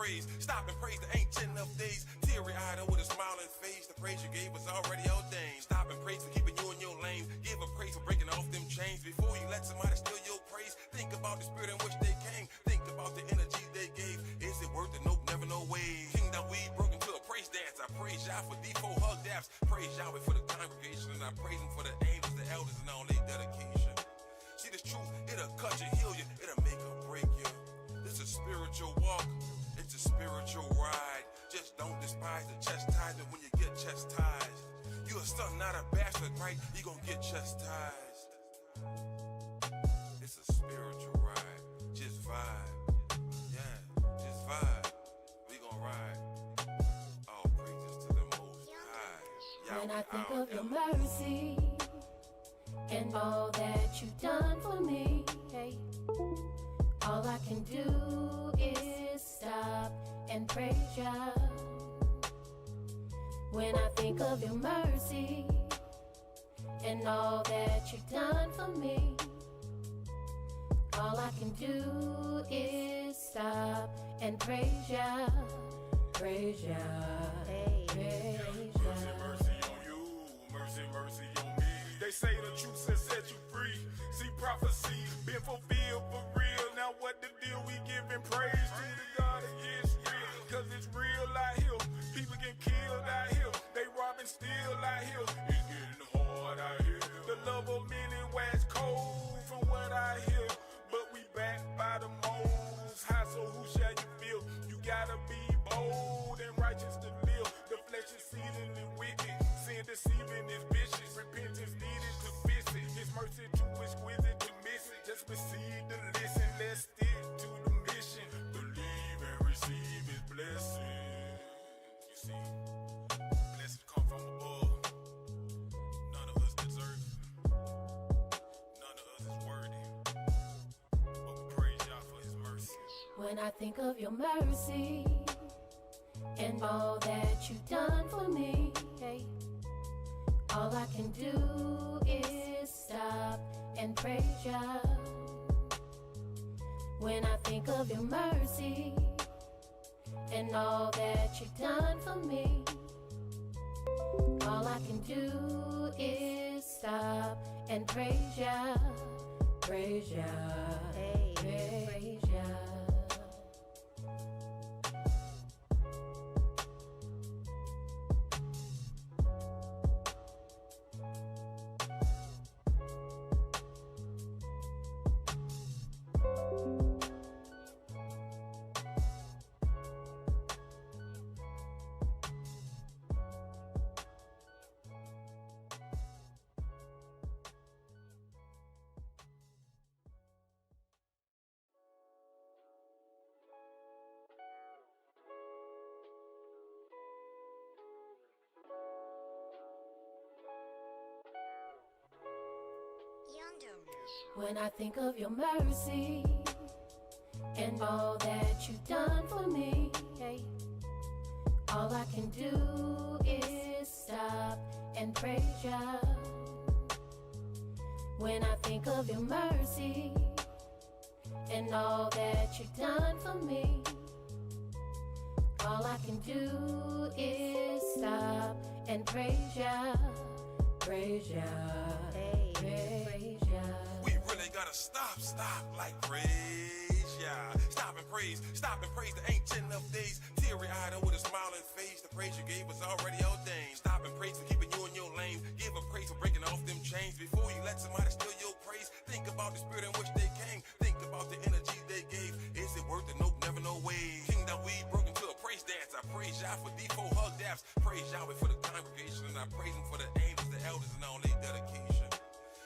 praise, stop and praise the ancient of days. Teary-eyed with a smiling face, the praise you gave was already ordained. Stop and praise for keeping you in your lane. Give a praise for breaking off them chains. Before you let somebody steal your praise, think about the spirit in which they came. Think about the energy they gave. Is it worth it? Nope, never, no way. Kingdom we broke into a praise dance. I praise y'all for D4 hug daps. Praise Yahweh for the congregation, and I praise him for the angels, the elders, and all their dedication. See this truth, it'll cut you, heal you, it'll make or break you. It's a spiritual walk, it's a spiritual ride. Just don't despise the chastisement when you get chastised. You a son, not a bastard, right? You gon' get chastised. It's a spiritual ride, just vibe. Yeah, just vibe. We gon' ride. All praises to the Most High. When I think of your mercy and all that you've done for me, hey, all I can do is stop and praise ya. When I think of your mercy and all that you've done for me, all I can do is stop and praise ya, praise ya, praise ya. Mercy on you, mercy on me. They say the truth has set you free. See prophecy been fulfilled for real. Now what the deal? We giving praise to the God of Israel. Cause it's real out here. People get killed out here. They robbing still out here. It's getting hard out here. The love of many wax cold from what I hear. But we backed by the Most High, so who shall you feel? You gotta be bold and righteous to live. The flesh is seething and wicked. Sin deceiving is vicious. Repentance needed to fix it. His mercy too exquisite to miss it. Just receive the listen. Let's stick to the mission. Believe and receive his blessing. You see, blessings come from above. None of us deserve it. None of us is worthy. But we praise y'all for his mercy. When I think of your mercy and all that you've done for me, hey, all I can do is stop and praise ya. When I think of your mercy and all that you've done for me, all I can do is stop and praise ya, praise ya, praise ya. When I think of your mercy and all that you've done for me, hey, all I can do is stop and praise ya. When I think of your mercy and all that you've done for me, all I can do is stop and praise ya, praise ya, praise ya. We really gotta stop like praise ya. Stop and praise the ancient of days. Teary-eyed with a smiling face, the praise you gave was already ordained. Stop and praise for keeping you in your lane. Give a praise for breaking off them chains. Before you let somebody steal your praise, think about the spirit in which they came. Think about the energy they gave. Is it worth it? Nope, never, no way. Kingdom we broke into a praise dance. I praise y'all for D4 hug daps. Praise Yahweh for the congregation, and I praise him for the angels, the elders, and all their dedication.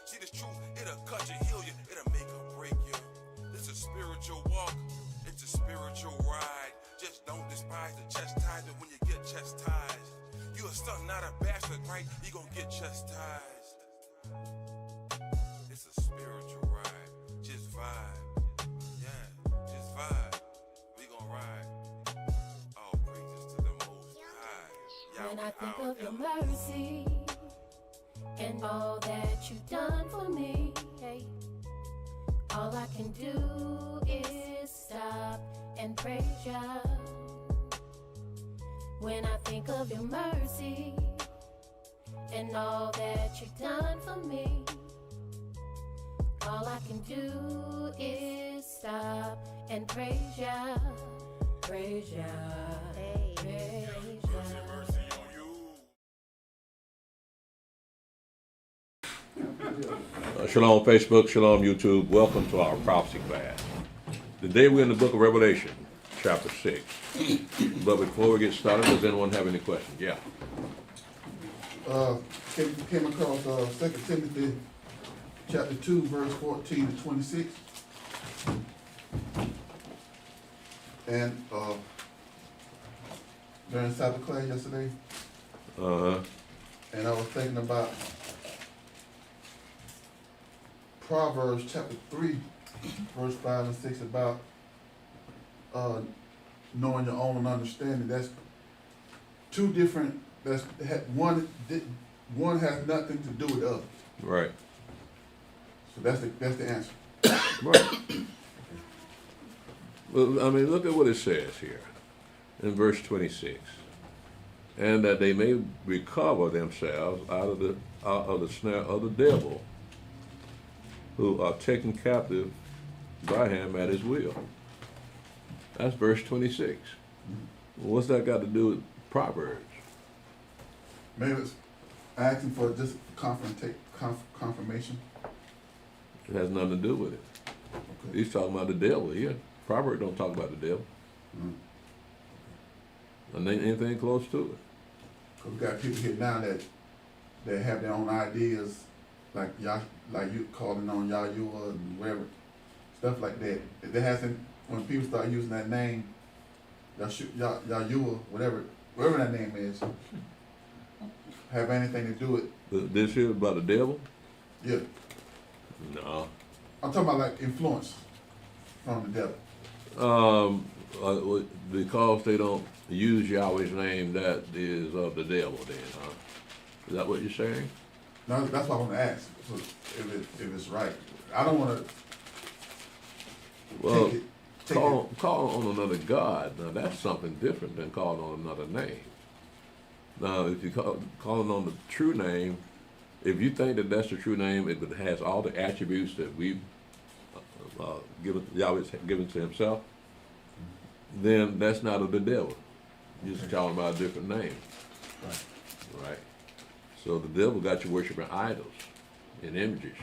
See this truth, it'll cut you, heal you, it'll make or break you. It's a spiritual walk, it's a spiritual ride. Just don't despise the chastisement when you get chastised. You a son, not a bastard, right? You gon' get chastised. It's a spiritual ride, just vibe. Yeah, just vibe. We gon' ride. All praises to the Most High. When I think of your mercy and all that you've done for me, hey, all I can do is stop and praise ya. When I think of your mercy and all that you've done for me, all I can do is stop and praise ya, praise ya, praise Mercy, ya. mercy on you. Shalom Facebook, Shalom YouTube. Welcome to our prophecy class. Today we're in the book of Revelation, chapter 6. But before we get started, does anyone have any questions? Yeah. Came across 2 Timothy chapter 2, verse 14 to 26. And during Sabbath class yesterday, and I was thinking about Proverbs chapter 3, verse 5 and 6 about knowing your own understanding. That's two different. One has nothing to do with the other. Right. So that's the answer. Right. Well, I mean, look at what it says here in verse 26. And that they may recover themselves out of the snare of the devil, who are taken captive by him at his will. That's verse 26. What's that got to do with Proverbs? Maybe it's asking for just confirmation. It has nothing to do with it. Okay. He's talking about the devil here. Proverbs don't talk about the devil. And ain't anything close to it. Because we got people here now that have their own ideas, like you calling on Yahuwah and whatever, stuff like that. That hasn't, when people start using that name, Yahuwah, whatever that name is, have anything to do with, This here about the devil? yeah. No. I'm talking about like influence from the devil. Because they don't use Yahweh's name, that is of the devil then, huh? Is that what you're saying? No, that's what I want to ask. So if it's right, I don't want to Well, take it. call on another God. Now that's something different than calling on another name. Now, if you calling on the true name, if you think that that's the true name, it has all the attributes that we've Yahweh's given to himself, then that's not of the devil. You're just calling by a different name. Right. Right. So the devil got you worshiping idols and images.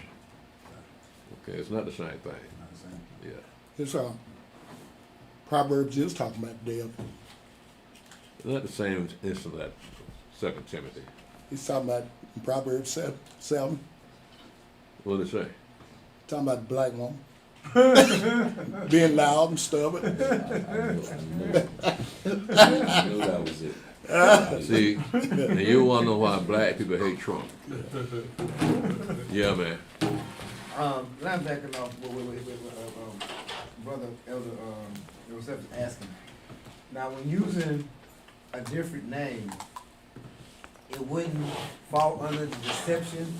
Okay, it's not the same thing. Not the same. Yeah. It's Proverbs is talking about the devil. It's not the same instant that 2 Timothy. He's talking about in Proverbs 7, What did it say? talking about the black woman. Being loud and stubborn. I knew that was it. See, and you want to know why black people hate Trump. Yeah, man. Linebacking off what Brother Elder Joseph is asking. Now, when using a different name, it wouldn't fall under the deception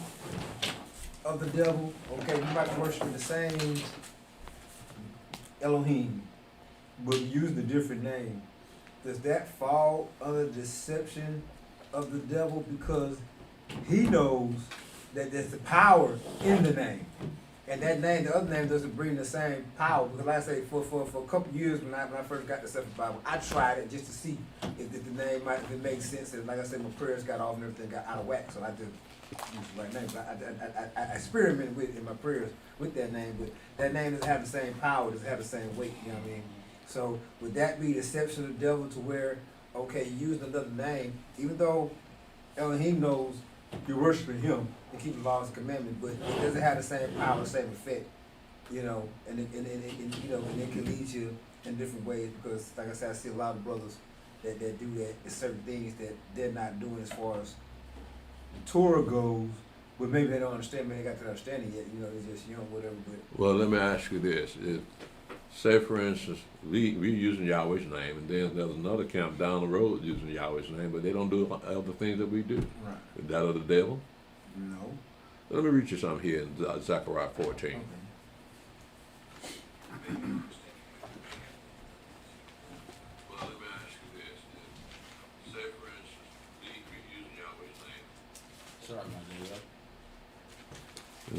of the devil. Okay, you might be worshiping the same Elohim, but using a different name. Does that fall under deception of the devil because he knows that there's the power in the name? And that name, the other name, doesn't bring the same power. Because like I say, for a couple of years when I first got the Separate Bible, I tried it just to see if the name might, if it made sense. And like I said, my prayers got off and everything got out of whack, so I just used the right name. But I experimented with in my prayers with that name, but that name doesn't have the same power, doesn't have the same weight, you know what I mean? So would that be deception of the devil to where, okay, you used another name, even though Elohim knows you're worshiping him and keeping laws and commandments, but it doesn't have the same power, the same effect, you know, and it can lead you in different ways because, like I said, I see a lot of brothers that do that. There's certain things that they're not doing as far as the Torah goes, but maybe they don't understand, maybe they got that understanding yet, you know, they're just young, whatever, but. Well, let me ask you this. Say, for instance, we're using Yahweh's name, and then there's another camp down the road using Yahweh's name, but they don't do all the things that we do. Right. Is that of the devil? No. Let me read you something here in Zechariah 14. Okay. Well, let me ask you this.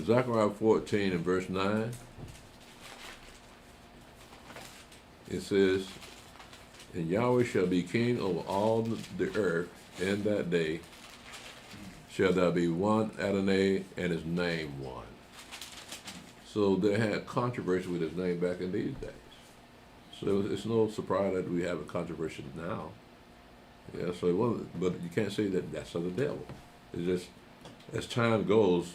Zechariah 14 and verse 9, it says, and Yahweh shall be king over all the earth, in that day shall there be one Adonai, and his name one. So they had controversy with his name back in these days. So it's no surprise that we have a controversy now. Yeah, so it wasn't, but you can't say that that's of the devil. It's just, as time goes,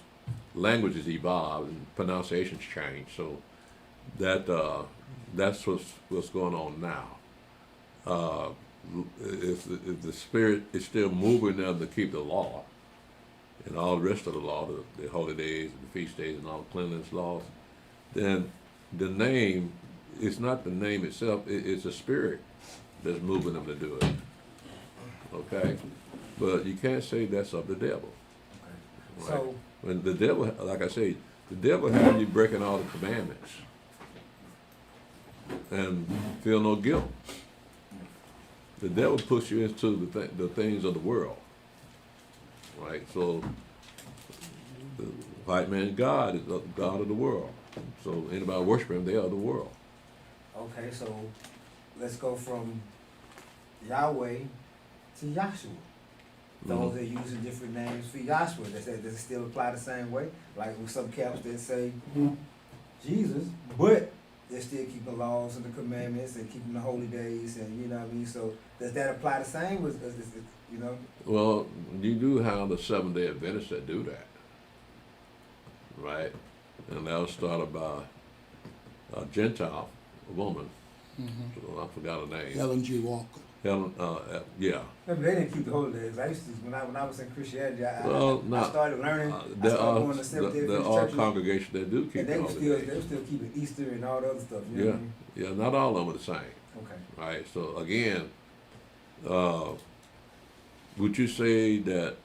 languages evolve and pronunciations change. So that's what's going on now. If the spirit is still moving them to keep the law and all the rest of the law, the holy days, and the feast days, and all the cleanliness laws, then the name is not the name itself. It's a spirit that's moving them to do it. Okay, but you can't say that's of the devil. Okay. Right? So When the devil, like I say, the devil has you breaking all the commandments and feel no guilt. The devil puts you into the things of the world, right? So the white man's God is the God of the world. So anybody worship him, they are the world. okay, so let's go from Yahweh to Yahshua. Those that using different names for Yahshua, does it still apply the same way? Like with some camps that say Jesus, but they're still keeping the laws and the commandments and keeping the holy days, and you know what I mean? So does that apply the same as you know? Well, you do have the Seventh-day Adventists that do that, right? And that was started by a Gentile woman. So I forgot her name. Helen G. Walker. Helen, yeah. No, but they didn't keep the holy days. I used to when I was in Christianity. I Not. started learning. I There started are going to Seventh-day there Adventist are churches, congregations that do keep and the they were holidays. still keeping Easter and all the other stuff. You know Yeah, what I mean? yeah. Not all of them are the same, Okay. right? So again, would you say that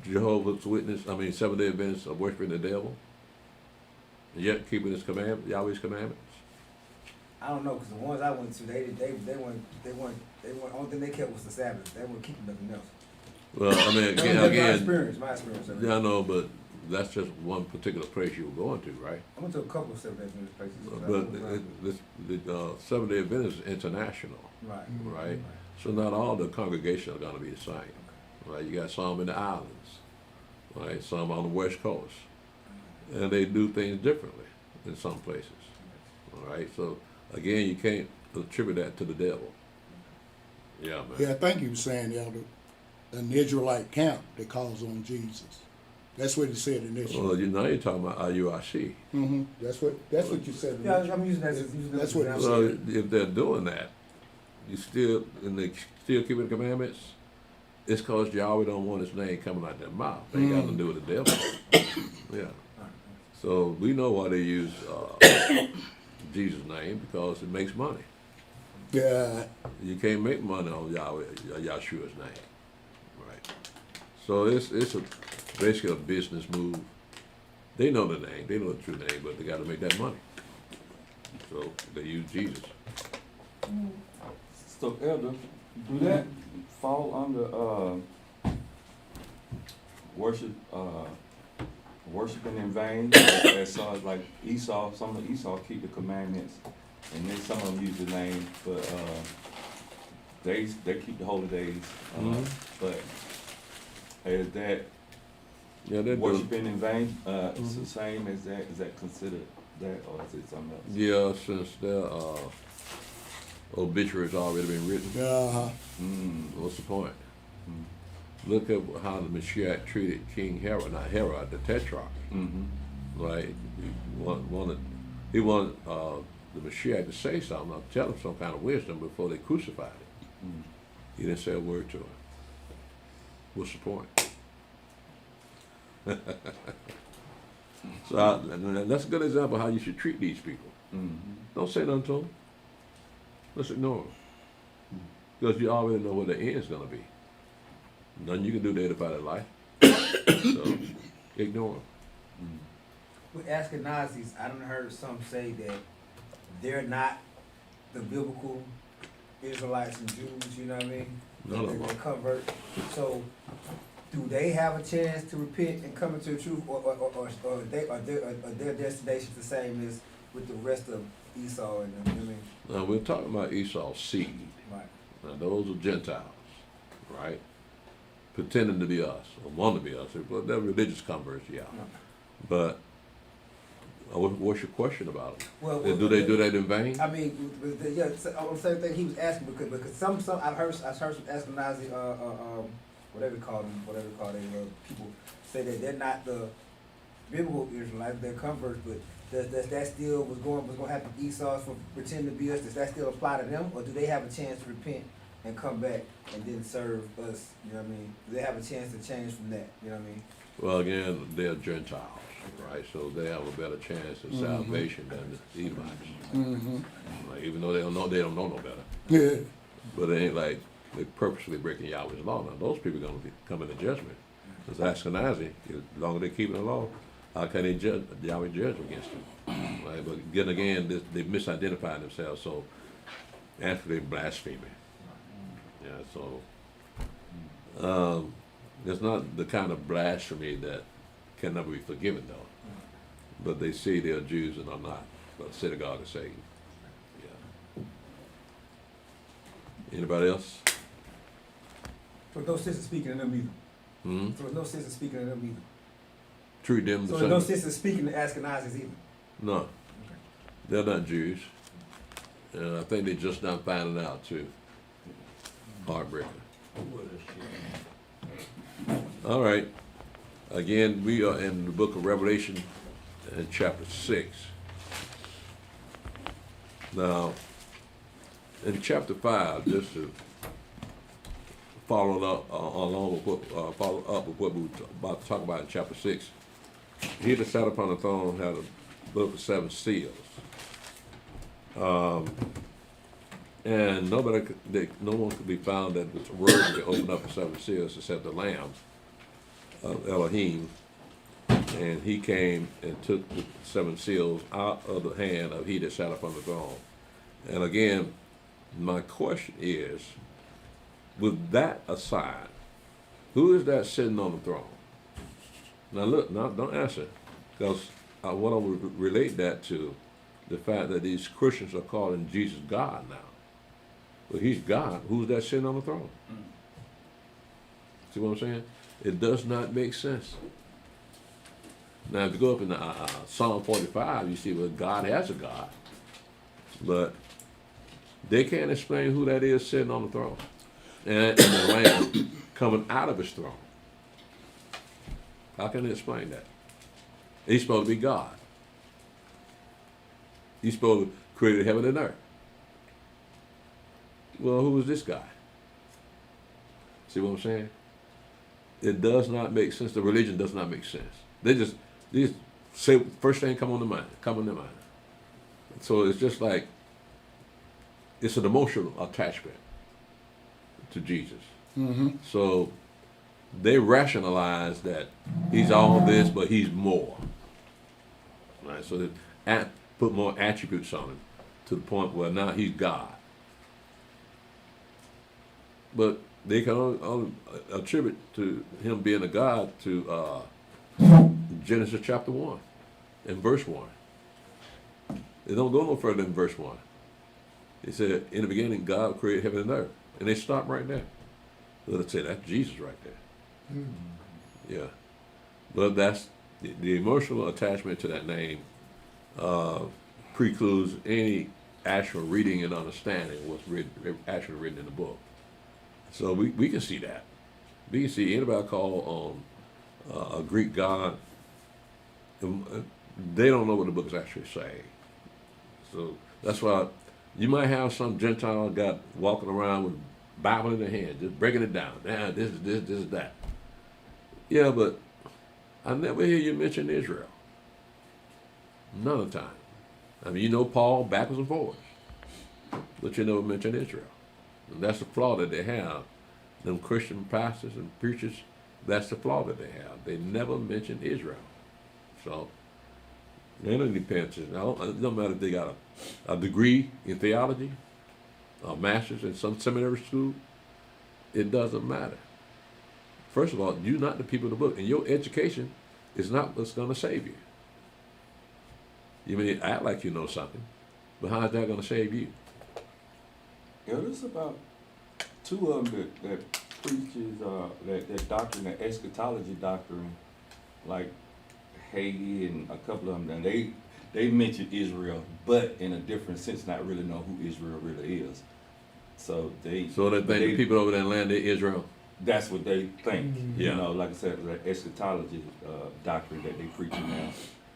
Jehovah's Witness, Seventh-day Adventists are worshiping the devil, and yet keeping his command, Yahweh's commandments? I don't know, because the ones I went to, they weren't. Only thing they kept was the Sabbath. They weren't keeping nothing else. Well, That's my experience. I mean. yeah, I know, but that's just one particular place you were going to, right? I went to a couple of Seventh-day Adventist places. But the Seventh-day Adventist is international, Right. right? So not all the congregations are going to be the same, right? You got some in the islands, right? Some on the West Coast, and they do things differently in some places, all right? So again, you can't attribute that to the devil. Yeah, man. Yeah, I think you were saying, Elder, an Israelite camp that calls on Jesus. That's what he said initially. Well, now you're talking about IUIC. That's what you said Yeah, initially. I'm using that. That's what it Well, said. if they're doing that, they still keeping the commandments, it's because Yahweh don't want his name coming out their mouth. They ain't got nothing to do with the devil. Yeah. So we know why they use Jesus' name, because it makes money. Yeah, You can't make money on Yahshua's name, right? So it's basically a business move. They know the name, they know the true name, but they got to make that money. So they use Jesus. So, Elder, do that fall under worshiping in vain? As far as like Esau, some of Esau keep the commandments, and then some of them use the name, but they keep the holy days. But is that worshiping in vain? It's the same as that. Is that considered that, or is it something else? Yeah, since their obituary's already been written, what's the point? Look at how the Mashiach treated King Herod, not Herod, the Tetrarch. Right? He wanted the Mashiach to say something, or tell him some kind of wisdom before they crucified him. He didn't say a word to him. What's the point? So that's a good example of how you should treat these people. Don't say nothing to them. Let's ignore them. Because you already know what the end is going to be. Nothing you can do to edify their life. So, ignore them. With Ashkenazis, I done heard some say that they're not the biblical Israelites and Jews, you know what I mean? None of them They're are. convert. So, do they have a chance to repent and come into the truth, or their destination the same as with the rest of Esau and them? I mean, Now, we're talking about Esau's seed. right. Now, those are Gentiles, right? Pretending to be us, or want to be us. But they're religious converts, yeah. But what's your question about them? Well, Do they do that in vain? I mean, yeah, on the same thing he was asking because some I've heard some Ashkenazi whatever you call them people say that they're not the biblical Israelites, they're converts, but does that still was going to happen to Esau for pretending to be us? Does that still apply to them, or do they have a chance to repent and come back and then serve us? You know what I mean? Do they have a chance to change from that? You know what I mean? Well, again, they're Gentiles, right? So they have a better chance of salvation than the Edomites. Like, even though they don't know no better. Yeah. But it ain't like they're purposely breaking Yahweh's law. Now, those people are going to come into judgment. Because Ashkenazi, as long as they keep the law, how can they judge, Yahweh judge against them? Right? But again, they misidentified themselves, so actually they're blaspheming. Yeah, so it's not the kind of blasphemy that can never be forgiven, though. But they say they're Jews and are not, but say to God is saved. Yeah. Anybody else? So there's no sense in speaking to them either. Hmm? So there's no sense in speaking to them either. Treat them the So same. there's no sense in speaking to Ashkenazis either. No, they're not Jews. And I think they're just not finding out, too. Heartbreaking. All right. Again, we are in the book of Revelation in chapter 6. Now, in chapter 5, just to follow up along with what we were about to talk about in chapter 6, he that sat upon the throne had a book of 7 seals. And no one could be found that was worthy to open up the 7 seals except the Lamb of Elohim. And he came and took the 7 seals out of the hand of he that sat upon the throne. And again, my question is, with that aside, who is that sitting on the throne? Now look, don't answer, because I want to relate that to the fact that these Christians are calling Jesus God now. Well, he's God. Who's that sitting on the throne? See what I'm saying? It does not make sense. Now, if you go up in Psalm 45, you see where God has a God, but they can't explain who that is sitting on the throne and the Lamb coming out of his throne. How can they explain that? He's supposed to be God. He's supposed to create heaven and earth. Well, who is this guy? See what I'm saying? It does not make sense. The religion does not make sense. They just say first thing come in their mind. So it's just like it's an emotional attachment to Jesus. So they rationalize that he's all this, but he's more. Right? So they put more attributes on him to the point where now he's God. But they can only attribute to him being a God to Genesis chapter 1 and verse 1. They don't go no further than verse 1. They said, in the beginning, God created heaven and earth. And they stop right there. So they say, that's Jesus right there. Yeah. But that's the emotional attachment to that name precludes any actual reading and understanding of what's actually written in the book. So we can see that. We can see anybody call on a Greek god, they don't know what the book is actually saying. So that's why you might have some Gentile guy walking around with Bible in their hand, just breaking it down. Now this is that. Yeah, but I never hear you mention Israel. None of the time. I mean, you know Paul backwards and forwards, but you never mention Israel. And that's the flaw that they have. Them Christian pastors and preachers, that's the flaw that they have. They never mention Israel. So, they don't need to pay attention. It don't matter if they got a degree in theology, a master's in some seminary school. It doesn't matter. First of all, you're not the people of the book, and your education is not what's going to save you. You may act like you know something, but how is that going to save you? Yeah, there's about two of them that preaches that doctrine, that eschatology doctrine, like Hagee and a couple of them. And they mention Israel, but in a different sense, not really know who Israel really is. So they think the people over there in land is Israel. That's what they think. Yeah. You know, like I said, the eschatology doctrine that they preach now.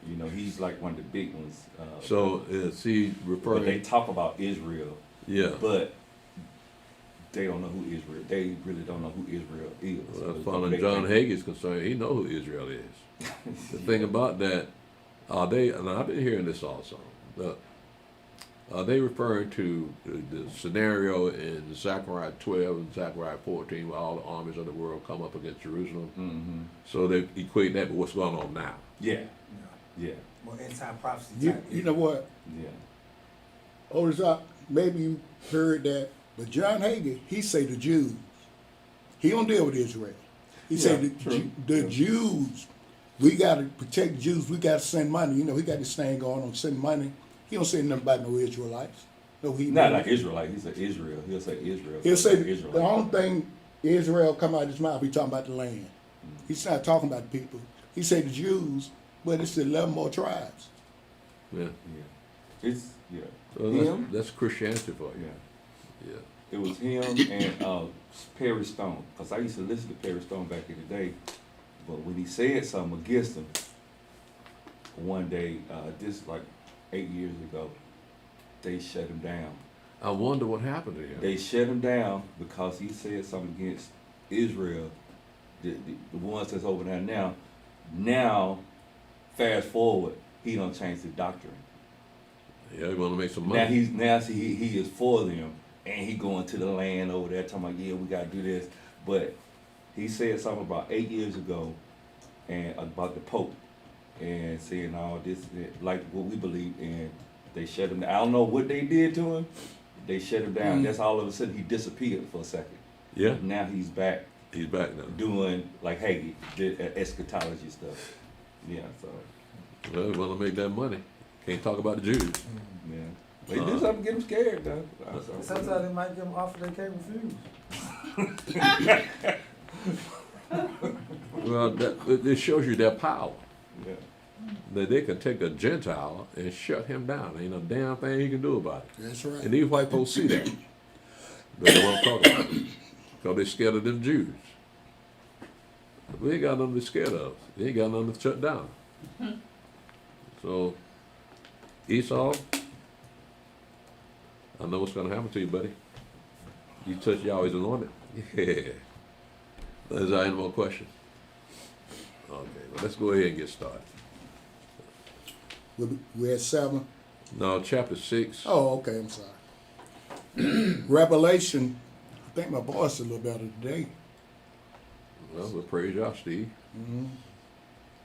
You know, he's like one of the big ones. So is he referring? But they talk about Israel. Yeah. But they don't know who Israel. They really don't know who Israel is. Well, as far as John Hagee is concerned, he knows who Israel is. The thing about that, and I've been hearing this also. Are they referring to the scenario in Zechariah 12 and Zechariah 14 where all the armies of the world come up against Jerusalem? Mm-hmm. So they equate that with what's going on now. Yeah. Yeah. More end-time prophecy You, type. you know what? Yeah. Ozark, maybe you heard that, but John Hagee, he say the Jews. He don't deal with Israel. He say the Jews, we got to protect the Jews. We got to send money. You know, he got this thing going on, send money. He don't say nothing about no Israelites. No, he Not like Israelite. He said Israel. He'll say Israel. He'll say Israelite. the only thing Israel come out of his mouth, he talking about the land. He's not talking about the people. He say the Jews, but it's 11 more tribes. Yeah. Yeah. It's So him. that's Christianity for you. Yeah. Yeah. It was him and Perry Stone. Because I used to listen to Perry Stone back in the day. But when he said something against him, one day, this like 8 years ago, they shut him down. I wonder what happened to him. They shut him down because he said something against Israel, the ones that's over there now. Now, fast forward, he done changed the doctrine. Yeah, he want to make some money. Now he is for them, and he going to the land over there talking about, yeah, we got to do this. But he said something about 8 years ago, and about the Pope, and saying all this, like what we believe, and they shut him down. I don't know what they did to him. They shut him down. That's all of a sudden he disappeared for a second. Yeah. Now he's back. He's back now. Doing like Hagee did eschatology stuff. Yeah, so Well, he want to make that money. Can't talk about the Jews. yeah. They do something to get him scared though. Sometimes they might give them offer they can't refuse. Well, it shows you their power. Yeah. That they can take a Gentile and shut him down. Ain't a damn thing he can do about it. That's right. And these white folks see that. But they won't talk about it. Because they're scared of them Jews. We ain't got nothing to be scared of. They ain't got nothing to shut down. So, Esau, I know what's going to happen to you, buddy. You touch Yahweh's anointed. Yeah. Is there any more questions? Okay, well, let's go ahead and get started. We're at 7. No, chapter 6. Oh, okay, I'm sorry. Revelation, I think my voice is a little better today. Well, we'll praise y'all, Steve.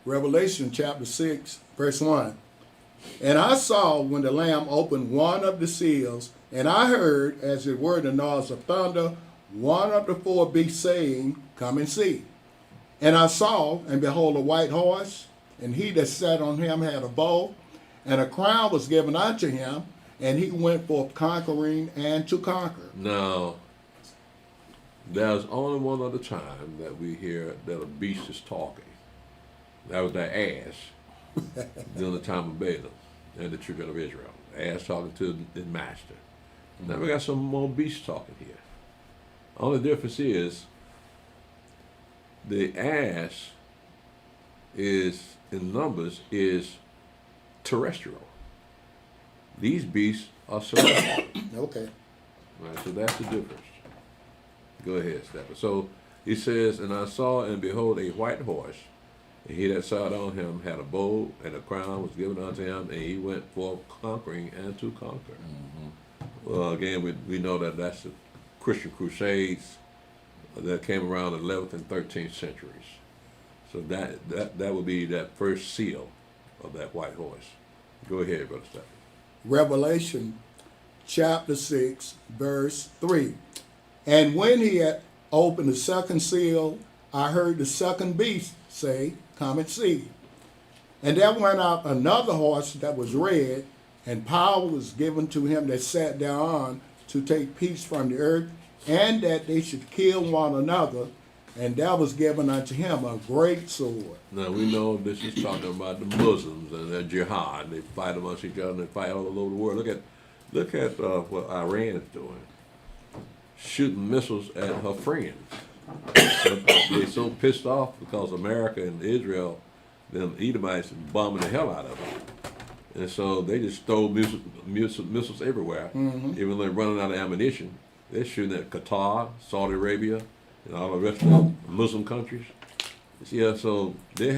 Revelation chapter 6, verse 1. And I saw when the Lamb opened one of the seals, and I heard, as it were the noise of thunder, one of the 4 beasts saying, Come and see. And I saw, and behold, a white horse, and he that sat on him had a bow, and a crown was given unto him, and he went forth conquering and to conquer. Now, there's only one other time that we hear that a beast is talking. That was that ass during the time of Balaam and the children of Israel. The ass talking to the master. Now we got some more beasts talking here. Only difference is the ass is, in numbers, is terrestrial. These beasts are celestial. Okay. Right, so that's the difference. Go ahead, Stephen. So he says, and I saw and behold a white horse, and he that sat on him had a bow, and a crown was given unto him, and he went forth conquering and to conquer. Well, again, we know that that's the Christian Crusades that came around the 11th and 13th centuries. So that would be that first seal of that white horse. Go ahead, Brother Stephen. Revelation chapter 6, verse 3. And when he had opened the second seal, I heard the second beast say, Come and see. And there went out another horse that was red, and power was given to him that sat thereon to take peace from the earth, and that they should kill one another. And there was given unto him a great sword. Now we know this is talking about the Muslims and their jihad. They fight amongst each other and they fight all over the world. Look at what Iran is doing, shooting missiles at her friends. They're so pissed off because America and Israel, them Edomites, bombing the hell out of them. And so they just throw missiles everywhere, even though they're running out of ammunition. They're shooting at Qatar, Saudi Arabia, and all the rest of the Muslim countries. Yeah, so they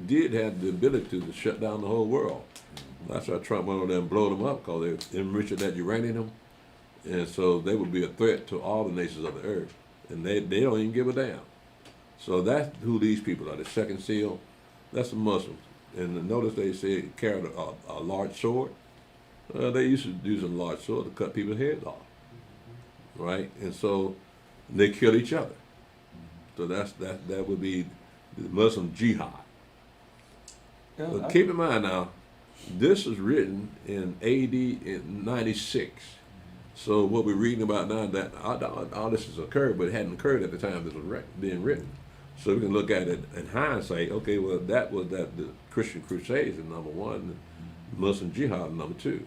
did have the ability to shut down the whole world. That's why Trump went over there and blew them up, because they enriched that uranium, and so they would be a threat to all the nations of the earth, and they don't even give a damn. So that's who these people are. The second seal, that's the Muslims. And notice they say carried a large sword. They used to use a large sword to cut people's heads off, right? And so they kill each other. So that would be the Muslim jihad. Yeah, But keep in mind now, this was written in AD in 96. So what we're reading about now, that all this has occurred, but it hadn't occurred at the time this was being written. So we can look at it in hindsight. Okay, well that was the Christian Crusades is number one, the Muslim jihad number two,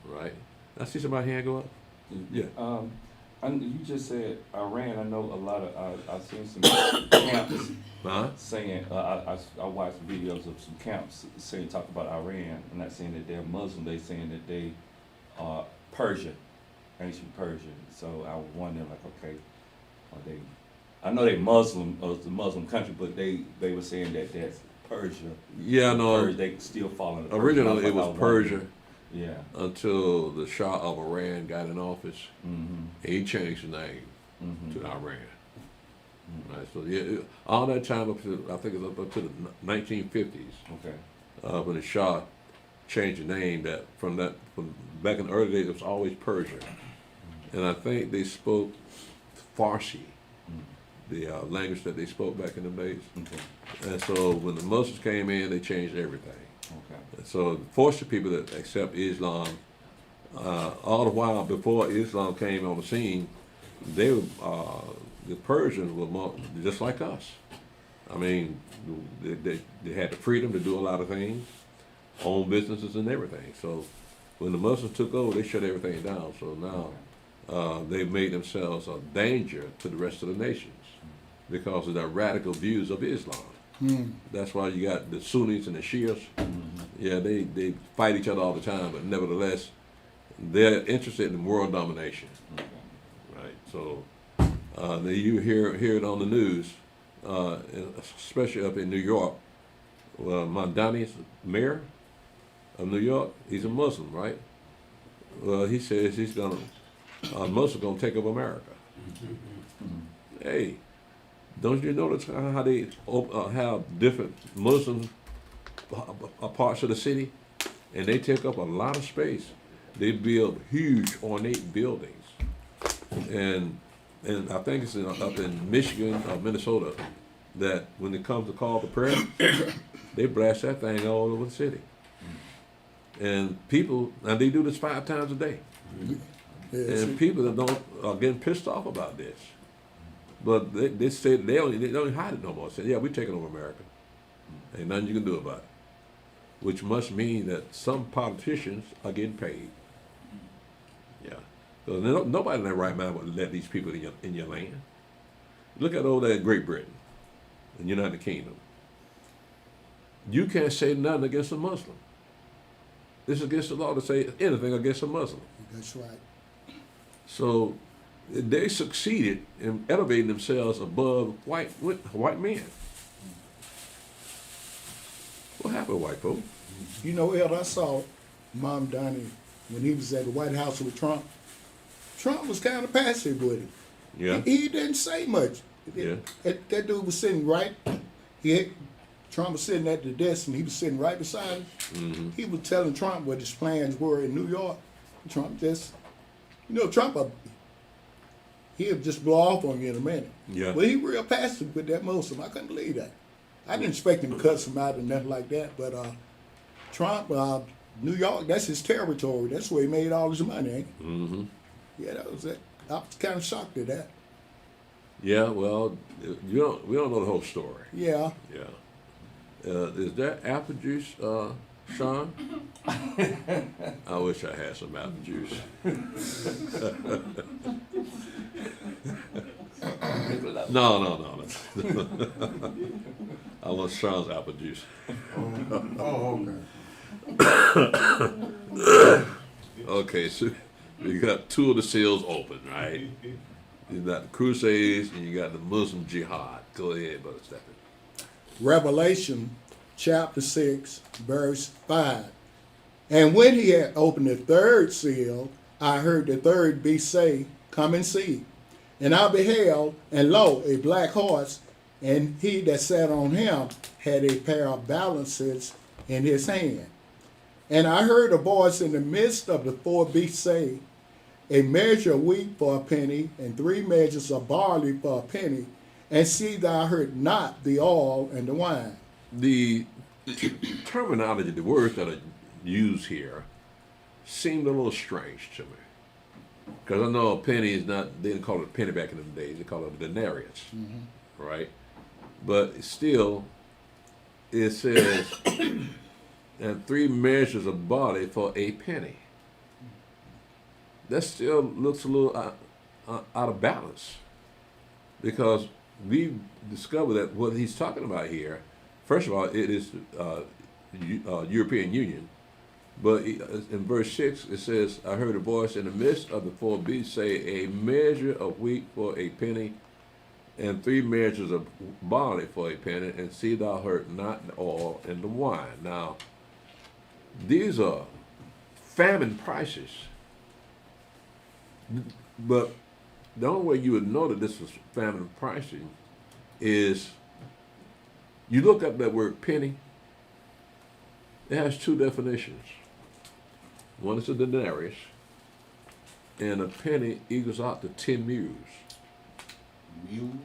right? I see somebody hand go up. Yeah. You just said Iran. I know a lot of. I've seen some camps saying. I watched videos of some camps saying talk about Iran. I'm not saying that they're Muslim. They saying that they are Persia, ancient Persia. So I was wondering, like, okay, are they? I know they Muslim, it's a Muslim country, but they were saying that that's Persia. Yeah, no. Persia, they still fall in the Originally, it was Persia. Yeah. Until the Shah of Iran got in office, he changed the name to Iran. Right. So yeah, all that time up to I think it's up to the 1950s. Okay. When the Shah changed the name, from back in the early days, it was always Persia, and I think they spoke Farsi, the language that they spoke back in the days. Okay. And so when the Muslims came in, they changed everything. Okay. And so forced the people to accept Islam. All the while before Islam came on the scene, they were, the Persians were just like us. I mean, they had the freedom to do a lot of things, own businesses and everything. So when the Muslims took over, they shut everything down. So now they've made themselves a danger to the rest of the nations because of their radical views of Islam. That's why you got the Sunnis and the Shias. Yeah, they fight each other all the time, but nevertheless, they're interested in world domination. Right. So you hear it on the news, especially up in New York. Well, Mondani's mayor of New York, he's a Muslim, right? Well, he says Muslims gonna take over America. Hey. Don't you notice how they have different Muslim parts of the city, and they take up a lot of space. They build huge, ornate buildings, and I think it's up in Michigan or Minnesota that when it comes to call to prayer, they blast that thing all over the city. And they do this 5 times a day, and people that are getting pissed off about this. But they say they don't hide it no more. Say, yeah, we're taking over America. Ain't nothing you can do about it. Which must mean that some politicians are getting paid. Yeah. So nobody in their right mind would let these people in your land. Look at over there in Great Britain, in the United Kingdom. You can't say nothing against a Muslim. It's against the law to say anything against a Muslim. That's right. So they succeeded in elevating themselves above white men. What happened, white folks? You know, Ed, I saw Mom Donnie when he was at the White House with Trump. Trump was kind of passive with it. Yeah. He didn't say much. Yeah. That dude was sitting Trump was sitting at the desk and he was sitting right beside him. He was telling Trump what his plans were in New York. Trump just, Trump he'll just blow off on you in a minute. Yeah. But he real passive with that Muslim. I couldn't believe that. I didn't expect him to cuss him out or nothing like that. But Trump, New York, that's his territory. That's where he made all his money, ain't it? Mm-hmm. Yeah, that was it. I was kind of shocked at that. Yeah, well, we don't know the whole story. Yeah. Yeah. Is that apple juice, Sean? I wish I had some apple juice. No. I want Sean's apple juice. Oh, okay. Okay, so you got two of the seals open, right? You got the Crusades and you got the Muslim Jihad. Go ahead, Brother Stephen. Revelation chapter 6, verse 5. And when he had opened the third seal, I heard the third beast say, Come and see. And I beheld, and lo, a black horse, and he that sat on him had a pair of balances in his hand. And I heard a voice in the midst of the four beasts say, A measure of wheat for a penny, and 3 measures of barley for a penny, and see thou hurt not the oil and the wine. The terminology, the words that are used here, seemed a little strange to me. Because I know a penny is not, they didn't call it a penny back in the days, they called it a denarius, right? But still, it says, and 3 measures of barley for a penny. That still looks a little out of balance. Because we discovered that what he's talking about here, first of all, it is European Union. But in verse 6, it says, I heard a voice in the midst of the 4 beasts say, A measure of wheat for a penny, and 3 measures of barley for a penny, and see thou hurt not the oil and the wine. Now, these are famine prices. But the only way you would know that this was famine pricing is you look up that word penny, it has 2 definitions. One is a denarius, and a penny equals out to 10 mules. Mules?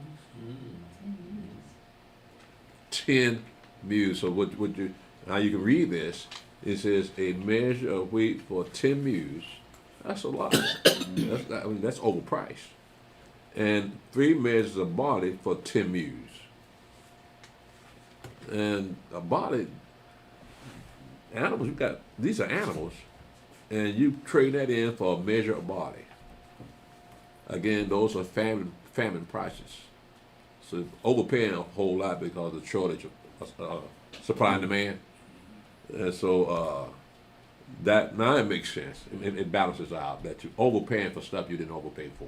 10 mules. So what you, now you can read this, it says a measure of wheat for 10 mules. That's a lot. That's overpriced. And 3 measures of barley for 10 mules. And a barley, animals, you got, these are animals, and you trade that in for a measure of barley. Again, those are famine prices. So overpaying a whole lot because of the shortage of supply and demand. And so that now it makes sense. It balances out that you're overpaying for stuff you didn't overpay for.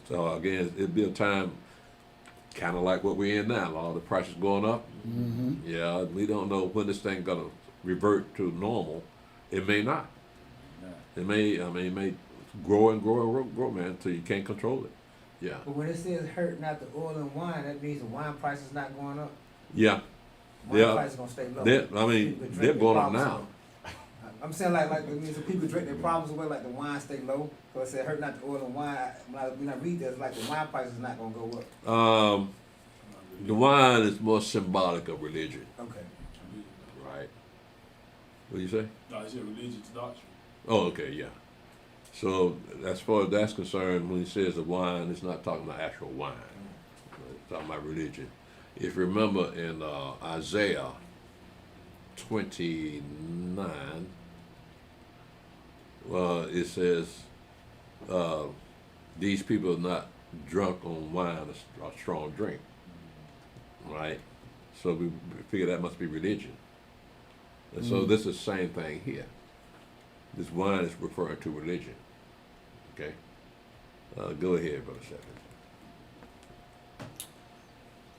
So again, it'd be a time kind of like what we're in now. All the prices going up. Mm-hmm. Yeah, we don't know when this thing gonna revert to normal. It may not. It may. I mean, it may grow and grow and grow, man, until you can't control it. Yeah. But when it says hurt not the oil and wine, that means the wine price is not going up. Yeah. Wine price is gonna stay low. They're going up now. I'm saying like it means if people drink their problems away, like the wine stay low. So it said hurt not the oil and wine. When I read that, it's like the wine price is not gonna go up. The wine is more symbolic of religion, Okay. right? What do you say? No, I said religious doctrine. Oh, okay, yeah. So as far as that's concerned, when he says the wine, it's not talking about actual wine. It's talking about religion. If you remember in Isaiah 29, it says, these people are not drunk on wine or strong drink, right? So we figure that must be religion. And so this is the same thing here. This wine is referring to religion. Okay? Go ahead, Brother Shepard.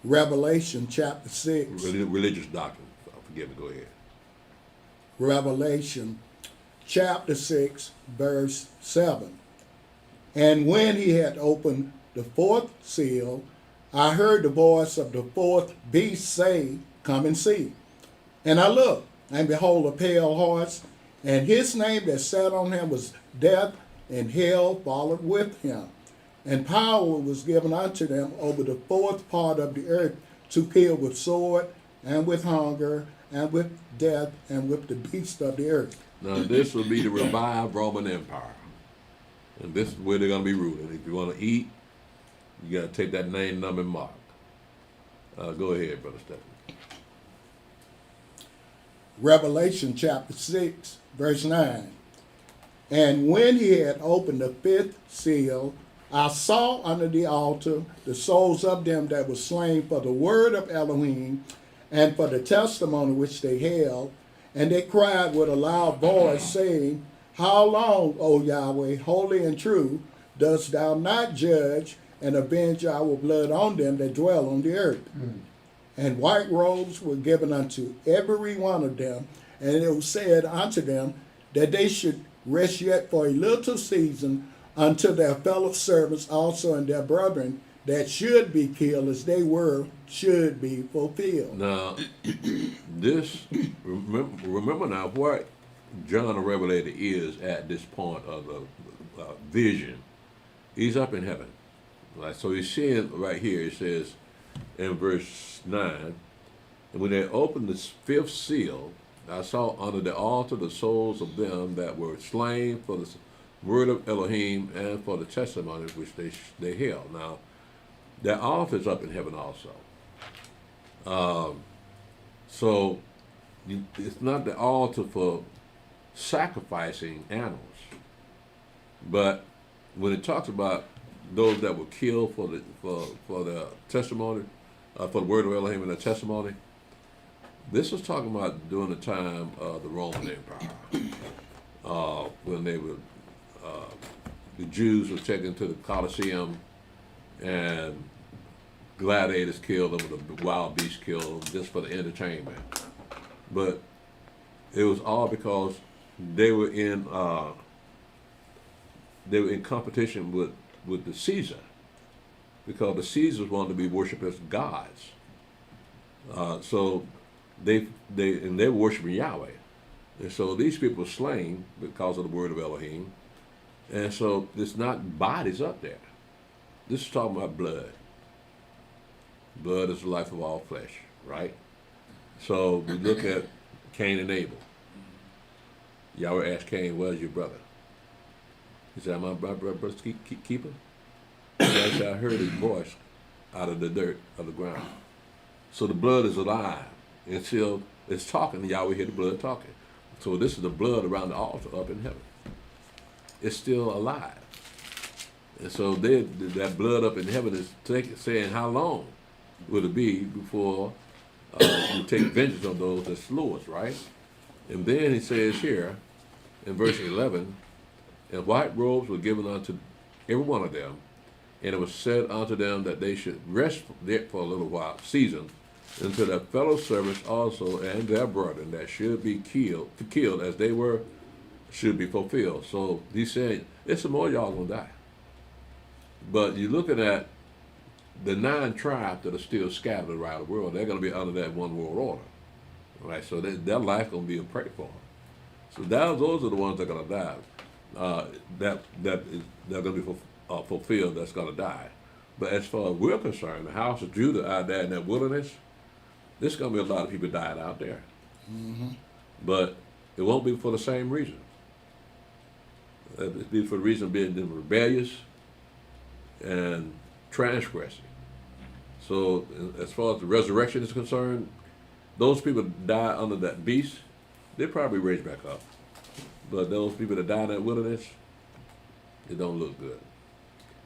Revelation chapter 6. Religious doctrine. Forgive me, go ahead. Revelation chapter 6, verse 7. And when he had opened the 4th seal, I heard the voice of the 4th beast say, Come and see. And I looked, and behold, a pale horse, and his name that sat on him was Death, and hell followed with him. And power was given unto them over the fourth part of the earth to kill with sword, and with hunger, and with death, and with the beasts of the earth. Now this will be the revived Roman Empire. And this is where they're going to be ruling. If you want to eat, you got to take that name, number, and mark. Go ahead, Brother Stephen. Revelation chapter 6, verse 9. And when he had opened the fifth seal, I saw under the altar the souls of them that were slain for the word of Elohim and for the testimony which they held. And they cried with a loud voice, saying, How long, O Yahweh, holy and true, dost thou not judge and avenge our blood on them that dwell on the earth? And white robes were given unto every one of them, and it was said unto them that they should rest yet for a little season unto their fellow servants also and their brethren that should be killed as they were should be fulfilled. Now, this, remember now what John the Revelator is at this point of the vision. He's up in heaven. Right? So he's seeing right here, it says in verse 9, and when they opened the fifth seal, I saw under the altar the souls of them that were slain for the word of Elohim and for the testimony which they held. Now, that altar is up in heaven also. So it's not the altar for sacrificing animals, but when it talks about those that were killed for the testimony, for the word of Elohim and the testimony, this was talking about during the time of the Roman Empire, when they were the Jews were taken to the Colosseum and gladiators killed them, the wild beasts killed them, just for the entertainment. But it was all because they were in competition with the Caesar, because the Caesars wanted to be worshipped as gods. So they were worshiping Yahweh, and so these people were slain because of the word of Elohim, and so it's not bodies up there. This is talking about blood. Blood is the life of all flesh, right? So we look at Cain and Abel. Yahweh asked Cain, "Where's your brother?" He said, "Am I my brother's keeper?" He said, "I heard his voice out of the dirt of the ground." So the blood is alive. And still, it's talking. Yahweh hear the blood talking. So this is the blood around the altar up in heaven. It's still alive. And so that blood up in heaven is saying, how long will it be before you take vengeance on those that slew us, right? And then he says here, in verse 11, and white robes were given unto every one of them, and it was said unto them that they should rest there for a little while, season, unto their fellow servants also and their brethren that should be killed as they were, should be fulfilled. So he said, it's some more y'all gonna die. But you're looking at the 9 tribes that are still scattered around the world. They're gonna be under that one world order, right? So their life gonna be a prey for them. So those are the ones that are gonna die. They're gonna be fulfilled. That's gonna die. But as far as we're concerned, the house of Judah out there in that wilderness, there's going to be a lot of people dying out there. Mm-hmm. But it won't be for the same reason. It'll be for the reason of being rebellious and transgressing. So as far as the resurrection is concerned, those people that die under that beast, they're probably raised back up. But those people that die in that wilderness, it don't look good.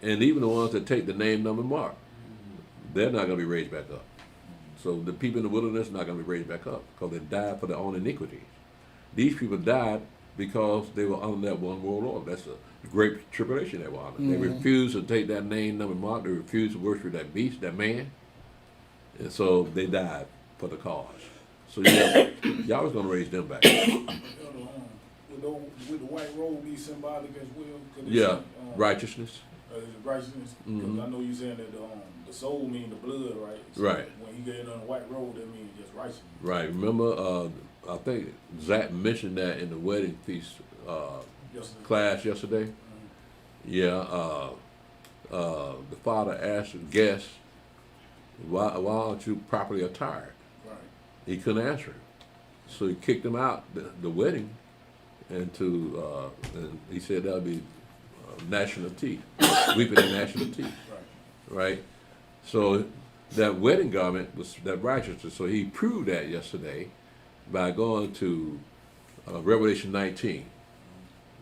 And even the ones that take the name, number, mark, they're not going to be raised back up. So the people in the wilderness are not going to be raised back up because they died for their own iniquities. These people died because they were under that one world order. That's a great tribulation they were under. Mm-hmm. They refused to take that name, number, mark. They refused to worship that beast, that man. And so they died for the cause. So y'all was going to raise them back. With the white robe be symbolic as well? Yeah, righteousness. Righteousness? Because I know you're saying that the soul means the blood, right? So right. When he get on the white robe, that means just righteousness. Right. Remember, I think Zach mentioned that in the wedding feast class yesterday. Mm-hmm. Yeah. the father asked the guest, why aren't you properly attired? Right. He couldn't answer. So he kicked him out the wedding, and he said that would be gnashing of teeth, weeping and gnashing of teeth, right? So that wedding garment was that righteousness. So he proved that yesterday by going to Revelation 19,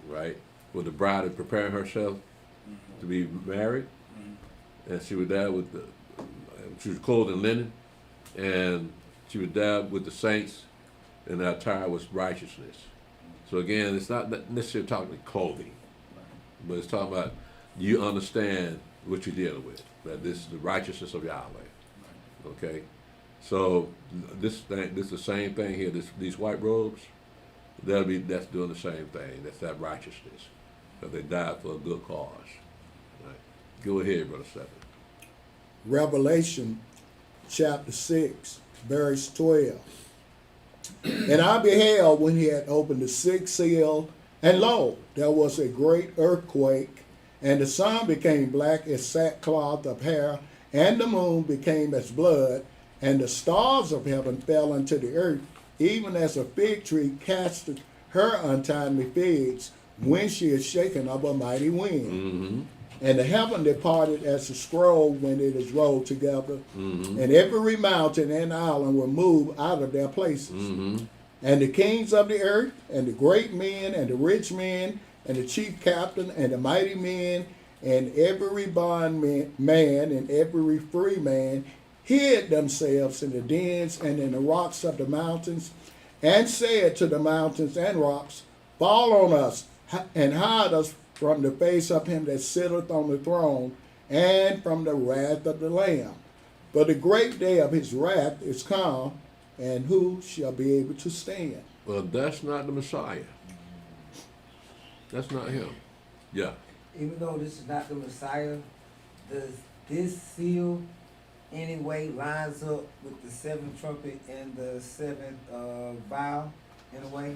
right, where the bride is preparing herself to be married, and she was there with she was clothed in linen, and she was there with the saints, and that attire was righteousness. So again, it's not necessarily talking about clothing, but it's talking about you understand what you're dealing with, that this is the righteousness of Yahweh. Okay, so this is the same thing here. These white robes, that's doing the same thing. That's that righteousness, that they died for a good cause. Right. Go ahead, Brother Stephen. Revelation chapter 6, verse 12. And I beheld when he had opened the sixth seal, and lo, there was a great earthquake, and the sun became black as sackcloth of hair, and the moon became as blood, and the stars of heaven fell unto the earth, even as a fig tree casteth her untimely figs when she is shaken of a mighty wind. Mm-hmm. And the heaven departed as a scroll when it is rolled together, and every mountain and island were moved out of their places. And the kings of the earth, and the great men, and the rich men, and the chief captain, and the mighty men, and every bond man, and every free man, hid themselves in the dens and in the rocks of the mountains, and said to the mountains and rocks, fall on us, and hide us from the face of him that sitteth on the throne, and from the wrath of the Lamb. For the great day of his wrath is come, and who shall be able to stand? Well, that's not the Messiah. That's not him. Yeah. Even though this is not the Messiah, does this seal anyway lines up with the seventh trumpet and the seventh vial in a way?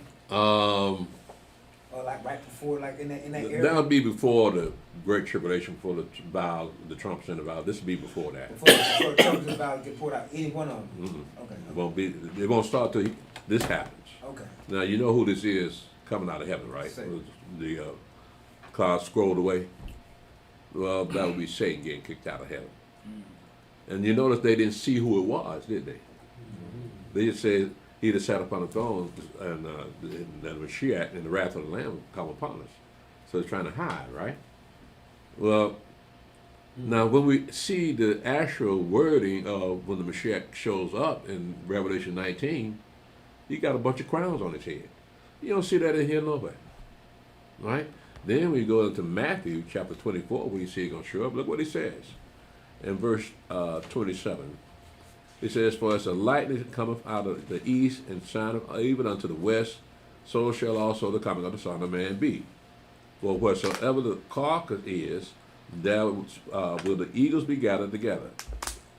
Or like right before, like in that area? That would be before the Great Tribulation, before the vow, the trumpets and the vow. This would be before that. Before the trumpets and vial get poured out, any one of them? Okay. It won't start till this happens. Okay. Now, you know who this is coming out of heaven, right? Satan. The cloud scrolled away. Well, that would be Satan getting kicked out of heaven. And you notice they didn't see who it was, did they? They just said he that sat upon the throne, and the Mashiach and the wrath of the Lamb come upon us. So it's trying to hide, right? Well, now when we see the actual wording of when the Mashiach shows up in Revelation 19, he got a bunch of crowns on his head. You don't see that in here nowhere, right? Then we go into Matthew chapter 24, where you see he's going to show up. Look what he says in verse 27. It says, for as the lightning cometh out of the east and shineth even unto the west, so shall also the coming of the Son of Man be. For wheresoever the carcass is, there will the eagles be gathered together.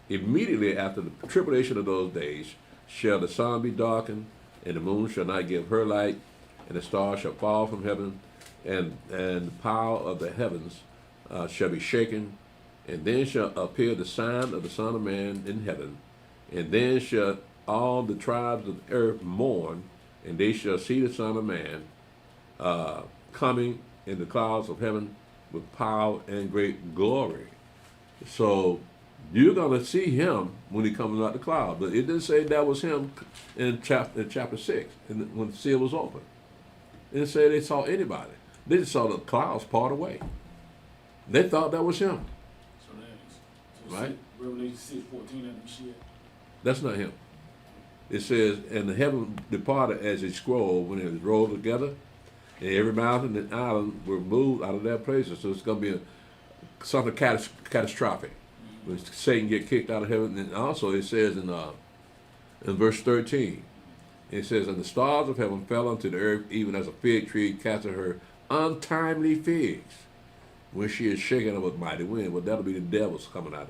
Immediately after the tribulation of those days shall the sun be darkened, and the moon shall not give her light, and the stars shall fall from heaven, and the power of the heavens shall be shaken, and then shall appear the sign of the Son of Man in heaven. And then shall all the tribes of the earth mourn, and they shall see the Son of Man coming in the clouds of heaven with power and great glory. So you're going to see him when he comes out the cloud. But it didn't say that was him in chapter 6, when the seal was open. It didn't say they saw anybody. They just saw the clouds part away. They thought that was him. So right? Revelation 6:14 and shit. That's not him. It says, and the heaven departed as a scroll when it was rolled together, and every mountain and island were moved out of their places. So it's going to be something catastrophic when Satan get kicked out of heaven. And also it says in verse 13, it says, and the stars of heaven fell unto the earth, even as a fig tree casteth her untimely figs when she is shaken up with mighty wind. Well, that'll be the devils coming out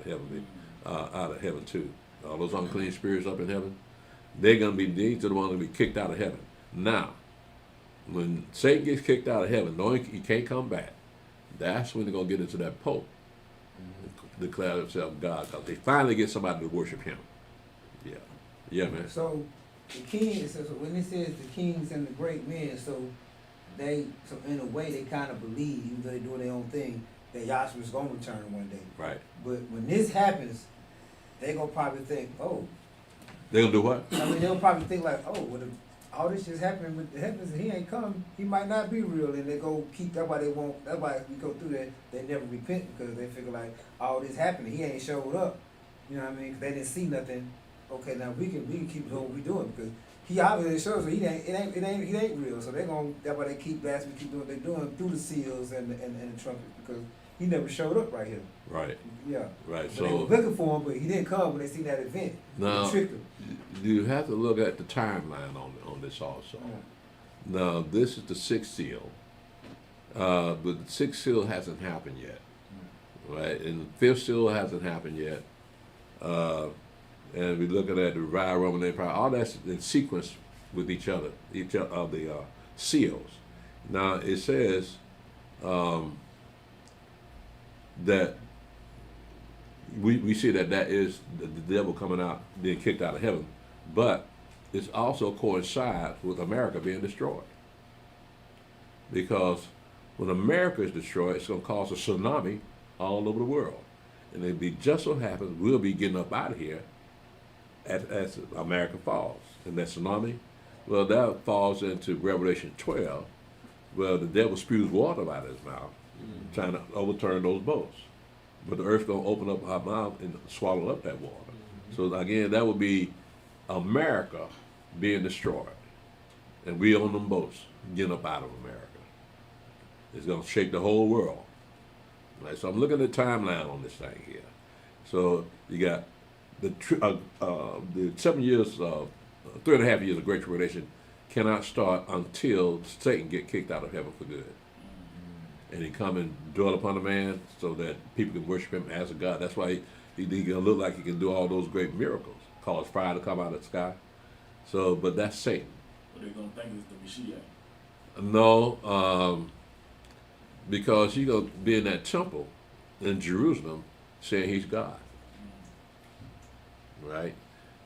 of heaven too. All those unclean spirits up in heaven, these are the ones that be kicked out of heaven. Now, when Satan gets kicked out of heaven, knowing he can't come back, that's when they're going to get into that pope. declare themselves God, because they finally get somebody to worship him. Yeah. Yeah, man. So the king, so when it says the kings and the great men, so in a way they kind of believe, even though they're doing their own thing, that Yahshua's gonna return one day. Right. But when this happens, they gonna probably think, oh, They gonna do what? I mean, they'll probably think like, oh, well, all this just happening with the heavens and he ain't come, he might not be real, and they go keep, that's why we go through that, they never repent, because they figure like, all this happening, he ain't showed up, you know what I mean, 'cause they didn't see nothing. Okay, now we can keep doing what we doing, because he obviously shows that it ain't real, so that's why they keep asking, keep doing what they're doing through the seals and the trumpets, because he never showed up right here. Right. Yeah. Right. So they were looking for him, but he didn't come when they seen that event. Now, They tricked him. you have to look at the timeline on this also. Now, this is the sixth seal, but the sixth seal hasn't happened yet, right? And the fifth seal hasn't happened yet. And we're looking at the Rye Roman Empire. All that's in sequence with each of the seals. Now, it says that we see that is the devil coming out, being kicked out of heaven, but it's also coincides with America being destroyed. Because when America is destroyed, it's going to cause a tsunami all over the world. And it just so happens we'll be getting up out of here as America falls. And that tsunami, well, that falls into Revelation 12, where the devil spews water out of his mouth, trying to overturn those boats. But the earth's going to open up her mouth and swallow up that water. So again, that would be America being destroyed. And we on them boats getting up out of America. It's going to shake the whole world. Right, so I'm looking at the timeline on this thing here. So you got the 7 years, 3.5 years of Great Tribulation cannot start until Satan get kicked out of heaven for good. And he come and dwell upon a man so that people can worship him as a God. That's why he gonna look like he can do all those great miracles, cause fire to come out of the sky. So, but that's Satan. But they're gonna think it's the Mashiach. No, because he's gonna be in that temple in Jerusalem saying he's God. Right?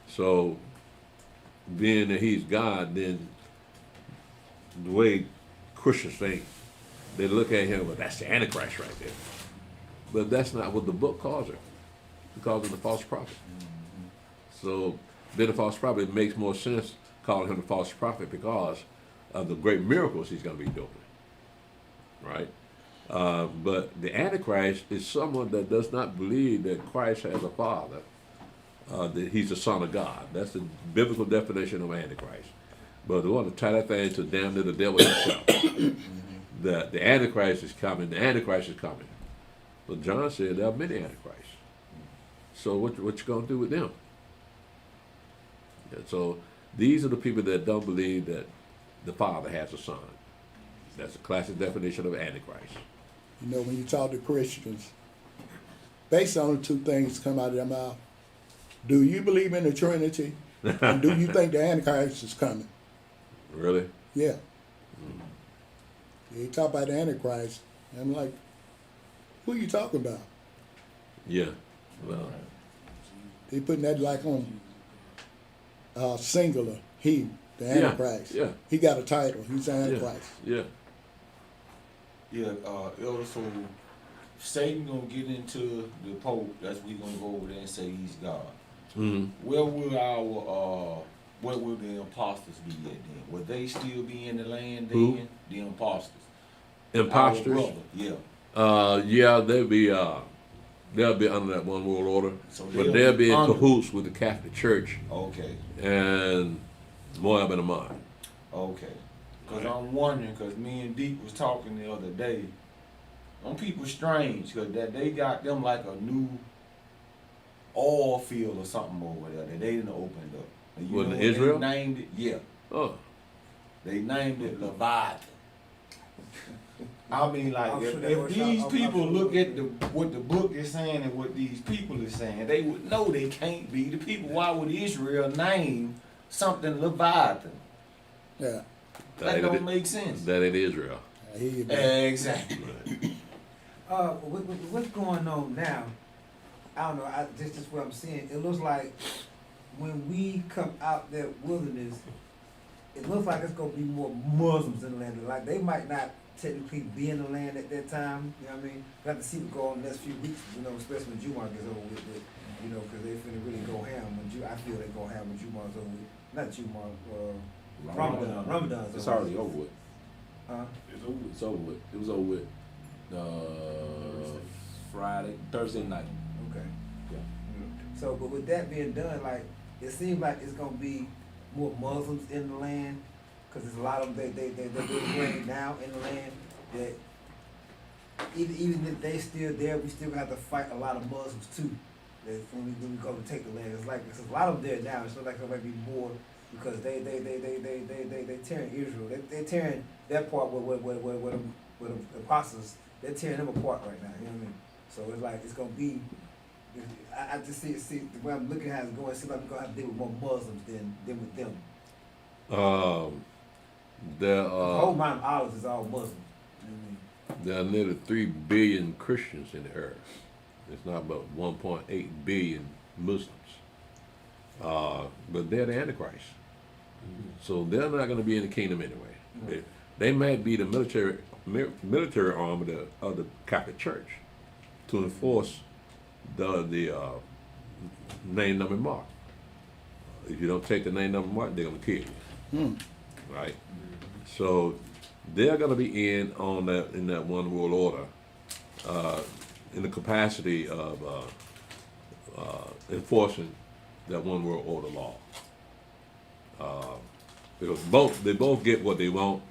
So, being that he's God, then the way Christians think, they look at him, well, that's the Antichrist right there. But that's not what the book calls her. It calls him the false prophet. So, being a false prophet, it makes more sense calling him the false prophet because of the great miracles he's going to be doing. Right? But the Antichrist is someone that does not believe that Christ has a father, that he's the Son of God. That's the biblical definition of Antichrist. But they want to tie that thing to damn near the devil himself. The Antichrist is coming. The Antichrist is coming. But John said there are many Antichrists. So what you going to do with them? Yeah, so these are the people that don't believe that the Father has a son. That's a classic definition of Antichrist. You know, when you talk to Christians, based on the two things come out of their mouth, do you believe in the Trinity? And do you think the Antichrist is coming? Really? Yeah. They talk about the Antichrist. And I'm like, who are you talking about? Yeah. Well, They putting that like on singular. He, the Antichrist. Yeah. He got a title. He's the Antichrist. Yeah. Yeah, Elder, so Satan gonna get into the Pope. That's we gonna go over there and say he's God. Mm-hmm. Where will the imposters be at then? Will they still be in the land then? Who? The imposters. Imposters? Our brother, yeah. Yeah, they'll be under that one world order. So But they'll be in under- cahoots with the Catholic Church Okay, and Moab and Ammon. okay. Cause Right. I'm wondering, cause me and Deep was talking the other day. Them people strange, cause that they got them like a new oil field or something over there that they didn't opened up. And What, in what Israel? They named it, yeah. Oh, They named it Leviathan. I mean, like, I'm if, sure they were if these I'm people sure look they at what the book is saying and what these people is saying, they would know they can't be the people. Why would Israel name something Leviathan? Yeah. That don't make sense. That ain't Israel. I hear you, man. Exactly. What's going on now? I don't know. This is what I'm seeing. It looks like when we come out that wilderness, it looks like it's gonna be more Muslims in the land. Like they might not technically be in the land at that time. You know what I mean? We have to see what go on the next few weeks. You know, especially when Juma gets over with. You know, because they finna really go ham when I feel they go ham when Juma's over with. Not Juma. Ramadan's It's over. already over with. Huh? It's over. It's over with. It was over with. Thursday night. Okay. Yeah. So, but with that being done, like it seems like it's gonna be more Muslims in the land, because there's a lot of them they're doing right now in the land that even if they still there, we still gonna have to fight a lot of Muslims too. That when we go to take the land, it's like there's a lot of them there now. It's not like there might be more because they tearing Israel. They tearing that part where the apostles. They're tearing them apart right now. You know what I mean? So it's like it's gonna be. I just see the way I'm looking at it going. It seems like we're gonna have to deal with more Muslims than with them. There The whole Mount Olives is all Muslim. You know what I mean? there are nearly 3 billion Christians in the earth. It's not about 1.8 billion Muslims. But they're the Antichrist. So they're not going to be in the kingdom anyway. They might be the military arm of the Catholic Church to enforce the name, number, mark. If you don't take the name, number, mark, they're going to kill you. Right? So they're going to be in that one world order in the capacity of enforcing that one world order law. Because they both get what they want.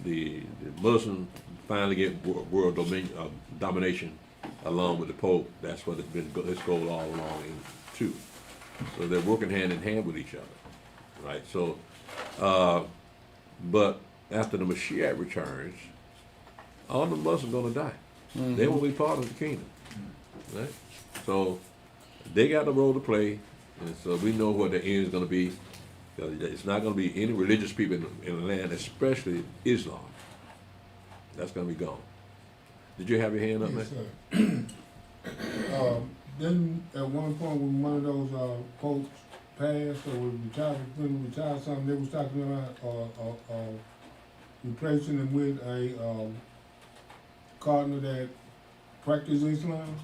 The Muslims finally get world domination along with the Pope. That's what it's been its goal all along too. So they're working hand in hand with each other, right? So, but after the Mashiach returns, all the Muslims are going to die. They won't be part of the kingdom, right? So they got the role to play, and so we know what the end is going to be. It's not going to be any religious people in the land, especially Islam. That's going to be gone. Did you have your hand up, Yes, man? sir. Then at one point when one of those popes passed or was retired something, they was talking about replacing him with a cardinal that practiced Islam.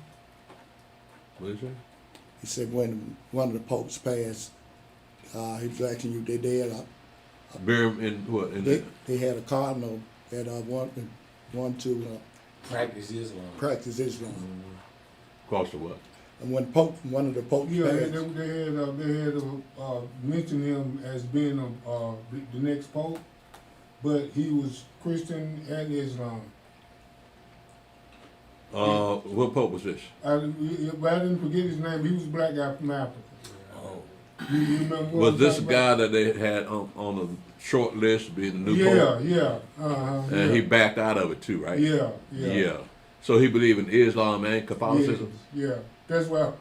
What did you say? He said when one of the popes passed, he was asking you, they had Bury him in what? they had a cardinal that wanted to Practice Islam. practice Islam. Cost of what? And when one of the popes Yeah, passed, they had mentioned him as being the next pope, but he was Christian and Islam. What pope was this? I didn't forget his name. He was a black guy from Africa. Oh. You remember what Was I'm this a talking guy about? that they had on the short list being the new pope? Yeah. And he backed out of it too, right? Yeah. So he believed in Islam and Catholicism? Yeah. That's what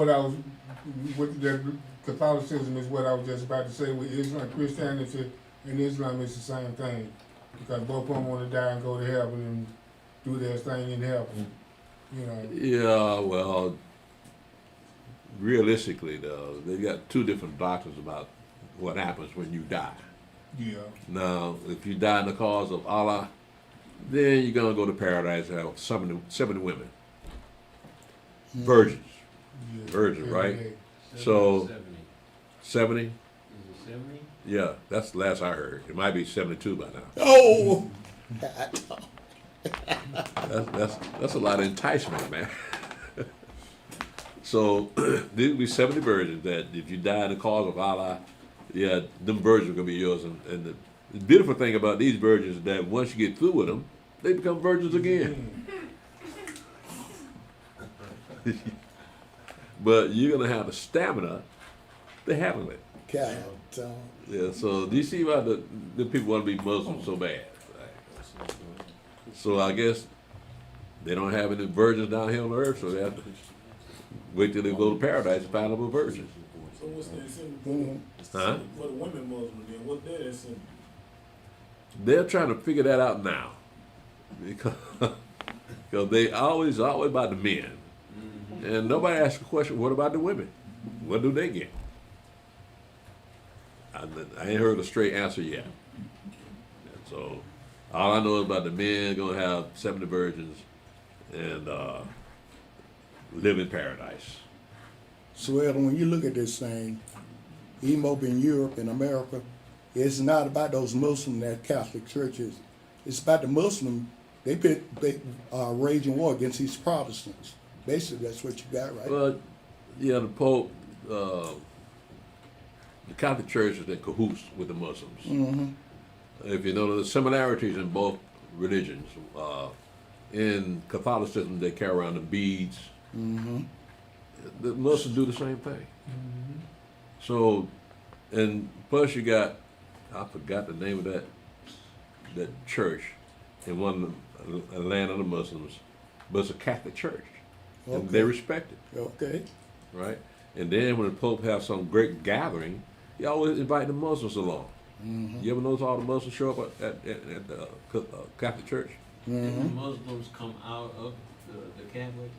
I was. With the Catholicism is what I was just about to say. With Islam, Christianity and Islam is the same thing, because both of them want to die and go to heaven and do their thing in heaven. You know. Yeah, well, realistically, though, they got two different doctrines about what happens when you die. Yeah. Now, if you die in the cause of Allah, then you're going to go to paradise and have 70 women. Virgins. Yeah. Virgin, right? Yeah. So, 70? Is it 70? Yeah, that's the last I heard. It might be 72 by now. oh, That's a lot of enticement, man. So there will be 70 virgins that if you die in the cause of Allah, yeah, them virgins are gonna be yours. And the beautiful thing about these virgins is that once you get through with them, they become virgins again. But you're gonna have the stamina to handle it. God, Yeah. So do you see why the people want to be Muslim so bad? So I guess they don't have any virgins down here on earth, so they have to wait till they go to paradise and find them a virgin. So what's that symbol Huh? for the women Muslim then? What's that symbol? They're trying to figure that out now, because Because they always about the men. And nobody asks the question, what about the women? What do they get? I ain't heard a straight answer yet. And so all I know is about the men gonna have 70 virgins and live in paradise. So Elder, when you look at this thing, even over in Europe and America, it's not about those Muslims that Catholic churches. It's about the Muslim. They raging war against these Protestants. Basically, that's what you got, right? Well, yeah, the Pope, the Catholic Church is in cahoots with the Muslims. Mm-hmm. If you know the similarities in both religions, in Catholicism they carry around the beads. Mm-hmm. The Muslims do the same thing. So, and plus you got, I forgot the name of that church in one a land of the Muslims, but it's a Catholic church. And Okay. they respect it. Okay. Right? And then when the Pope has some great gathering, he always invite the Muslims along. Mm-hmm. You ever notice all the Muslims show up at the Catholic Church? Mm-hmm. Muslims come out of the Catholics.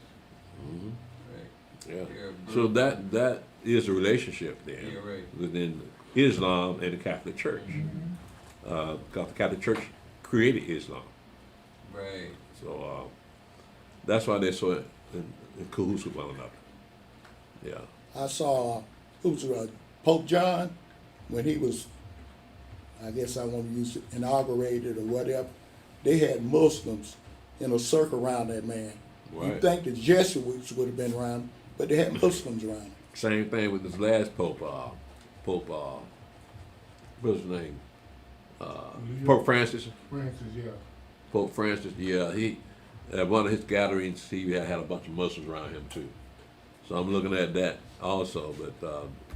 Mm-hmm. Right. Yeah. They're So that is a relationship then Yeah, right. within Islam and the Catholic Church. Because the Catholic Church created Islam. Right. So that's why they're so in cahoots with one another. Yeah. I saw Pope John when he was, I guess I want to use it, inaugurated or whatever. They had Muslims in a circle around that man. Right. You'd think the Jesuits would have been around, but they had Muslims around him. Same thing with this last Pope. What's his name? Pope Francis. Francis, yeah. Pope Francis. Yeah, he at one of his gatherings he had a bunch of Muslims around him too. So I'm looking at that also. But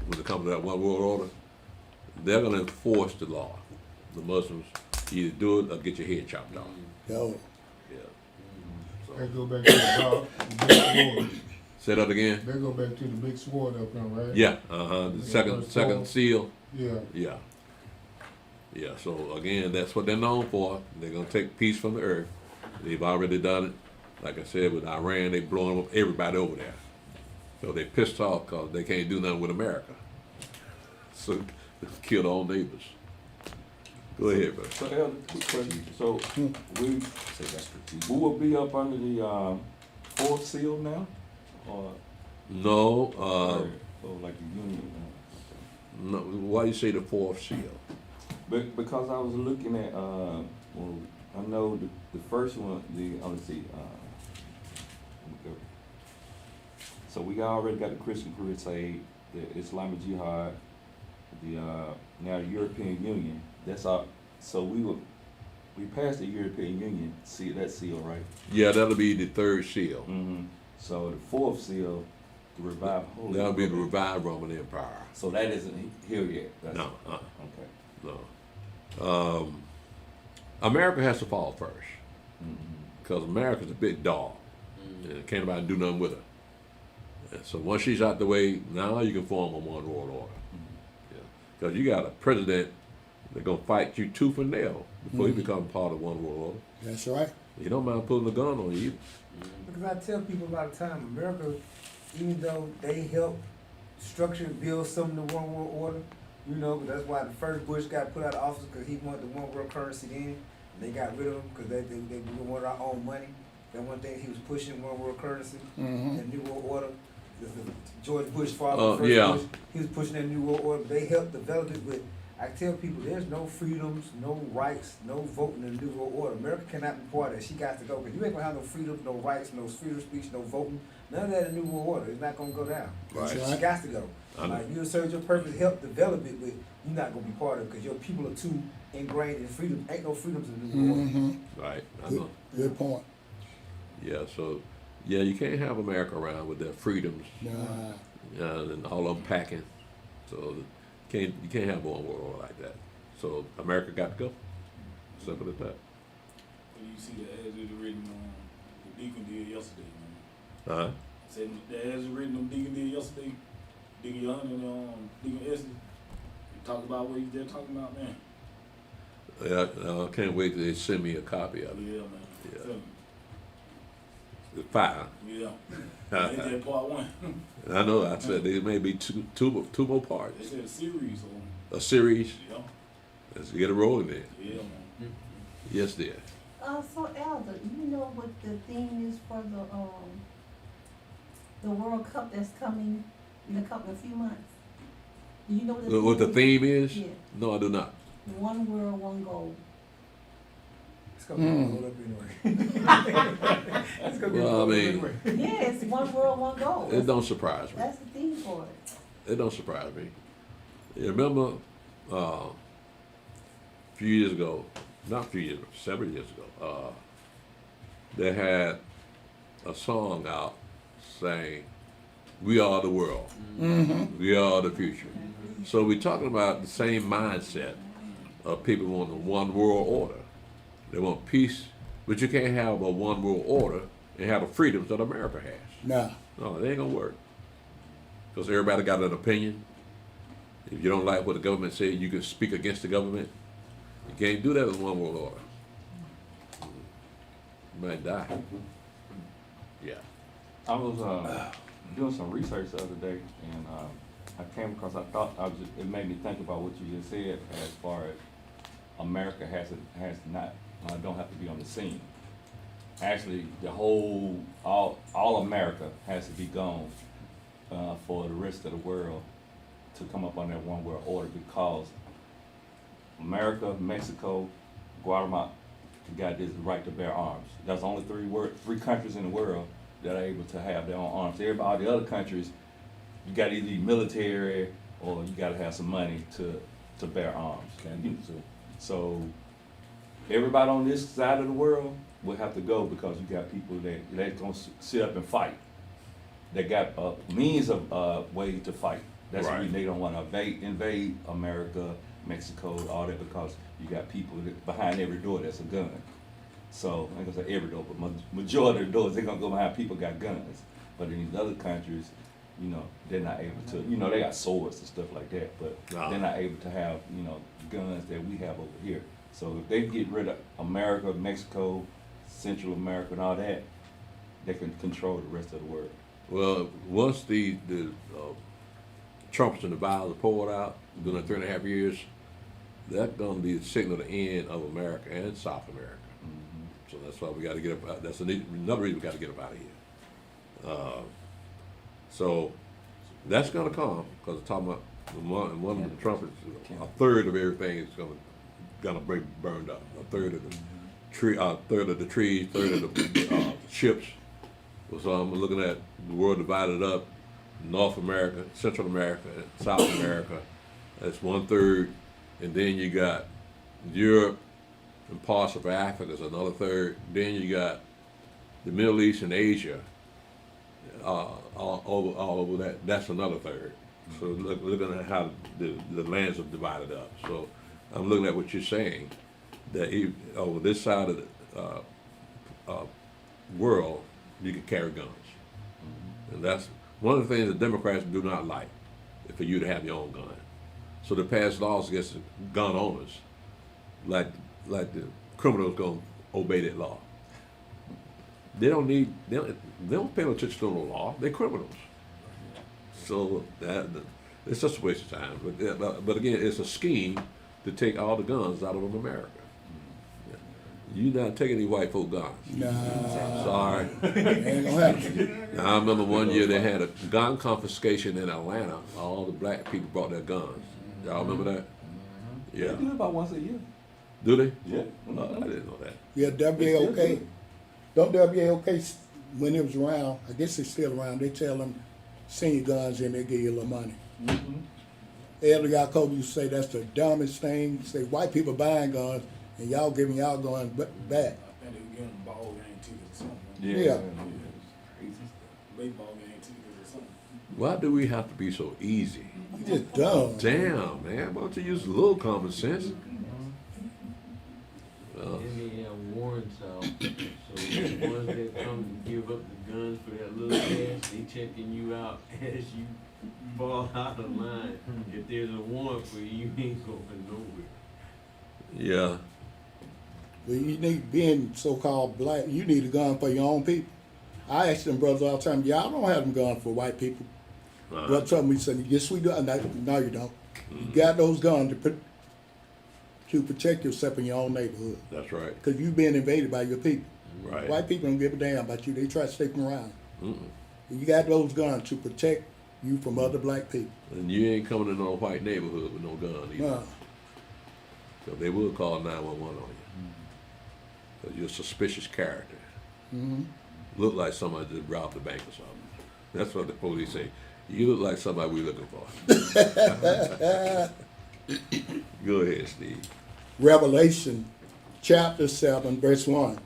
when it comes to that one world order, they're going to enforce the law. The Muslims either do it or get your head chopped off. Yo, Yeah. That go back to the big sword. Say that again. That go back to the big sword up there, right? Yeah. The Yeah, second seal. Yeah. Yeah. Yeah, so again, that's what they're known for. They're going to take peace from the earth. They've already done it. Like I said, with Iran, they blowing up everybody over there. So they pissed off because they can't do nothing with America. So they kill their own neighbors. Go ahead, bro. So, Elder, quick question. So, we will be up under the fourth seal now? Or, No, or like the union? no. Why you say the fourth seal? Because I was looking at, well, I know the first one, let's see, let me go. So we already got the Christian Crusade, the Islamic Jihad, now the European Union. That's all. So we passed the European Union, see that seal, right? Yeah, that'll be the third seal. Mm-hmm. So the fourth seal, the revived Holy. That'll be the revived Roman Empire. So that isn't here yet. That's No. Okay. No. America has to fall first. Because America's a big dog. And can't nobody do nothing with her. And so once she's out the way, now you can form a one world order. Because you got a president that's going to fight you tooth and nail before you become part of one world order. that's right. You don't mind pulling a gun on you either. Because I tell people a lot of time, America, even though they helped structure and build some of the one world order, you know, but that's why the first Bush got put out of office because he wanted the one world currency then. They got rid of him because they wanted our own money. That one thing he was pushing, one world currency, Mm-hmm. and new world order. George Bush father, first yeah. Bush, he was pushing that new world order. They helped develop it, but I tell people there's no freedoms, no rights, no voting in the new world order. America cannot be part of that. She got to go because you ain't gonna have no freedoms, no rights, no freedom of speech, no voting. None of that in the new world order. It's not gonna go down. Right. So she got to go. Like you serve your purpose, help develop it, but you're not gonna be part of it because your people are too ingrained in freedom. Ain't no freedoms in the new world order. Mm-hmm. Right. I Good, know. good point. Yeah, so, yeah, you can't have America around with their freedoms Nah. and all of them packing. So you can't have one world order like that. So America got to go. Simple as that. When you see the ads that are written on the Deacon did yesterday, man. Uh-huh. Said the ads are written on Deacon did yesterday. Deacon Young and Deacon Esty. You talk about what they're talking about, man. Yeah, I can't wait till they send me a copy of it. Yeah, man. Yeah. Tell me. 5. Yeah. They did part 1. I know. I said there may be two more They parts. said a series on. A series. Yeah. Let's get it rolling then. Yeah, man. Yes, dear. So Elder, you know what the theme is for the World Cup that's coming in a few months? Do you know What the theme is? Yeah. No, I do not. One world, one goal. It's gonna be rolled up anyway. It's gonna be Well, I rolled up mean, anyway. Yeah, it's one world, one goal. it don't surprise me. That's the theme for it. It don't surprise me. You remember a few years ago, not a few years ago, several years ago, they had a song out saying, "We are the world. We are the future." So we're talking about the same mindset of people wanting one world order. They want peace, but you can't have a one world order and have the freedoms that America has. Nah. No, it ain't gonna work. Because everybody got an opinion. If you don't like what the government says, you can speak against the government. You can't do that with one world order. You might die. Yeah. I was doing some research the other day, and I came across. I thought it made me think about what you just said as far as America don't have to be on the scene. Actually, the whole all America has to be gone for the rest of the world to come up on that one world order, because America, Mexico, Guatemala got this right to bear arms. That's only three countries in the world that are able to have their own arms. All the other countries, you got to either be military or you got to have some money to bear arms. So everybody on this side of the world will have to go, because you got people that gonna sit up and fight. They got means of way to fight. That's the reason they don't want to invade America, Mexico, all that, because you got people behind every door that's a gun. So I'm gonna say every door, but majority of the doors they're gonna go behind people got guns. But in these other countries, they're not able to. They got swords and stuff like that, but they're not able to have guns that we have over here. So if they get rid of America, Mexico, Central America, and all that, they can control the rest of the world. Well, once the trumpets and the vials are poured out during 3.5 years, that's going to be the signal to the end of America and South America. So that's why we got to get up. That's another reason we got to get up out of here. So that's going to come, because talking about one of the trumpets, a third of everything is going to be burned up. A third of the trees, third of the ships. So I'm looking at the world divided up: North America, Central America, and South America. That's 1/3, and then you got Europe and parts of Africa is another third. Then you got the Middle East and Asia, all over that. That's another third. So looking at how the lands are divided up. So I'm looking at what you're saying, that over this side of the world, you can carry guns. And that's one of the things the Democrats do not like, for you to have your own gun. So they pass laws against the gun owners, like the criminals gonna obey that law. They don't pay no attention to the law. They're criminals. So it's just a waste of time. But again, it's a scheme to take all the guns out of America. You're not taking any white folk guns. Nah. Sorry. Ain't gonna happen. Now, I remember one year they had a gun confiscation in Atlanta. All the black people brought their guns. Y'all remember that? Yeah. They do it about once a year. Do they? Yeah. I didn't know that. Yeah, WAOK. Don't WAOK, when it was around, I guess it's still around, they tell them, send your guns in, they give you a little money. Elder Yaakov used to say that's the dumbest thing. Say white people buying guns and y'all giving y'all guns back. I think they were getting ball game tickets or something. Yeah. Crazy stuff. Baseball game tickets or something. Why do we have to be so easy? You just dumb. Damn, man. Why don't you use a little common sense? And they have warrants out. So the ones that come and give up the guns for that little cash, they checking you out as you fall out of line. If there's a warrant for you, you ain't going nowhere. Yeah. Well, you need, being so-called black, you need a gun for your own people. I ask them brothers all the time, y'all don't have them guns for white people. Brother told me, said, yes, we do. No, you don't. You got those guns to protect yourself in your own neighborhood. That's right. Because you're being invaded by your people. Right. White people don't give a damn about you. They try to stay from around. You got those guns to protect you from other black people. And you ain't coming in no white neighborhood with no gun either. No. So they will call 911 on you. Because you're a suspicious character. Look like somebody just robbed the bank or something. That's what the police say. You look like somebody we're looking for. Go ahead, Steve. Revelation chapter 7, verse 1.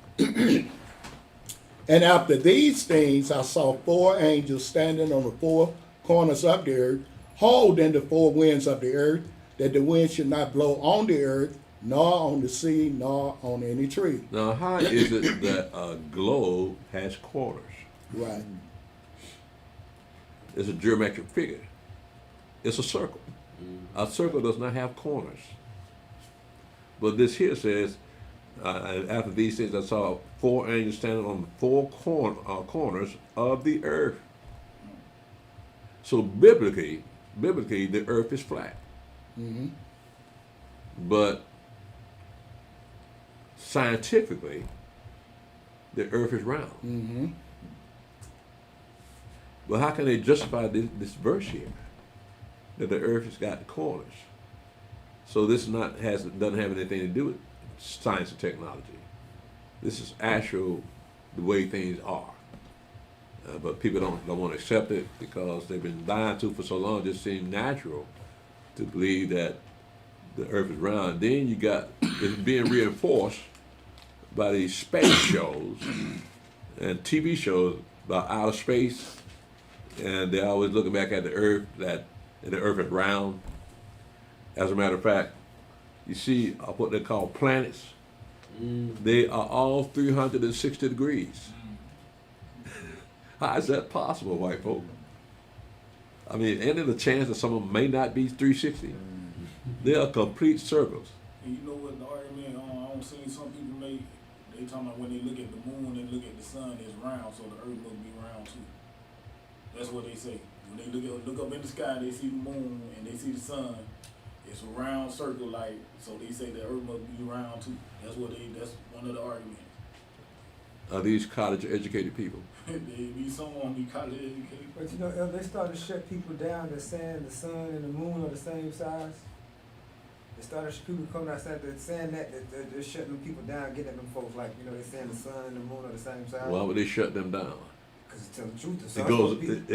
And after these things I saw 4 angels standing on the 4 corners of the earth, holding the 4 winds of the earth, that the wind should not blow on the earth, nor on the sea, nor on any tree. Now, how is it that a globe has corners? Right. It's a geometric figure. It's a circle. A circle does not have corners. But this here says, after these things I saw 4 angels standing on the 4 corners of the earth. So biblically, the earth is flat. But scientifically, the earth is round. Well, how can they justify this verse here? That the earth has got corners. So this doesn't have anything to do with science and technology. This is actual the way things are. But people don't want to accept it because they've been lied to for so long. It just seems natural to believe that the earth is round. Then you got it's being reinforced by these space shows and TV shows about outer space, and they're always looking back at the earth, that the earth is round. As a matter of fact, you see what they call planets. They are all 360 degrees. How is that possible, white folk? I mean, ain't there a chance that some of them may not be 360? They are complete circles. And you know what the argument I don't see some people make? They talking about when they look at the moon and look at the sun, it's round, so the earth must be round too. That's what they say. When they look up in the sky, they see the moon and they see the sun. It's a round circle, like, so they say the earth must be round too. That's one of the arguments. Are these college educated people? They be someone be college educated. But you know, they start to shut people down that's saying the sun and the moon are the same size. They started people coming outside that saying that they're shutting them people down, getting at them folks like, you know, they're saying the sun and the moon are the same size. Why would they shut them down? Because to tell the truth, the sun's It goes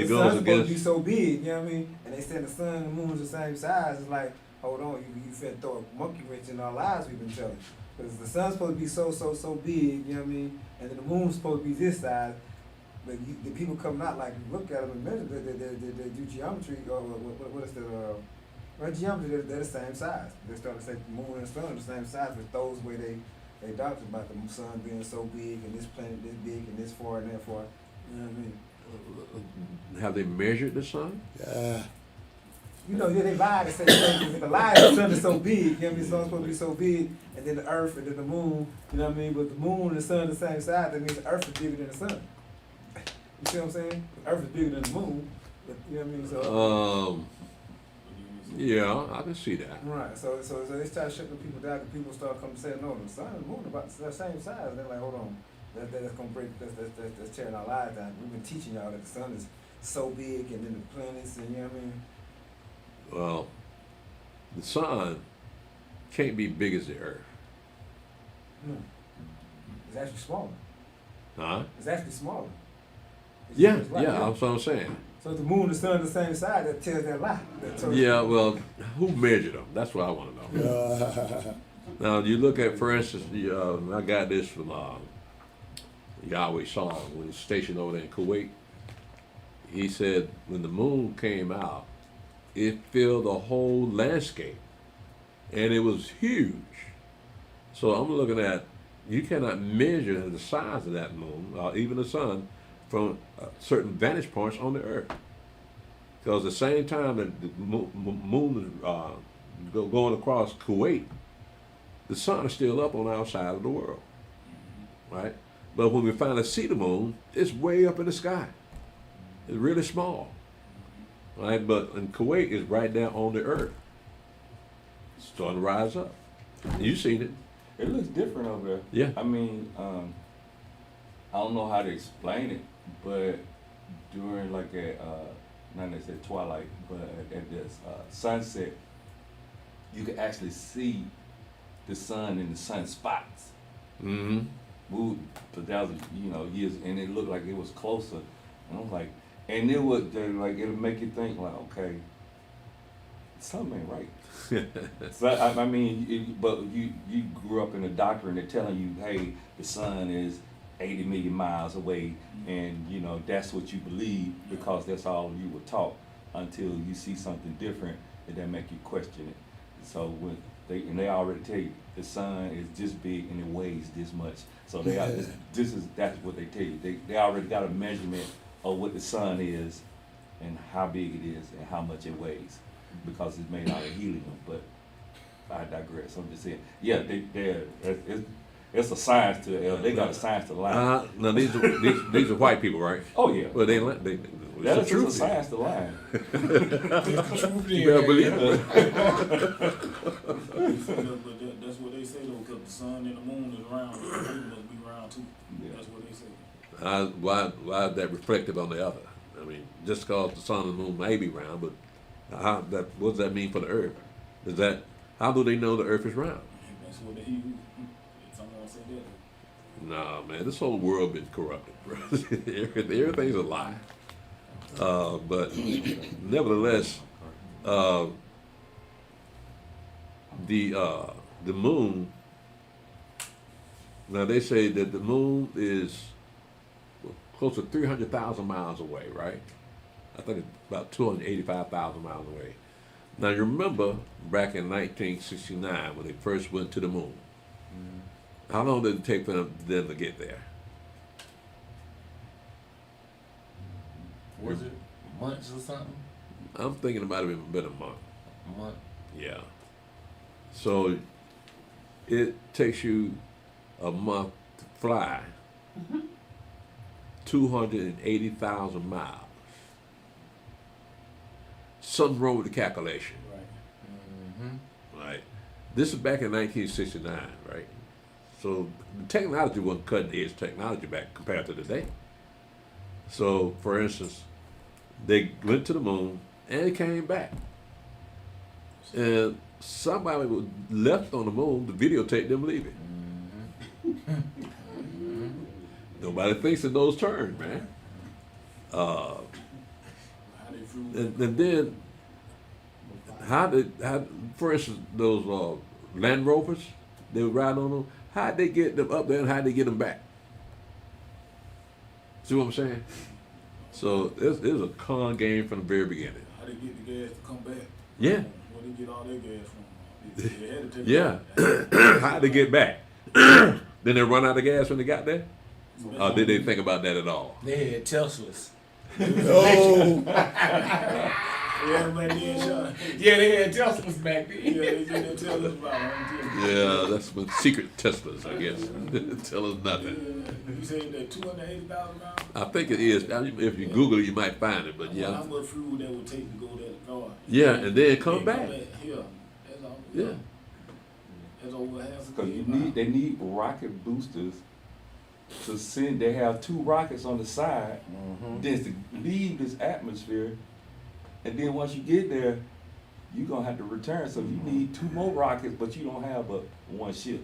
supposed to be against. so big, you know what I mean? And they saying the sun and the moon's the same size. It's like, hold on, you finna throw a monkey wrench in our lives we've been telling. Because the sun's supposed to be so big, you know what I mean? And then the moon's supposed to be this size. But the people coming out like, look at them and measure, they do geometry, or what is the geometry, they're the same size. They start to say the moon and the sun are the same size, but those way they doctor about the sun being so big and this planet this big and this far and that far. You know what I mean? Have they measured the sun? You know, yeah, they lie to say the lie is the sun is so big, you know what I mean? The sun's supposed to be so big, and then the earth and then the moon, you know what I mean? But the moon and the sun are the same size, that means the earth is bigger than the sun. You see what I'm saying? The earth is bigger than the moon, but, you know what I mean? So yeah, I can see that. right, so they start shutting people down, and people start coming saying, no, the sun and the moon are about the same size. And they're like, hold on, that's gonna break, that's tearing our lives down. We've been teaching y'all that the sun is so big, and then the planets, and you know what I mean? Well, the sun can't be big as the earth. No, it's actually smaller. Huh? It's actually smaller. Yeah, It's like, yeah, that's what I'm saying. So if the moon and the sun are the same size, that tells that lie. That tells Yeah, well, who measured them? That's what I want to know. Now, you look at, for instance, I got this from Yahweh Song when he's stationed over there in Kuwait. He said when the moon came out, it filled the whole landscape, and it was huge. So I'm looking at, you cannot measure the size of that moon, or even the sun, from certain vantage points on the earth. Because the same time that the moon going across Kuwait, the sun is still up on our side of the world, right? But when we finally see the moon, it's way up in the sky. It's really small. Right? But in Kuwait, it's right there on the earth. It's starting to rise up. You've seen it. It looks different over there. Yeah. I mean, I don't know how to explain it, but during like not necessarily twilight, but at this sunset, you can actually see the sun in the sunspots. Mm-hmm. Moved, but that was years, and it looked like it was closer. And I was like, and it would like it'll make you think like, okay, something ain't right. So I mean, but you grew up in a doctrine that telling you, hey, the sun is 80 million miles away, and that's what you believe because that's all you were taught until you see something different and that make you question it. So when they already tell you the sun is this big and it weighs this much. So that's what they tell you. They already got a measurement of what the sun is and how big it is and how much it weighs because it's made out of helium. But I digress. I'm just saying, yeah, it's a science to it. They got a science to lie. Now these are white people, right? Oh yeah. Well, they that is truth. a science to lie. You better believe it. But that's what they say though, because the sun and the moon is round, the earth must be round too. Yeah. That's what they say. Why is that reflective on the other? I mean, just because the sun and the moon may be round, but what does that mean for the earth? How do they know the earth is round? That's what they use. Someone say that. Nah, man, this whole world been corrupted, bro. Everything's a lie. But nevertheless, the moon. Now they say that the moon is close to 300,000 miles away, right? I think it's about 285,000 miles away. Now you remember back in 1969 when they first went to the moon. How long did it take for them to get there? Was it months or something? I'm thinking it might have been a month. A month? Yeah. So it takes you a month to fly 280,000 miles. Something wrong with the calculation. Right. Right. This is back in 1969, right? So the technology wasn't cutting edge technology back compared to today. So, for instance, they went to the moon and they came back. And somebody was left on the moon to videotape them leaving. Nobody thinks in those terms, man. And then, for instance, those Land Rovers, they would ride on them. How'd they get them up there and how'd they get them back? See what I'm saying? So it was a con game from the very beginning. How they get the gas to come back? Yeah. Where they get all their gas from? They had to take Yeah. How'd they get back? Then they run out of gas when they got there? Or did they think about that at all? They had Teslas. Oh. Yeah, man, yeah, they had Teslas back then. Yeah, they did tell us about it. Yeah, that's what secret Teslas, I guess. Tell us nothing. You said that 280,000 miles? I think it is. If you Google it, you might find it, but yeah. How much fuel that would take to go that far? Yeah, and then come back. Yeah, that's all. Yeah. That's over half. Because they need rocket boosters to send. They have 2 rockets on the side, then to leave this atmosphere, and then once you get there, you're gonna have to return. So you need 2 more rockets, but you don't have but 1 ship.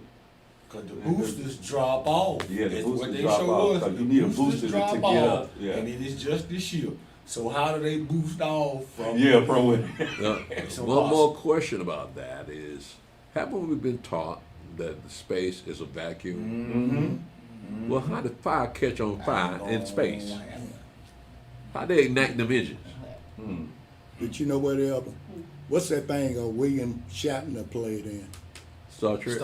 Cause the boosters drop off. Yeah, the That's boosters what they drop show off, us. 'cause The you need a boosters booster to drop get off, up, yeah. and it is just the ship. So how do they boost off from? Yeah, from where? One more question about that is, haven't we been taught that the space is a vacuum? Well, how did fire catch on fire in space? How they ignite them engines? But you know what else? What's that thing William Shatner played in? Star Trek?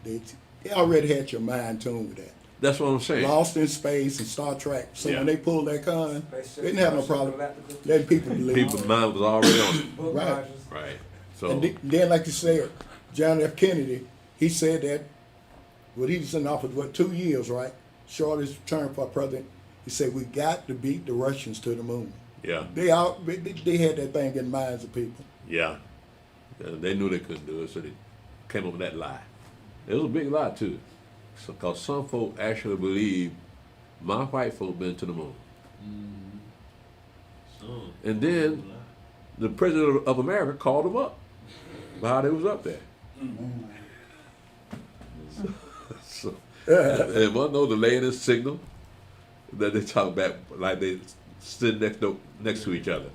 They already had your mind tuned with that. That's what I'm saying. Lost in Space and Star Trek. So Yeah. when they pulled that gun, they didn't have no problem letting people believe. People's mind was already on it. Right. Right. So And then, like you said, John F. Kennedy, he said that, well, he was in office, 2 years, right? shortest term for president, he said, we got to beat the Russians to the moon. Yeah. They had that thing in minds of people. Yeah. They knew they couldn't do it, so they came up with that lie. It was a big lie too, because some folk actually believe my white folk been to the moon. And then the president of America called them up about how they was up there. So, and one know the latest signal that they talk about like they stood next to each other.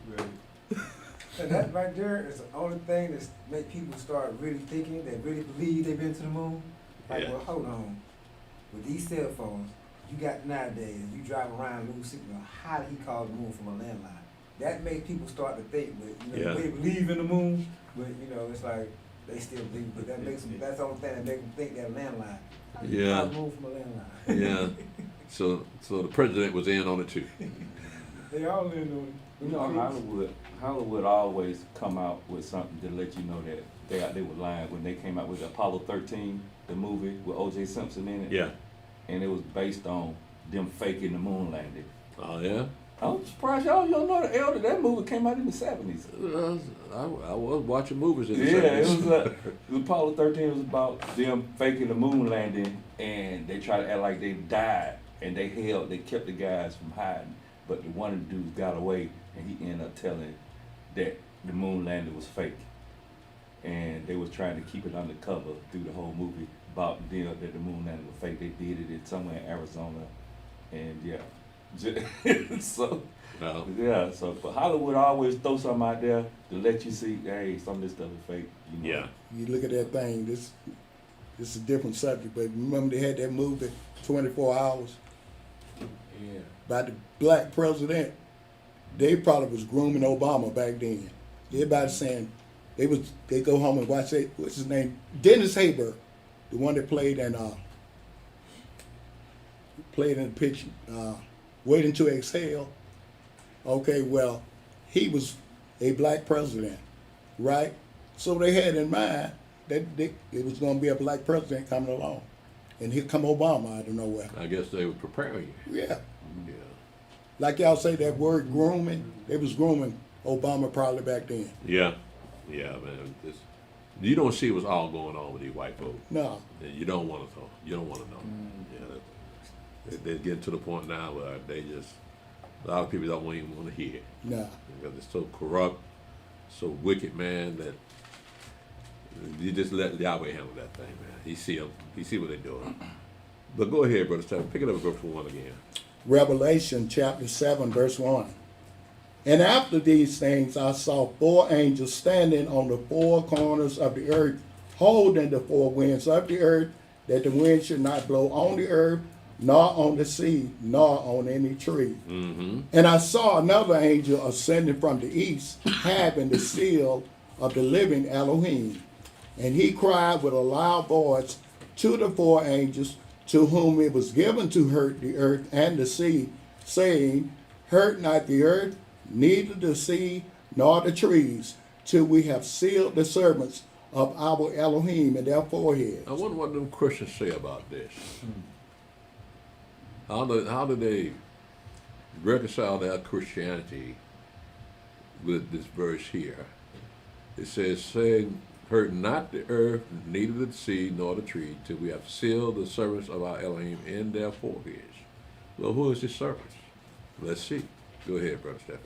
And that right there is the only thing that make people start really thinking, they really believe they've been to the moon. Like, Yeah. well, hold on. With these cell phones, you got nowadays, you drive around lose signal, how did he call the moon from a landline? That makes people start to think, but you know, Yeah. they believe in the moon, but you know, it's like they still believe, but that makes them, that's the only thing that makes them think that a landline. How do you Yeah. call the moon from a landline? Yeah. So the president was in on it too. They all in on it. You know, Hollywood always come out with something to let you know that they were lying when they came out with Apollo 13, the movie with O.J. Simpson in it. Yeah. And it was based on them faking the moon landing. Oh yeah. I'm surprised y'all know the elder. That movie came out in the 70s. I was watching movies in the Yeah, 70s. it was Apollo 13 was about them faking the moon landing, and they tried to act like they died, and they kept the guys from hiding. But the one of the dudes got away, and he ended up telling that the moon landing was fake, and they was trying to keep it undercover through the whole movie about the deal that the moon landing was fake. They did it somewhere in Arizona, and yeah. So No. yeah, so but Hollywood always throw something out there to let you see, hey, some of this stuff is fake. You know? Yeah. You look at that thing, this is a different subject, but remember they had that movie, 24 Hours, Yeah. about the black president. They probably was grooming Obama back then. Everybody saying they go home and watch it. What's his name? Dennis Haber, the one that played in the picture, Waiting to Exhale. Okay, well, he was a black president, right? So they had in mind that it was going to be a black president coming along. And here come Obama out of nowhere. I guess they were preparing you. Yeah. Yeah. Like y'all say that word grooming, they was grooming Obama probably back then. Yeah. Yeah, man. You don't see what's all going on with these white folks. No. And you don't want to know. You don't want to know. Yeah, they're getting to the point now where a lot of people don't even want to hear it. No. Because it's so corrupt, so wicked, man, that you just let Yahweh handle that thing, man. He see them. He see what they're doing. But go ahead, Brother Stephen. Pick it up and go for one again. Revelation chapter 7, verse 1. And after these things I saw 4 angels standing on the 4 corners of the earth, holding the 4 winds of the earth, that the wind should not blow on the earth, nor on the sea, nor on any tree. Mm-hmm. And I saw another angel ascending from the east, having the seal of the living Elohim. And he cried with a loud voice to the 4 angels, to whom it was given to hurt the earth and the sea, saying, hurt not the earth, neither the sea, nor the trees, till we have sealed the servants of our Elohim in their foreheads. I wonder what them Christians say about this. How do they reconcile their Christianity with this verse here? It says, saying, hurt not the earth, neither the sea, nor the tree, till we have sealed the servants of our Elohim in their foreheads. Well, who is his servants? Let's see. Go ahead, Brother Stephen.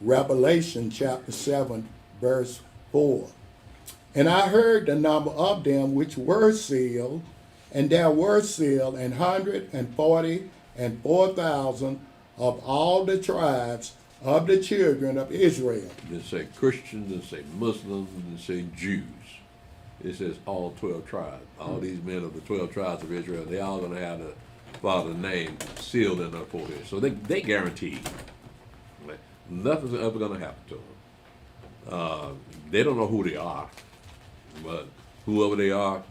Revelation chapter 7, verse 4. And I heard the number of them which were sealed, and there were sealed 144,000 of all the tribes of the children of Israel. It didn't say Christians, it didn't say Muslims, it didn't say Jews. It says all 12 tribes. All these men of the 12 tribes of Israel, they all going to have the Father's name sealed in their forehead. So they guarantee nothing's ever going to happen to them. They don't know who they are, but whoever they are,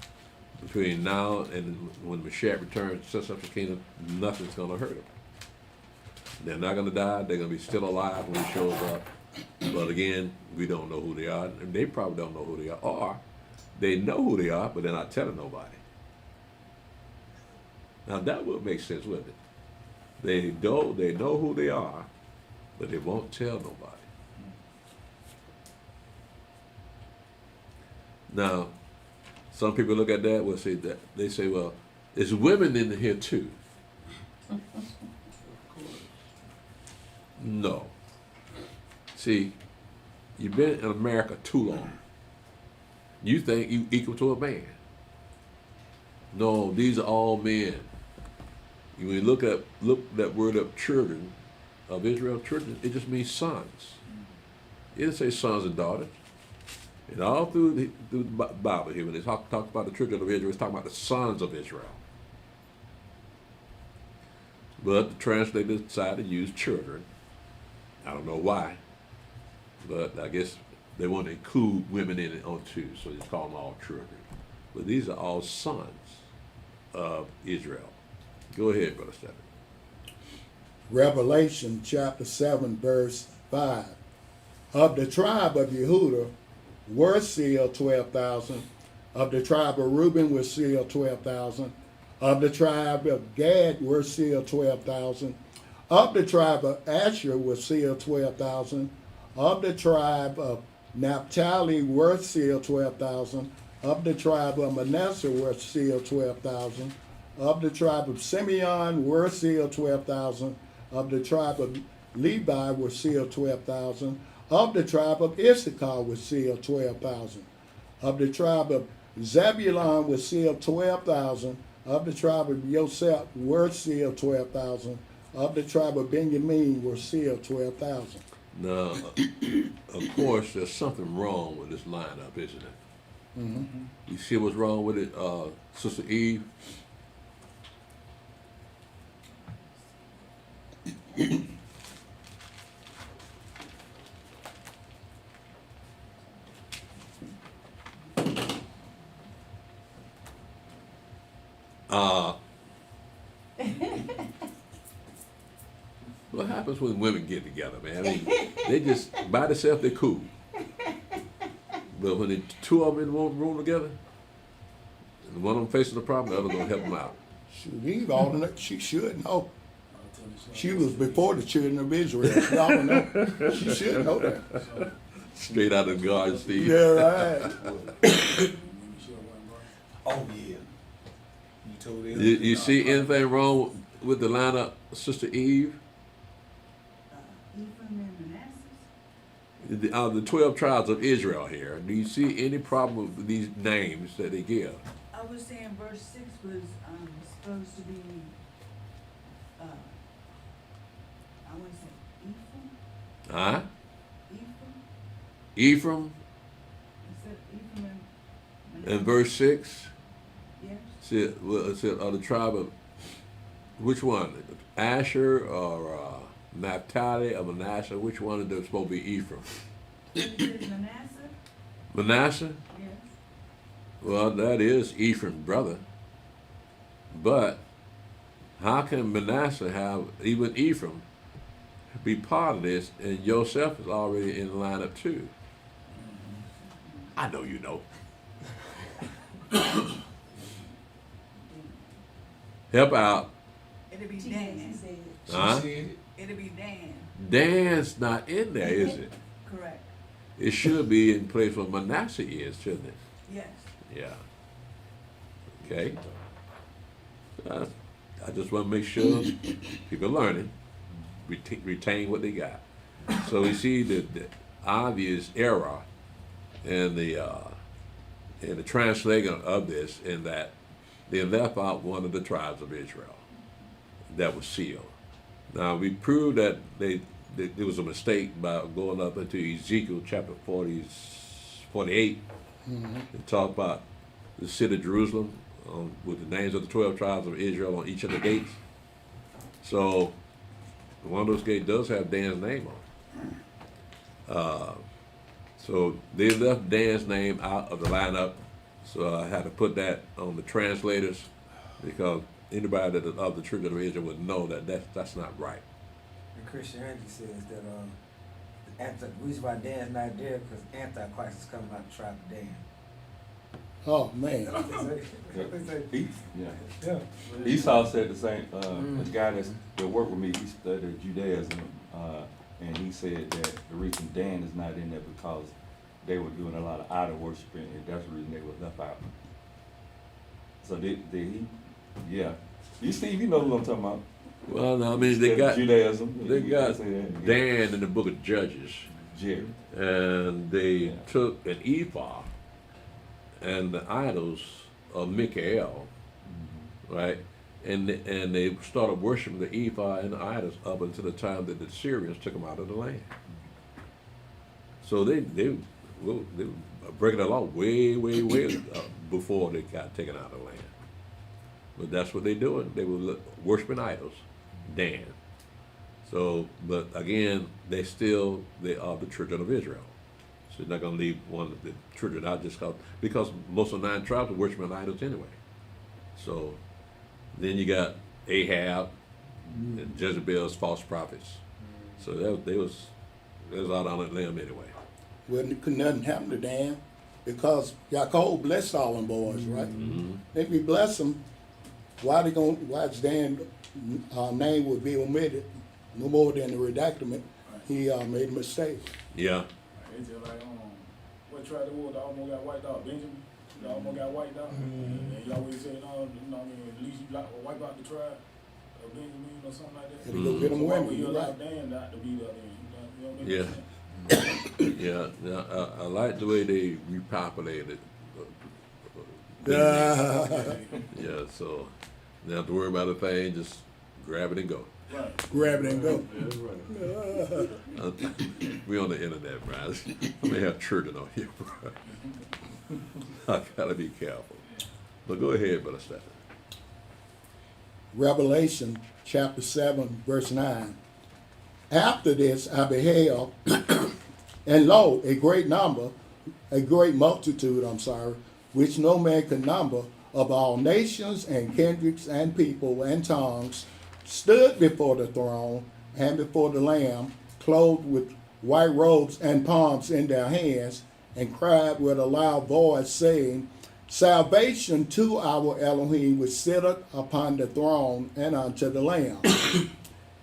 between now and when Mashiach returns, sets up the kingdom, nothing's going to hurt them. They're not going to die. They're going to be still alive when he shows up. But again, we don't know who they are. And they probably don't know who they are. Or they know who they are, but they're not telling nobody. Now that would make sense, wouldn't it? They know who they are, but they won't tell nobody. Now, some people look at that will say that they say, well, there's women in here too. No. See, you've been in America too long. You think you equal to a man. No, these are all men. When you look that word up, children of Israel, children, it just means sons. It doesn't say sons and daughters. And all through the Bible here, when they talk about the children of Israel, it's talking about the sons of Israel. But the translators decided to use children. I don't know why, but I guess they want to include women in it on too, so they call them all children. But these are all sons of Israel. Go ahead, Brother Stephen. Revelation chapter 7, verse 5. Of the tribe of Yehudah were sealed 12,000. Of the tribe of Reuben were sealed 12,000. Of the tribe of Gad were sealed 12,000. Of the tribe of Asher were sealed 12,000. Of the tribe of Naphtali were sealed 12,000. Of the tribe of Manasseh were sealed 12,000. Of the tribe of Simeon were sealed 12,000. Of the tribe of Levi were sealed 12,000. Of the tribe of Issachar were sealed 12,000. Of the tribe of Zebulun were sealed 12,000. Of the tribe of Joseph were sealed 12,000. Of the tribe of Benjamin were sealed 12,000. Now, of course, there's something wrong with this lineup, isn't it? Mm-hmm. You see what's wrong with it, Sister Eve? What happens when women get together, man? I mean, they just, by themselves, they're cool. But when the two of them in one room together, and one of them facing the problem, the other gonna help them out. Shoot, Eve, all that she should know. She was before the children of Israel. She ought to know. She should know that. Straight out of the garden, Steve. Yeah, right. Oh yeah. You told him. You see anything wrong with the lineup, Sister Eve? Ephraim and Manasseh. The 12 tribes of Israel here. Do you see any problem with these names that they give? I was saying verse 6 was supposed to be, I want to say Ephraim? Huh? Ephraim? Ephraim Is that Ephraim and in verse 6? Yes. It said the tribe of, which one? Asher or Naphtali or Manasseh? Which one of them is supposed to be Ephraim? It says Manasseh? Manasseh? Yes. Well, that is Ephraim's brother. But how can Manasseh have, even Ephraim, be part of this, and Joseph is already in the lineup too? I know you know. Help out. It'll be Dan. Huh? It'll be Dan. Dan's not in there, is it? Correct. It should be in place where Manasseh is, shouldn't it? Yes. Yeah. Okay. I just want to make sure people are learning, retain what they got. So we see the obvious error in the translation of this, in that they left out one of the tribes of Israel that was sealed. Now we proved that there was a mistake by going up into Ezekiel chapter 48 and talk about the city of Jerusalem with the names of the 12 tribes of Israel on each of the gates. So one of those gates does have Dan's name on it. So they left Dan's name out of the lineup. So I had to put that on the translators, because anybody of the children of Israel would know that that's not right. And Christianity says that the reason why Dan's not there because Antichrist is coming out of the tribe of Dan. Oh, man. That's what they say. Yeah. Yeah. Esau said the same, the guy that worked with me, he studied Judaism, and he said that the reason Dan is not in there because they were doing a lot of idol worshiping, and that's the reason they were left out. So yeah. You Steve, you know who I'm talking about. Well, no, I mean, they got Judaism. They You got say that. Dan in the book of Judges, Jerry. and they took an ephah and the idols of Michael, right? And they started worshiping the ephah and the idols up until the time that the Syrians took them out of the land. So they were breaking the law way before they got taken out of the land. But that's what they're doing. They were worshiping idols, Dan. So, but again, they are the children of Israel. So they're not going to leave one of the children out just because most of the 9 tribes are worshiping idols anyway. So then you got Ahab and Jezebel's false prophets. So they was out on that limb anyway. Well, could nothing happen to Dan because Yaakov blessed all them boys, right? Mm-hmm. If he bless them, why is Dan's name would be omitted no more than the redactment? He made a mistake. Yeah. It's just like, what tribe it was that almost got wiped out? Benjamin? That almost got wiped out? And he always said, no, I mean, at least you wipe out the tribe of Benjamin or something like that. Had to go get them So why women, would you you're allow right. Dan not to be there then? You know what I mean? Yeah. I like the way they repopulated. Yeah, so you don't have to worry about a thing, just grab it and go. Right. Grab it and go. That's right. We on the internet, bro. I may have children on here, bro. I gotta be careful. But go ahead, Brother Stephen. Revelation chapter 7, verse 9. After this I beheld, and lo, a great multitude, which no man could number, of all nations and kindreds and people and tongues, stood before the throne and before the Lamb, clothed with white robes and palms in their hands, and cried with a loud voice, saying, Salvation to our Elohim, which sitteth upon the throne, and unto the Lamb.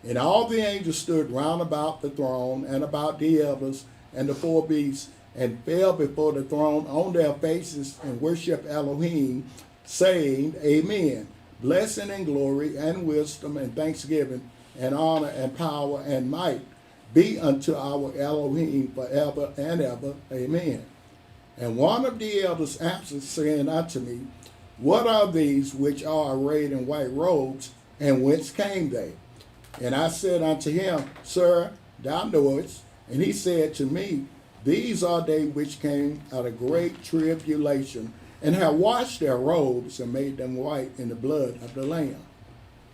And all the angels stood round about the throne, and about the elders, and the 4 beasts, and fell before the throne on their faces, and worshiped Elohim, saying, Amen. Blessing and glory, and wisdom, and thanksgiving, and honor, and power, and might be unto our Elohim forever and ever. Amen. And one of the elders answered, saying unto me, What are these which are arrayed in white robes, and whence came they? And I said unto him, Sir, thou knowest. And he said to me, These are they which came out of great tribulation, and have washed their robes, and made them white in the blood of the Lamb.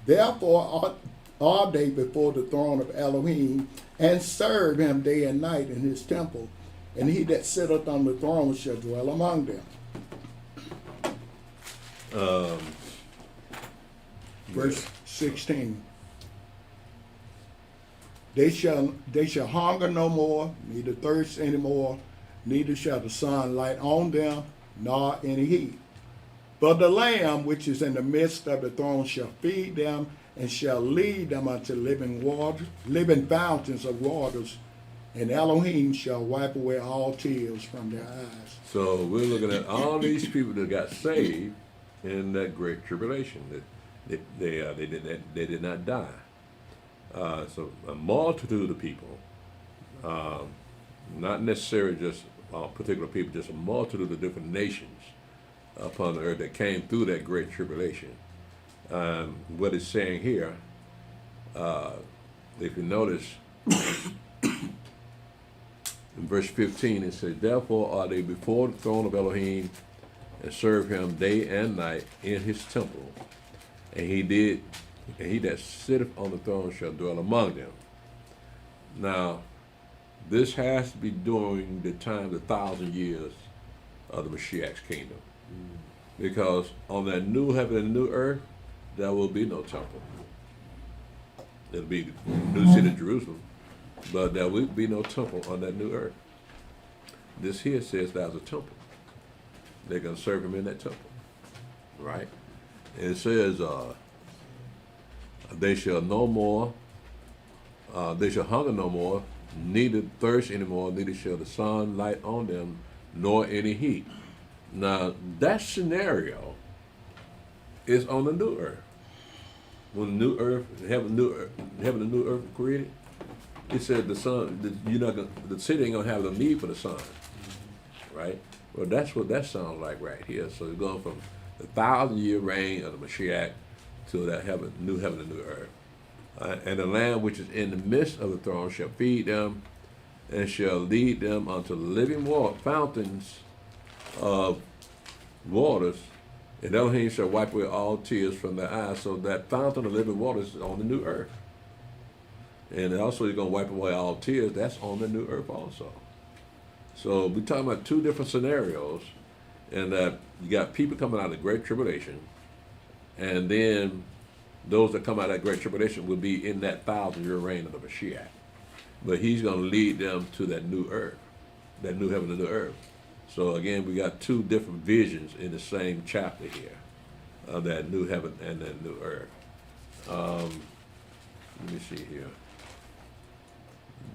Therefore are they before the throne of Elohim, and serve him day and night in his temple. And he that sitteth on the throne shall dwell among them. Verse 16. They shall hunger no more, neither thirst any more, neither shall the sun light on them, nor any heat. But the Lamb which is in the midst of the throne shall feed them, and shall lead them unto living fountains of waters, and Elohim shall wipe away all tears from their eyes. So we're looking at all these people that got saved in that great tribulation. That they did not die. So a multitude of people, not necessarily just particular people, just a multitude of different nations upon the earth that came through that great tribulation. What it's saying here, if you notice, in verse 15 it says, Therefore are they before the throne of Elohim, and serve him day and night in his temple. And he that sitteth on the throne shall dwell among them. Now, this has to be during the time, the 1,000 years of the Mashiach's kingdom. Because on that new heaven and new earth, there will be no temple. It'll be the new city of Jerusalem, but there will be no temple on that new earth. This here says there's a temple. they're going to serve him in that temple, right? And it says, they shall no more, they shall hunger no more, neither thirst anymore, neither shall the sun light on them, nor any heat. Now, that scenario is on the new earth. When the new earth, heaven and new earth were created, it said the sun, the city ain't gonna have no need for the sun, right? Well, that's what that sounds like right here. So it's going from the 1,000-year reign of the Mashiach to that new heaven and new earth. And the Lamb which is in the midst of the throne shall feed them and shall lead them unto living water, fountains of waters, and Elohim shall wipe away all tears from their eyes. So that fountain of living waters is on the new earth. And also he's going to wipe away all tears. That's on the new earth also. So we're talking about two different scenarios, and that you got people coming out of the Great Tribulation, and then those that come out of that Great Tribulation will be in that 1,000-year reign of the Mashiach. But he's going to lead them to that new earth, that new heaven and new earth. So again, we got two different visions in the same chapter here of that new heaven and that new earth. Let me see here.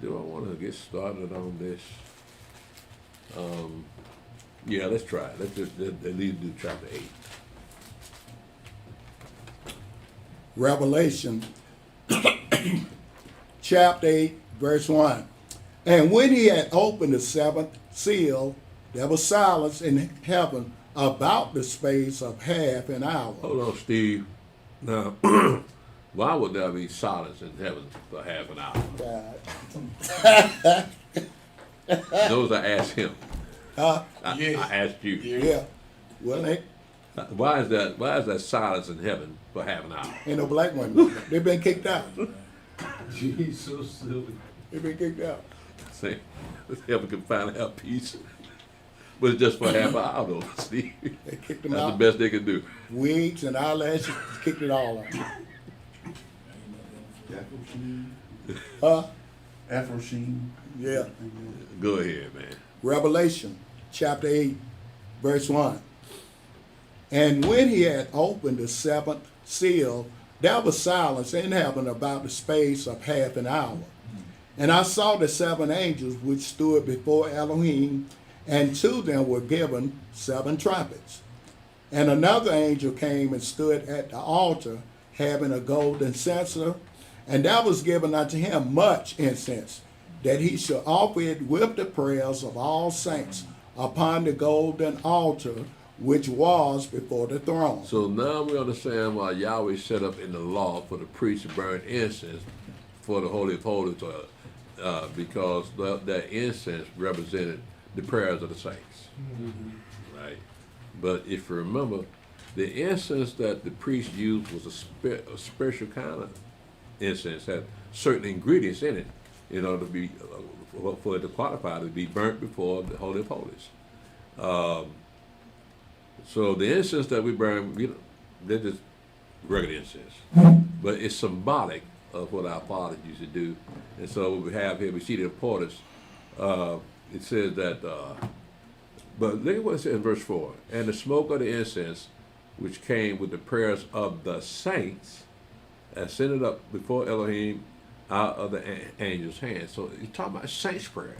Do I want to get started on this? Yeah, let's try it. Let's just at least do chapter 8. Revelation chapter 8, verse 1. And when he had opened the seventh seal, there was silence in heaven about the space of half an hour. Hold on, Steve. Now, why would there be silence in heaven for half an hour? Those I asked him. I asked you. Yeah. Well, why is that silence in heaven for half an hour? Ain't no black women. They've been kicked out. He's so silly. They've been kicked out. See, heaven can finally have peace. But it's just for half an hour, though, Steve. They kicked them That's out. the best they can do. Wigs and eyelashes, kicked it all out. Afro Sheen. Yeah. Go ahead, man. Revelation chapter 8, verse 1. And when he had opened the seventh seal, there was silence in heaven about the space of half an hour. And I saw the seven angels which stood before Elohim, and to them were given 7 trumpets. And another angel came and stood at the altar, having a golden censer, and there was given unto him much incense, that he should offer it with the prayers of all saints upon the golden altar which was before the throne. So now we understand why Yahweh set up in the law for the priest to burn incense for the Holy of Holies, because that incense represented the prayers of the saints, right? But if you remember, the incense that the priest used was a special kind of incense, had certain ingredients in it in order to be, for it to qualify to be burnt before the Holy of Holies. So the incense that we burn, they're just regular incense, but it's symbolic of what our fathers used to do. And so what we have here, we see the importance. It says that, but look at what it says in verse 4. And the smoke of the incense, which came with the prayers of the saints, ascended up before Elohim out of the angel's hand. So he's talking about saints' prayers,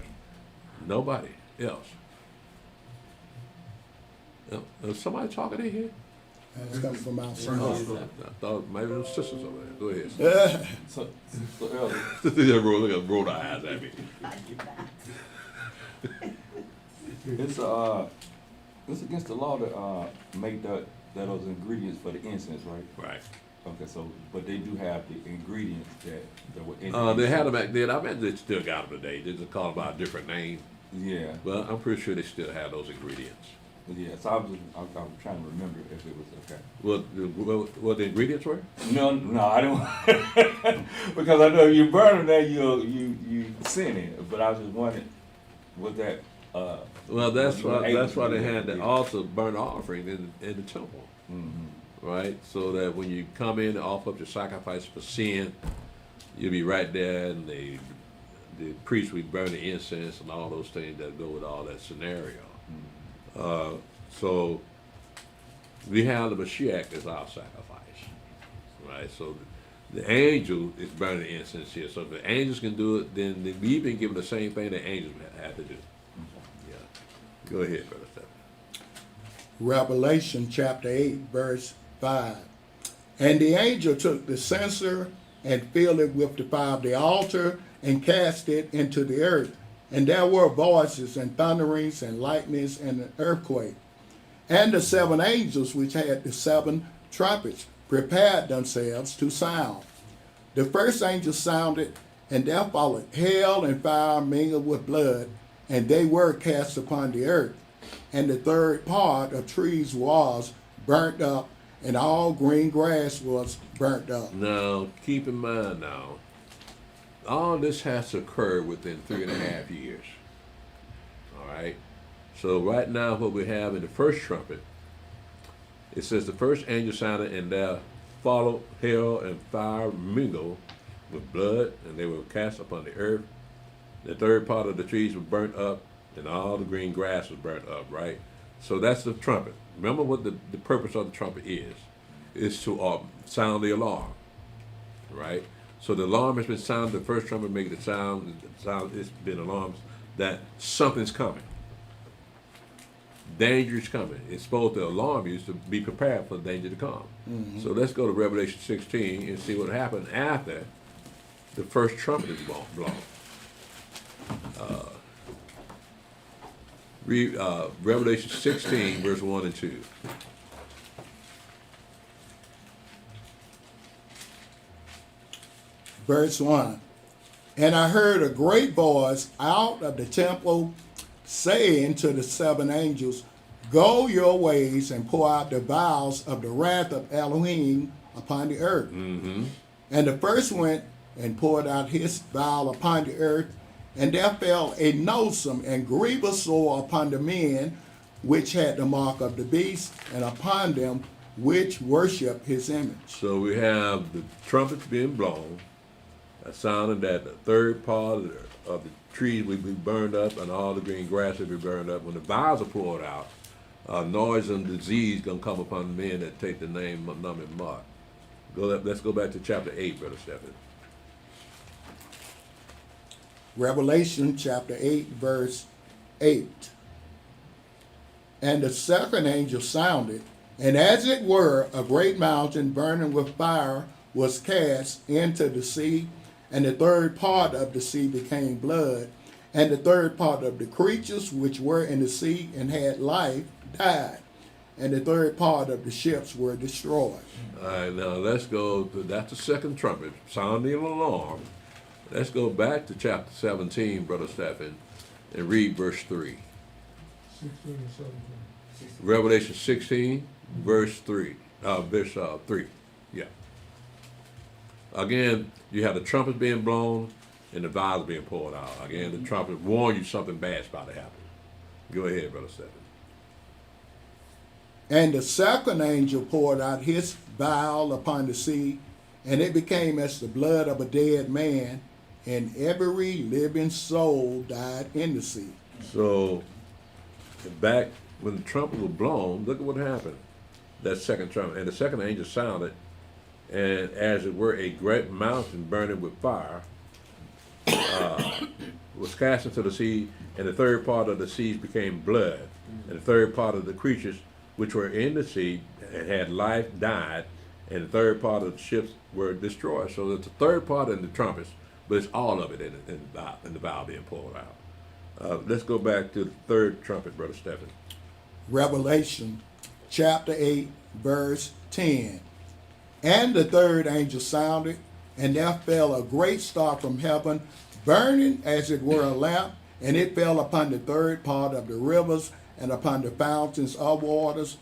nobody else. Is somebody talking in here? It's coming from outside. I thought maybe those sisters over there. Go ahead. They roll their eyes at me. It's against the law to make those ingredients for the incense, right? Right. Okay, so but they do have the ingredients that were in. They had them back then. I bet they still got them today. They just call them by a different name. Yeah. But I'm pretty sure they still have those ingredients. Yeah, so I'm trying to remember if it was okay. What the ingredients were? No, I don't. Because I know you burn them, then you sin it. But I was just wondering, was that? Well, that's why they had the altar burnt offering in the temple, right? So that when you come in and offer up your sacrifice for sin, you'll be right there, and the priest would burn the incense and all those things that go with all that scenario. So we have the Mashiach as our sacrifice, right? So the angel is burning incense here. So if the angels can do it, then we've been given the same thing the angels had to do. Yeah. Go ahead, Brother Stephen. Revelation chapter 8, verse 5. And the angel took the censer and filled it with the fire of the altar and cast it into the earth. And there were voices and thunderings and lightnings and an earthquake. And the 7 angels which had the 7 trumpets prepared themselves to sound. The first angel sounded, and there followed hail and fire mingled with blood, and they were cast upon the earth. And the third part of trees was burnt up, and all green grass was burnt up. Now, keep in mind now, all this has to occur within 3.5 years. All right? So right now what we have in the first trumpet, it says the first angel sounded, and there followed hail and fire mingled with blood, and they were cast upon the earth. The third part of the trees were burnt up, and all the green grass was burnt up, right? So that's the trumpet. Remember what the purpose of the trumpet is to sound the alarm, right? So the alarm has been sounded, the first trumpet making the sound, it's been alarms that something's coming. Danger is coming. It's supposed to alarm you to be prepared for the danger to come. Mhm. So let's go to Revelation 16 and see what happened after the first trumpet is blown. Read Revelation 16, verse 1 and 2. Verse 1. And I heard a great voice out of the temple saying to the 7 angels, Go your ways and pour out the vials of the wrath of Elohim upon the earth. Mm-hmm. And the first went and poured out his vial upon the earth, and there fell a noisome and grievous sore upon the men which had the mark of the beast, and upon them which worship his image. So we have the trumpets being blown, a sounding that the third part of the trees will be burned up, and all the green grass will be burned up. When the vials are poured out, noise and disease gonna come upon the men that take the name, number, and mark. Let's go back to chapter 8, Brother Stephen. Revelation chapter 8, verse 8. And the second angel sounded, and as it were, a great mountain burning with fire was cast into the sea, and the third part of the sea became blood, and the third part of the creatures which were in the sea and had life died, and the third part of the ships were destroyed. All right, now let's go to, that's the second trumpet, sounding an alarm. Let's go back to chapter 17, Brother Stephen, and read verse 3. 16 and 17. Revelation 16, verse 3. Verse 3, yeah. Again, you have the trumpet being blown and the vials being poured out. Again, the trumpet warn you something bad's about to happen. Go ahead, Brother Stephen. And the second angel poured out his vial upon the sea, and it became as the blood of a dead man, and every living soul died in the sea. So, back when the trumpet was blown, look at what happened. That second trumpet, and the second angel sounded, and as it were, a great mountain burning with fire was cast into the sea, and the third part of the seas became blood, and the third part of the creatures which were in the sea and had life died, and the third part of the ships were destroyed. So it's the third part in the trumpets, but it's all of it in the vial being poured out. Let's go back to the third trumpet, Brother Stephen. Revelation chapter 8, verse 10. And the third angel sounded, and there fell a great star from heaven, burning as it were a lamp, and it fell upon the third part of the rivers and upon the fountains of waters.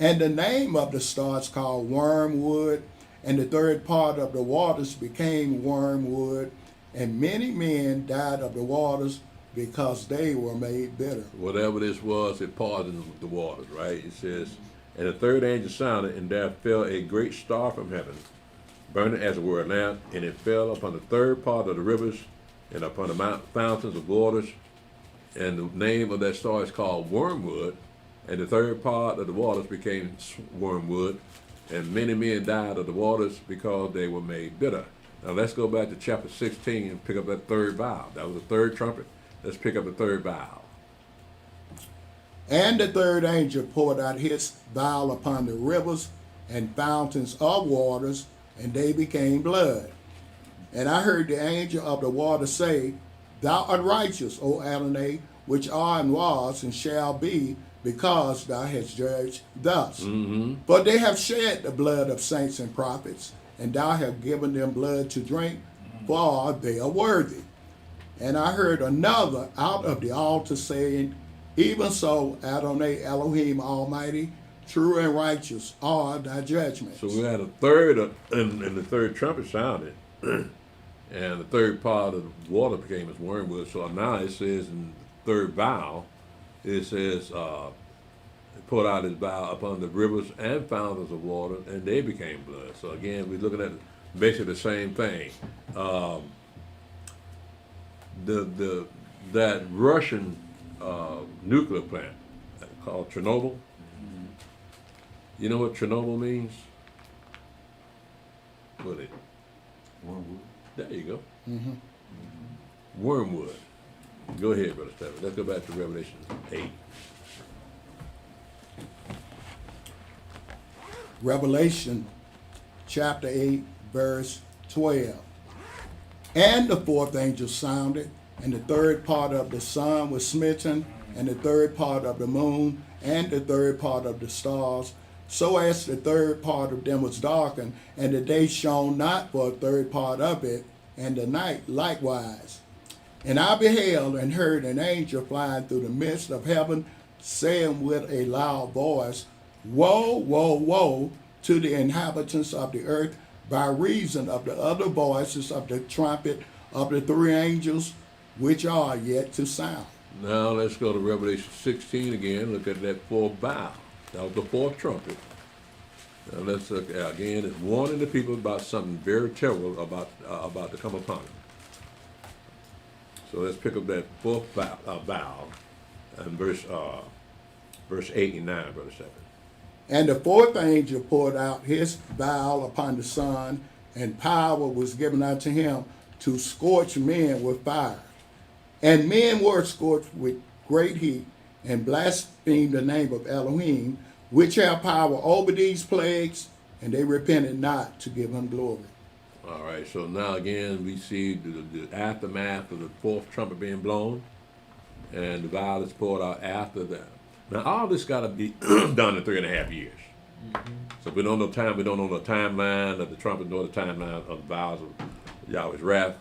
And the name of the star is called Wormwood, and the third part of the waters became wormwood, and many men died of the waters because they were made bitter. Whatever this was, it poisoned the waters, right? It says, and the third angel sounded, and there fell a great star from heaven, burning as it were a lamp, and it fell upon the third part of the rivers and upon the fountains of waters. And the name of that star is called Wormwood, and the third part of the waters became wormwood, and many men died of the waters because they were made bitter. Now let's go back to chapter 16 and pick up that third vial. That was the third trumpet. Let's pick up the third vial. And the third angel poured out his vial upon the rivers and fountains of waters, and they became blood. And I heard the angel of the water say, Thou art righteous, O Adonai, which are and was and shall be, because thou hast judged thus. For they have shed the blood of saints and prophets, and thou hast given them blood to drink, for they are worthy. And I heard another out of the altar saying, Even so, Adonai Elohim Almighty, true and righteous are thy judgments. So we had a third, and the third trumpet sounded, and the third part of the water became as wormwood. So now it says in the third vial, it says, poured out his vial upon the rivers and fountains of water, and they became blood. So again, we're looking at basically the same thing. That Russian nuclear plant called Chernobyl. You know what Chernobyl means? What it? Wormwood. There you go. Wormwood. Go ahead, Brother Stephen. Let's go back to Revelation 8. Revelation chapter 8, verse 12. And the fourth angel sounded, and the third part of the sun was smitten, and the third part of the moon, and the third part of the stars, so as the third part of them was darkened, and the day shone not for a third part of it, and the night likewise. And I beheld and heard an angel flying through the midst of heaven, saying with a loud voice, Woe, woe, woe to the inhabitants of the earth, by reason of the other voices of the trumpet of the three angels, which are yet to sound. Now let's go to Revelation 16 again. Look at that fourth vial. That was the fourth trumpet. Now let's look again. It's warning the people about something very terrible about to come upon them. So let's pick up that fourth vial and verse 8 and 9, Brother Stephen. And the fourth angel poured out his vial upon the sun, and power was given unto him to scorch men with fire. And men were scorched with great heat, and blasphemed the name of Elohim, which have power over these plagues, and they repented not to give him glory. All right, so now again we see the aftermath of the fourth trumpet being blown, and the vial is poured out after that. Now all this got to be done in 3.5 years. So we don't know time. We don't know the timeline of the trumpet, nor the timeline of the vials of Yahweh's wrath,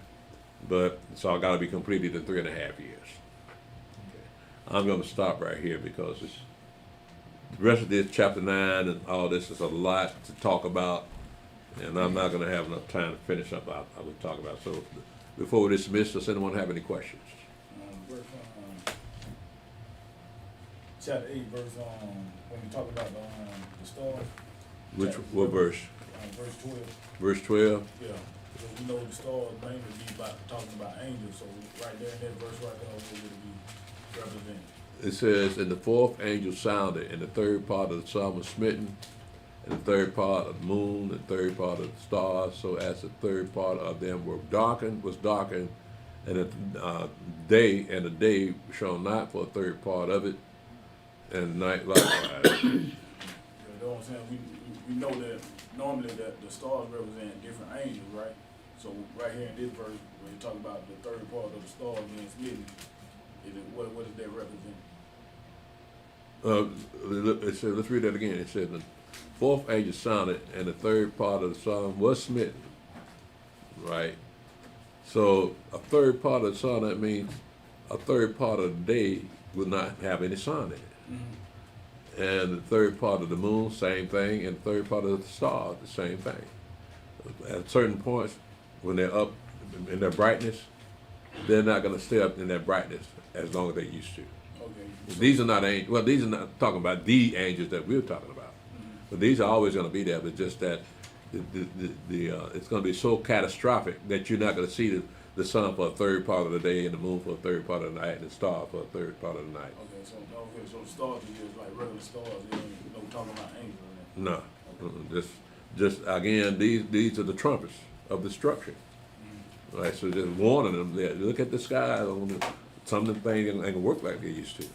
but it's all got to be completed in 3.5 years. Okay. I'm going to stop right here because the rest of this chapter 9 and all this is a lot to talk about. And I'm not going to have enough time to finish up. I will talk about. So before we dismiss, does anyone have any questions? Chapter 8, verse, when we talk about the stars. What verse? Verse 12. Verse 12? Yeah. Because we know the stars mainly be talking about angels. So right there in that verse right there, what would it be representing? It says, and the fourth angel sounded, and the third part of the sun was smitten, and the third part of the moon, and the third part of the stars, so as the third part of them was darkened, and the day shone not for a third part of it, and the night likewise. You know what I'm saying? We know that normally that the stars represent different angels, right? So right here in this verse, when you talk about the third part of the stars being smitten, what does that represent? It said, let's read that again. It said, the fourth angel sounded, and the third part of the sun was smitten. Right? So a third part of the sun, that means a third part of the day will not have any sun in it. And the third part of the moon, same thing, and the third part of the stars, the same thing. At certain points, when they're up in their brightness, they're not going to stay up in that brightness as long as they used to. Okay. These are not angels. Well, these are not talking about the angels that we're talking about. But these are always going to be there. But just that it's going to be so catastrophic that you're not going to see the sun for a third part of the day and the moon for a third part of the night and the star for a third part of the night. So the stars are just like regular stars. They ain't no talking about angels or that. No, just again, these are the trumpets of destruction. Right, so just warning them that look at the sky. Some of them things ain't gonna work like they used to.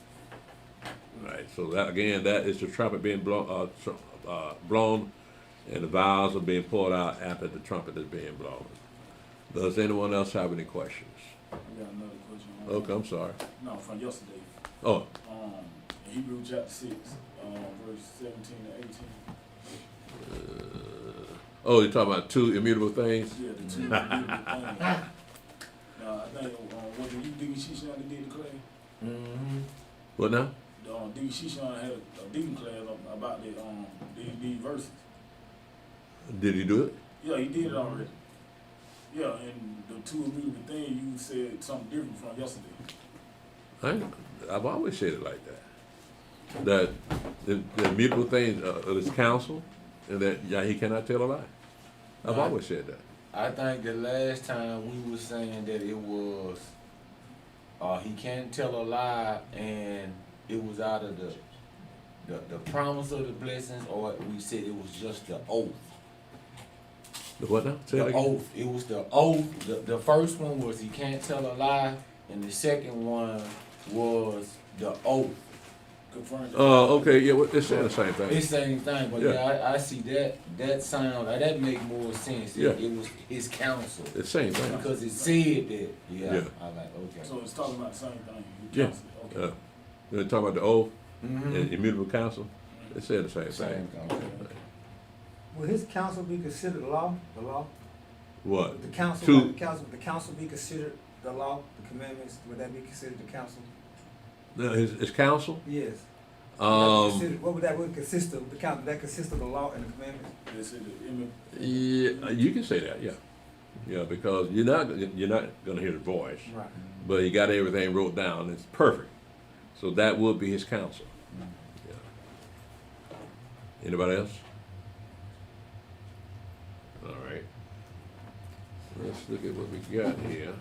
Right, so that again, that is the trumpet being blown, and the vials are being poured out after the trumpet is being blown. Does anyone else have any questions? I got another question. Okay, I'm sorry. No, from yesterday. Oh, In Hebrews chapter 6, verse 17 to 18. oh, you're talking about two immutable things? Yeah, the two immutable things. Now, I think, wasn't you Deacon Shishan that did the class? Mm-hmm. What now? Deacon Shishan had a deacon class about these verses. Did he do it? Yeah, he did it already. Yeah, and the two immutable things, you said something different from yesterday. I've always said it like that. That the immutable thing of his counsel, and that he cannot tell a lie. I've always said that. I think the last time we were saying that it was he can't tell a lie, and it was out of the promise of the blessings, or we said it was just the oath. The what now? Say The it again. oath. It was the oath. The first one was he can't tell a lie, and the second one was the oath. Okay, yeah, well, it's saying the same thing. It's the same thing, but Yeah. I see that sound, that make more sense. Yeah. It was his counsel. It's the same thing. Because it said that. Yeah. I like, okay. So it's talking about the same thing. Yeah. Okay. They're talking about the oath Mhm. and immutable counsel. It said the same thing. Will his counsel be considered the law? The law? What? Would the counsel, Two- would the counsel be considered the law? The commandments, would that be considered the counsel? His counsel? Yes. What would that consist of? The counsel that consist of the law and the commandments? Yeah, you can say that. Yeah, yeah, because you're not gonna hear the voice, Right. but he got everything wrote down. It's perfect. So that would be his counsel. Yeah. Anybody else? All right. Let's look at what we got here.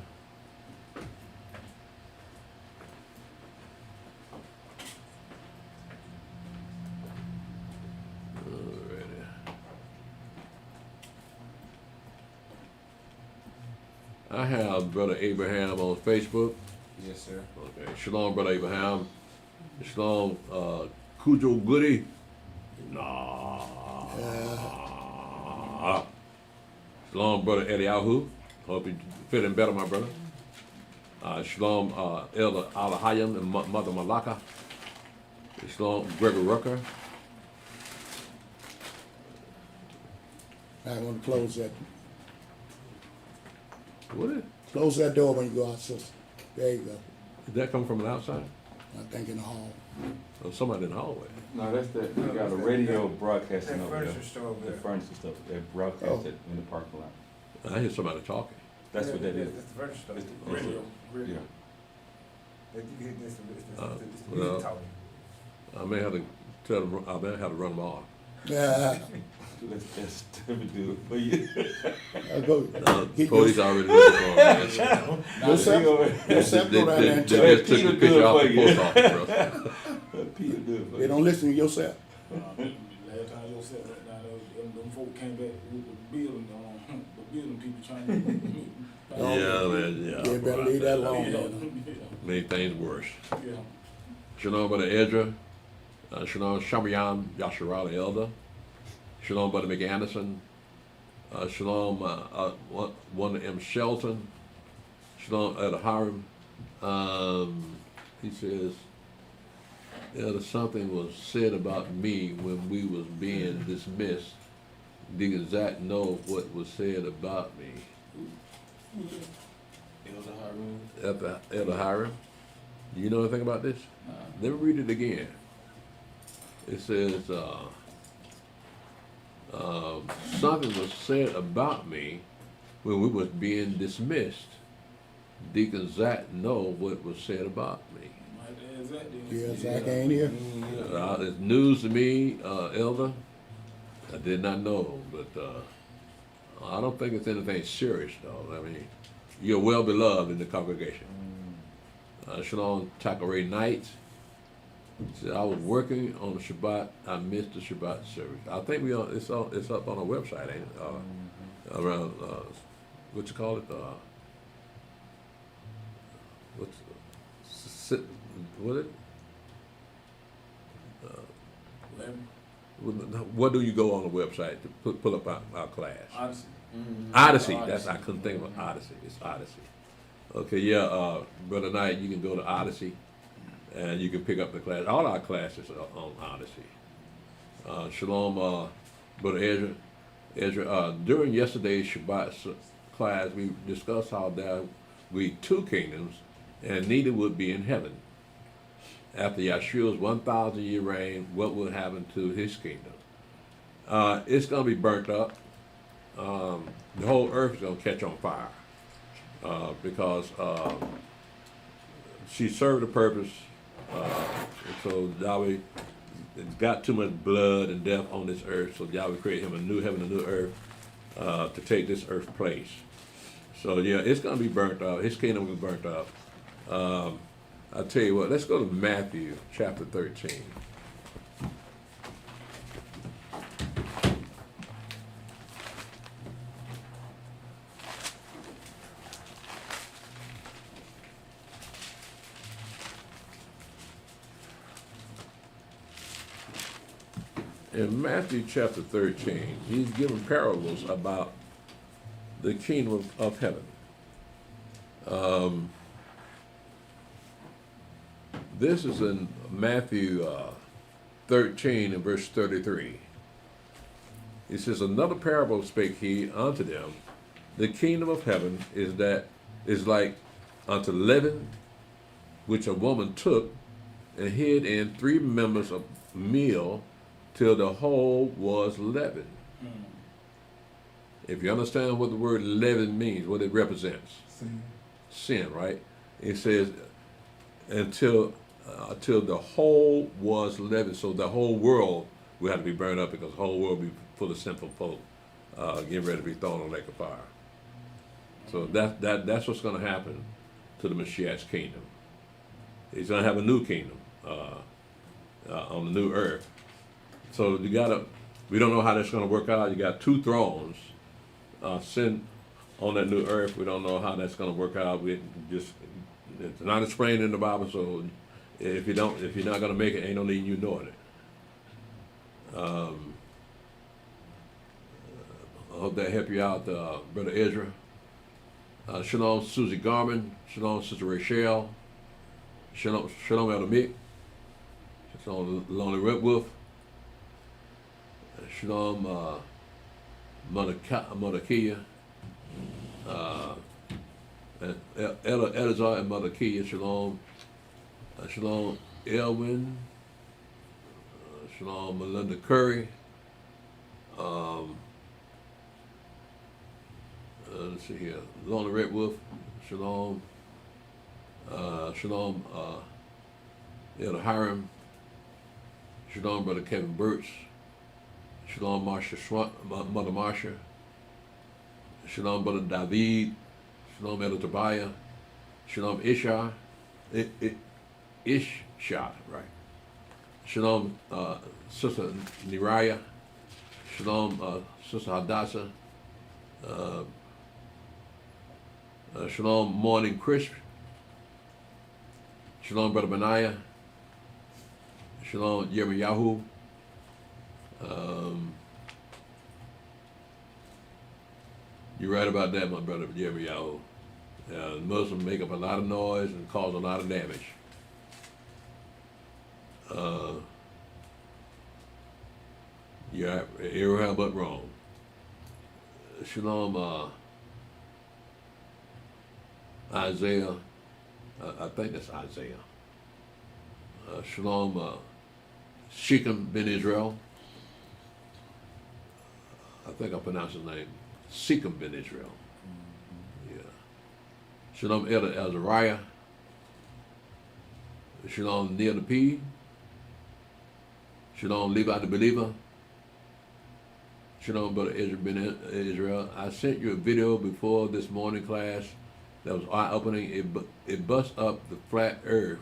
I have Brother Abraham on Facebook. Yes, sir. Okay. Shalom, Brother Abraham. Shalom, Cujo Goody. Nah. Shalom, Brother Eliyahu. Hope you're feeling better, my brother. Shalom, Elder Alahayim and Mother Malaka. Shalom, Gregor Rucker. I want to close that. What is it? Close that door when you go out, sister. There you go. Did that come from the outside? I think in the hall. Or somebody in the hallway? No, that's that. We got a radio broadcasting over there. Furniture store over The there. furniture stuff. They broadcast it in the parking lot. I hear somebody talking. That's what that is. It's the furniture store. It's the- Radio. Yeah. Well, I may have to tell them. I may have to run them off. Yeah. Let's do it for you. Go. Police already looking for them. Yourself go down there and tell They just took the picture off the post office, bro. Peter do it for They you. don't listen to yourself. Last time you said that, now them folk came back with the building people trying to. Yeah, man, yeah. You better leave that alone. Yeah. Made things worse. Yeah. Shalom, Brother Edra. Shalom, Shamayan Yasharala Elder. Shalom, Brother McAnderson. Shalom, one M. Shelton. Shalom, Elder Hiram. He says, Elder, something was said about me when we was being dismissed. Did Zach know what was said about me? Elder Hiram. Do you know anything about this? Let me read it again. It says, something was said about me when we was being dismissed. Deacon Zach know what was said about me. Yeah, Zach ain't here. It's news to me, Elder. I did not know, but I don't think it's anything serious, though. I mean, you're well beloved in the congregation. Shalom Takare Knight said, I was working on the Shabbat. I missed the Shabbat service. I think it's up on our website, ain't it? Around what you call it? What it? What do you go on the website to pull up our class? Odyssey. Odyssey. That's I couldn't think of it. Odyssey. It's Odyssey. Okay, yeah, Brother Knight, you can go to Odyssey, and you can pick up the class. All our classes are on Odyssey. Shalom, Brother Ezra. During yesterday's Shabbat class, we discussed how there we two kingdoms, and neither would be in heaven. After Yeshua's 1,000-year reign, what will happen to his kingdom? It's going to be burnt up. The whole earth is going to catch on fire because she served a purpose. So Yahweh got too much blood and death on this earth, so Yahweh created him a new heaven, a new earth to take this earth's place. So yeah, it's going to be burnt up. His kingdom will be burnt up. I'll tell you what, let's go to Matthew chapter 13. In Matthew chapter 13, he's given parables about the kingdom of heaven. This is in Matthew 13 and verse 33. He says, another parable spake he unto them, the kingdom of heaven is like unto leaven, which a woman took and hid in 3 members of meal till the whole was leavened. If you understand what the word leaven means, what it represents. Sin, right? It says until the whole was leavened. So the whole world will have to be burned up because the whole world will be full of sinful folk getting ready to be thrown on the lake of fire. So that's what's going to happen to the Mashiach's kingdom. He's going to have a new kingdom on the new earth. So we don't know how that's going to work out. You got 2 thrones sent on that new earth. We don't know how that's going to work out. It's not explained in the Bible. So if you're not going to make it, ain't no need you knowing it. I hope that help you out, Brother Ezra. Shalom, Susie Garman. Shalom, Sister Rachel. Shalom, Elder Mick. Shalom, Lonely Red Wolf. Shalom, Mother Kia. Elazar and Mother Kia. Shalom. Shalom, Elwin. Shalom, Melinda Curry. Let's see here. Lonely Red Wolf. Shalom. Shalom, Elder Hiram. Shalom, Brother Kevin Burtz. Shalom, Mother Marsha. Shalom, Brother David. Shalom, Elder Tobiah. Shalom, Ishar. Ishar, right. Shalom, Sister Neriah. Shalom, Sister Hadassah. Shalom, Morning Crisp. Shalom, Brother Benaiah. Shalom, Yirmiyahu. You're right about that, my brother Yirmiyahu. Muslims make up a lot of noise and cause a lot of damage. You're everywhere but wrong. Shalom, Isaiah. I think that's Isaiah. Shalom, Shechem ben Israel. I think I pronounced his name. Shechem ben Israel. Yeah. Shalom, Elder Azariah. Shalom, Neil the P. Shalom, Levi the Believer. Shalom, Brother Ezra ben Israel. I sent you a video before this morning class that was eye-opening. It busts up the flat Earth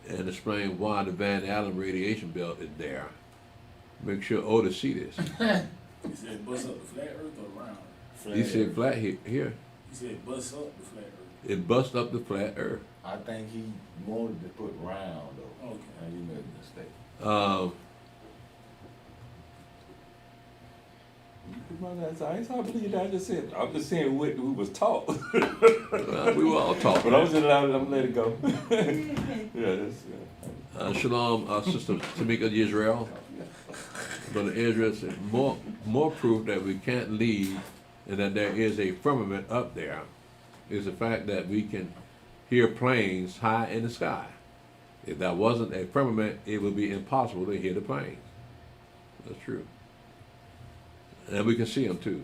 and explain why the Van Allen radiation belt is there. Make sure Otis see this. He said bust up the flat earth or round? He said flat here. He said bust up the flat earth. It busts up the flat Earth. I think he wanted to put round though. Okay. And you made a mistake. I believe that. I just said, I'm just saying what we was taught. We were all taught. But I was just allowed to let it go. Yeah, that's Shalom, Sister Tamika Yisrael. Brother Israel said, more proof that we can't leave and that there is a firmament up there is the fact that we can hear planes high in the sky. If that wasn't a firmament, it would be impossible to hear the planes. That's true. And we can see them too,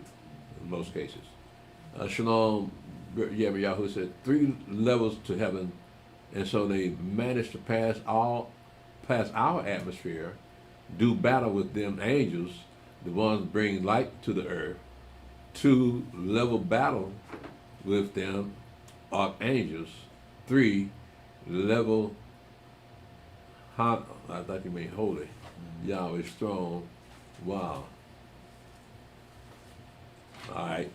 in most cases. Shalom, Yahoo said 3 levels to heaven, and so they managed to pass our atmosphere, do battle with them angels, the ones bring light to the earth, 2 level battle with them archangels, 3 level I thought you mean holy. Yahweh strong. Wow. All right.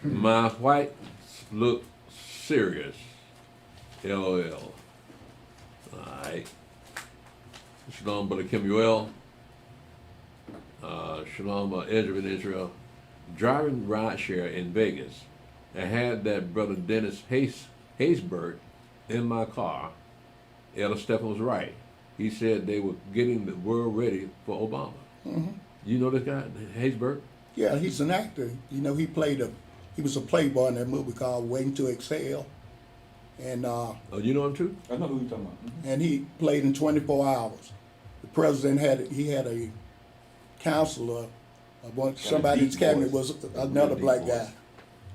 My white look serious. LOL. All right. Shalom, Brother Kemuel. Shalom, Ezra in Israel. Driving rideshare in Vegas. I had that Brother Dennis Haysbert in my car. Elder Stephen was right. He said they were getting the world ready for Obama. Mm-hmm. You know this guy, Haysbert? Yeah, he's an actor. You know, he was a playboy in that movie called Waiting to Exhale. And oh, you know him too? I know who you're talking about. Mm-hmm. And he played in 24 Hours. The president had a counselor, somebody in his cabinet was another black guy.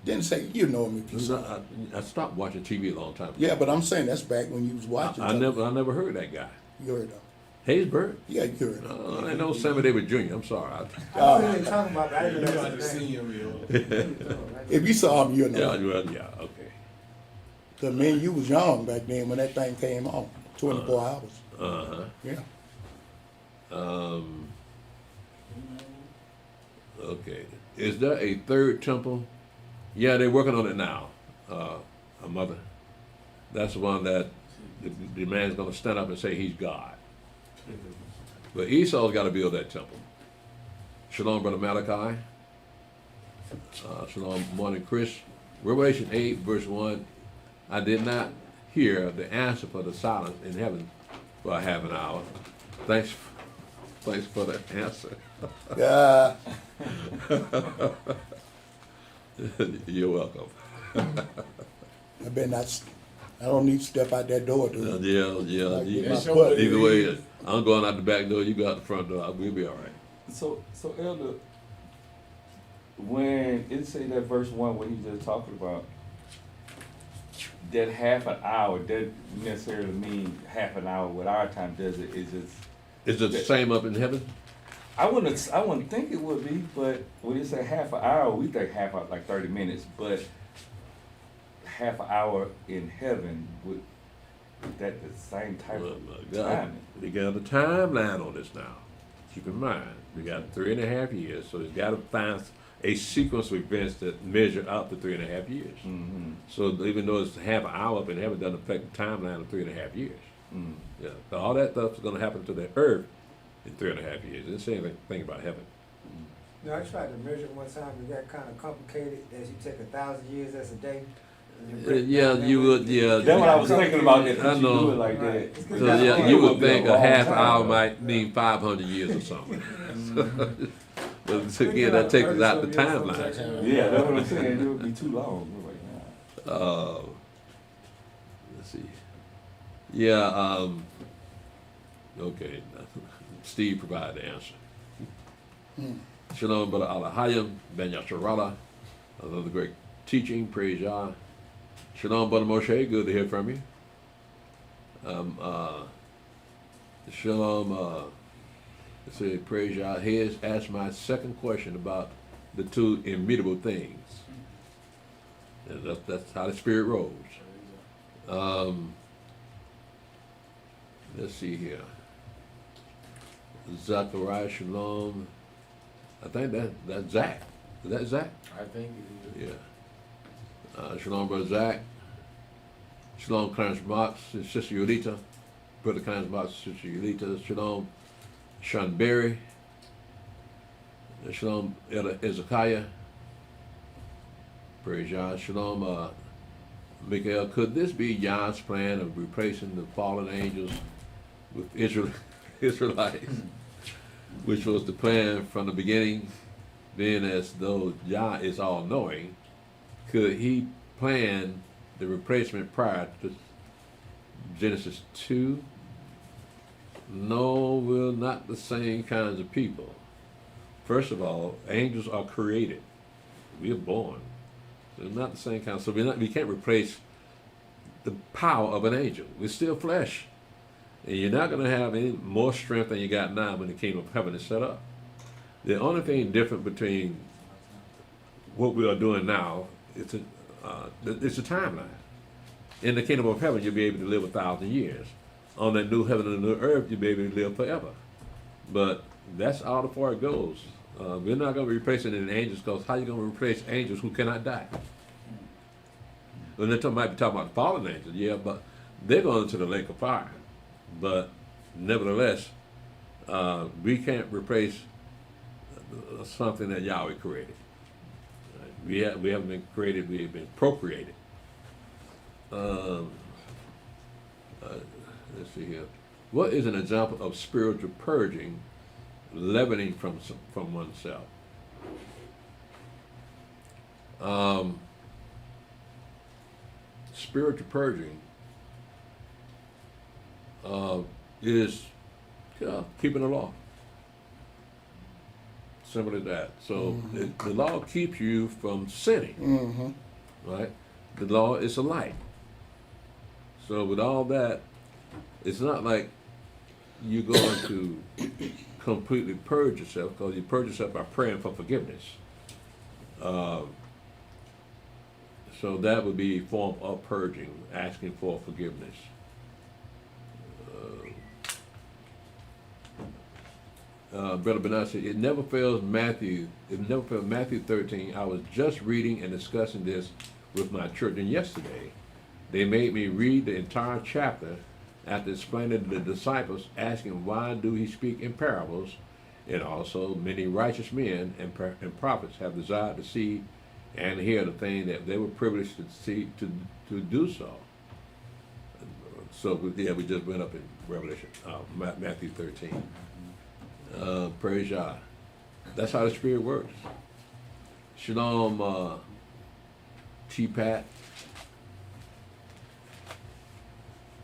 Didn't say, you know him if you saw him. I stopped watching TV a long time ago. Yeah, but I'm saying that's back when you was watching. I never heard that guy. You heard him. Haysbert? Yeah, you heard him. I know Sammy Davis Jr. I'm sorry. I know who you're talking about, but I didn't know his name. If you saw him, you'll know. Yeah, okay. Because me and you was young back then when that thing came on, 24 Hours. Uh-huh. Yeah. Okay. Is there a third temple? Yeah, they're working on it now. A mother. That's the one that the man's going to stand up and say he's God. But Esau's got to build that temple. Shalom, Brother Malachi. Shalom, morning, Chris. Revelation 8, verse 1. I did not hear the answer for the silence in heaven for a half an hour. Thanks for the answer. Yeah. You're welcome. I don't need to step out that door, do I? Yeah. Like Either way, I'm going out the back door, you go out the front door, we'll be all right. So Elder, when it say that verse 1 what he just talking about, that half an hour doesn't necessarily mean half an hour with our time, does it? Is it the same up in heaven? I wouldn't think it would be, but when you say half an hour, we think half hour like 30 minutes, but half an hour in heaven would that the same type of timing? They got a timeline on this now. Keep in mind, we got 3.5 years, so it's got to find a sequence of events that measure out to 3.5 years. Mm-hmm. So even though it's half an hour up in heaven, it doesn't affect the timeline of 3.5 years. Mm. Yeah, so all that stuff is going to happen to the earth in 3.5 years. It didn't say anything about heaven. No, I tried to measure it one time. It got kind of complicated. As you take 1,000 years as a day. Yeah, you would. Yeah, that's what I was thinking about. That I know. do it like that. So yeah, you would think a half hour might mean 500 years or something. But again, that takes us out the timeline. Yeah, that's what I'm saying. It would be too long. Let's see. Yeah. Okay. Steve provided the answer. Shalom, Brother Alahayim, Ben Yasharallah. Another great teaching. Praise Yah. Shalom, Brother Moshe. Good to hear from you. Shalom. Let's say, praise Yah. Here's asked my second question about the 2 immutable things. And that's how the Spirit rolls. Let's see here. Zachariah Shalom. I think that's Zach. Is that Zach? I think it is. Yeah. Shalom, Brother Zach. Shalom, Clarence Box and Sister Yulita. Brother Clarence Box and Sister Yulita. Shalom, Sean Berry. Shalom, Elder Ezekiah. Praise Yah. Shalom, Mikael. Could this be Yah's plan of replacing the fallen angels with Israelites, which was the plan from the beginning? Then, as though Yah is all-knowing, could he plan the replacement prior to Genesis 2? No, we're not the same kinds of people. First of all, angels are created. We are born. They're not the same kind. So we can't replace the power of an angel. We're still flesh. And you're not going to have any more strength than you got now when the kingdom of heaven is set up. The only thing different between what we are doing now is it's a timeline. In the kingdom of heaven, you'll be able to live 1,000 years. On that new heaven and new earth, you'll be able to live forever. But that's all the far it goes. We're not going to be replacing any angels, because how are you going to replace angels who cannot die? And they might be talking about the fallen angels, yeah, but they're going to the lake of fire. But nevertheless, we can't replace something that Yahweh created. We haven't been created, we have been procreated. Let's see here. What is an example of spiritual purging, leavening from oneself? Spiritual purging is keeping the law. Simple as that. So the law keeps you from sinning, right? The law is a light. So with all that, it's not like you're going to completely purge yourself, because you purge yourself by praying for forgiveness. So that would be a form of purging, asking for forgiveness. Brother Bernard said, it never fails Matthew 13. I was just reading and discussing this with my children yesterday. They made me read the entire chapter after explaining to the disciples, asking why do he speak in parables, and also many righteous men and prophets have desired to see and hear the thing that they were privileged to see to do so. So yeah, we just went up in Revelation, Matthew 13. Praise Yah. That's how the Spirit works. Shalom, T-Pat.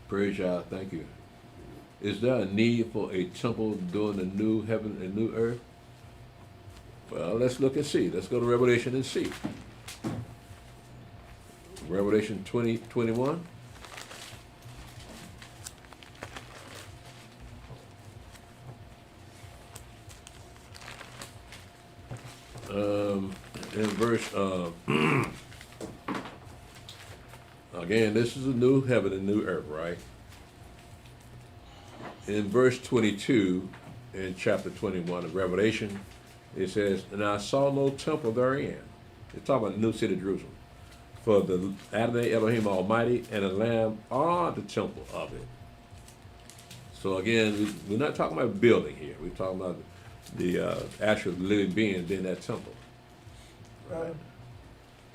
Praise Yah, thank you. Is there a need for a temple during the new heaven and new earth? Well, let's look and see. Let's go to Revelation and see. Revelation 20:21. In verse, again, this is a new heaven and new earth, right? In verse 22, in chapter 21 of Revelation, it says, and I saw no temple therein. It's talking about the new city of Jerusalem. For the Adonai Elohim Almighty and the Lamb are the temple of it. So again, we're not talking about a building here. We're talking about the actual living being in that temple. Right.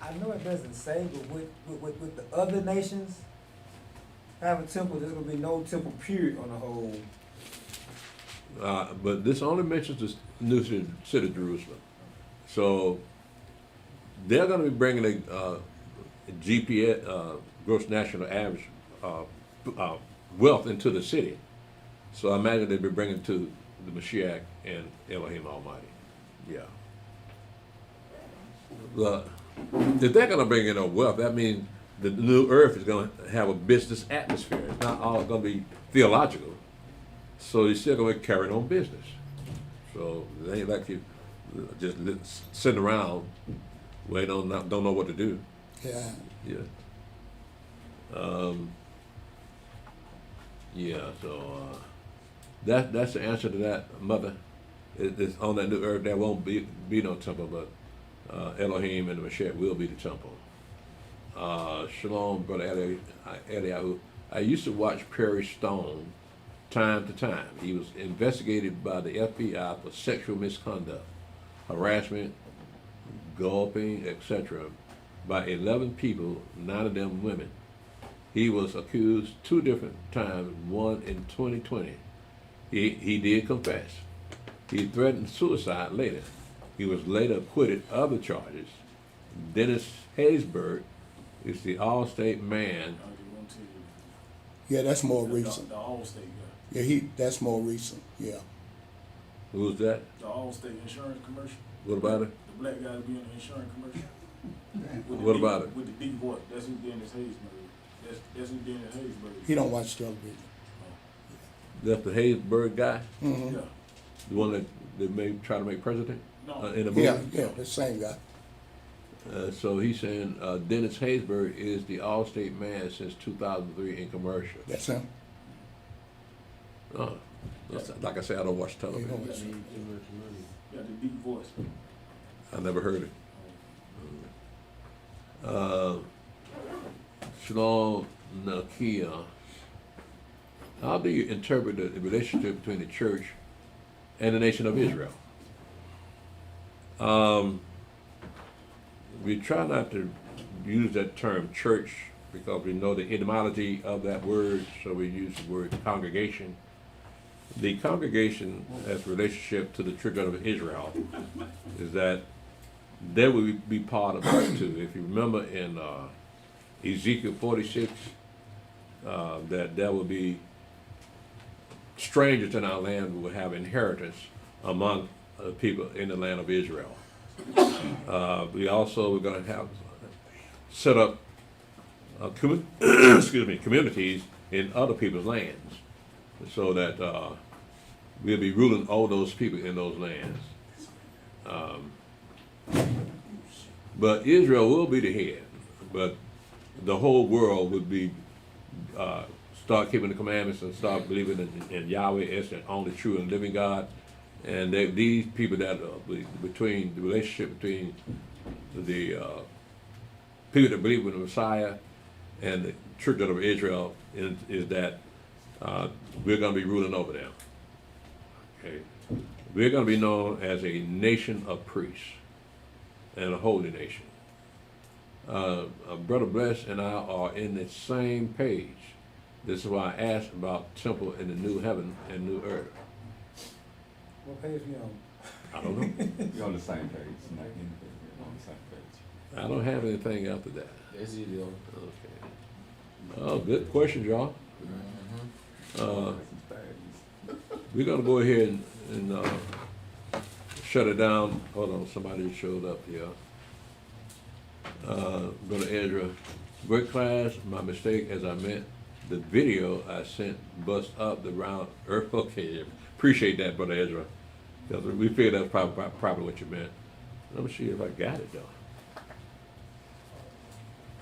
I know it doesn't say, but with the other nations have a temple, there's going to be no temple period on the whole. But this only mentions the new city of Jerusalem. So they're going to be bringing a GPS, gross national average wealth into the city. So I imagine they'll be bringing to the Mashiach and Elohim Almighty. Yeah. But if they're going to bring in a wealth, that means the new earth is going to have a business atmosphere. It's not all going to be theological. So you're still going to be carrying on business. So it ain't like you just sitting around waiting on, don't know what to do. Yeah. Yeah. Yeah, so that's the answer to that, Mother. It's on that new earth there won't be no temple, but Elohim and the Mashiach will be the temple. Shalom, Brother Eliyahu. I used to watch Perry Stone time to time. He was investigated by the FBI for sexual misconduct, harassment, gulping, etc. by 11 people, 9 of them women. He was accused 2 different times, one in 2020. He did confess. He threatened suicide later. He was later acquitted of the charges. Dennis Haysbert is the All-State man. Yeah, that's more recent. The Allstate guy. Yeah, that's more recent. Yeah. Who's that? The Allstate insurance commercial. What about it? The black guy to be in the insurance commercial. What about it? With the deep voice. That's who Dennis Haysbert. That's who Dennis Haysbert. He don't watch television. That's the Haysbert guy? Mm-hmm. Yeah. The one that may try to make president? No. In the movie? Yeah, the same guy. So he's saying Dennis Haysbert is the All-State man since 2003 in commercial. That's him. Oh, like I said, I don't watch television. He don't watch Yeah, the deep voice. I never heard it. Shalom Nakia. How do you interpret the relationship between the church and the nation of Israel? We try not to use that term church because we know the etymology of that word, so we use the word congregation. The congregation as relationship to the children of Israel is that they will be part of us too. If you remember in Ezekiel 46, that there will be strangers in our land who will have inheritance among people in the land of Israel. We also are going to have set up communities in other people's lands, so that we'll be ruling all those people in those lands. But Israel will be the head, but the whole world would be start keeping the commandments and start believing in Yahweh as the only true and living God. And these people that between the relationship between the people that believe in the Messiah and the children of Israel is that we're going to be ruling over them. Okay, we're going to be known as a nation of priests and a holy nation. Brother Bless and I are in the same page. This is why I asked about temple in the new heaven and new earth. What page we on? I don't know. You're on the same page. You're on the same page. I don't have anything after that. That's it, though. Okay. Oh, good questions, y'all. We're gonna go ahead and shut it down. Hold on, somebody showed up here. Brother Ezra, great class. My mistake, as I meant the video I sent bust up the round earth. Okay, appreciate that, Brother Ezra. We figured that's probably what you meant. Let me see if I got it though.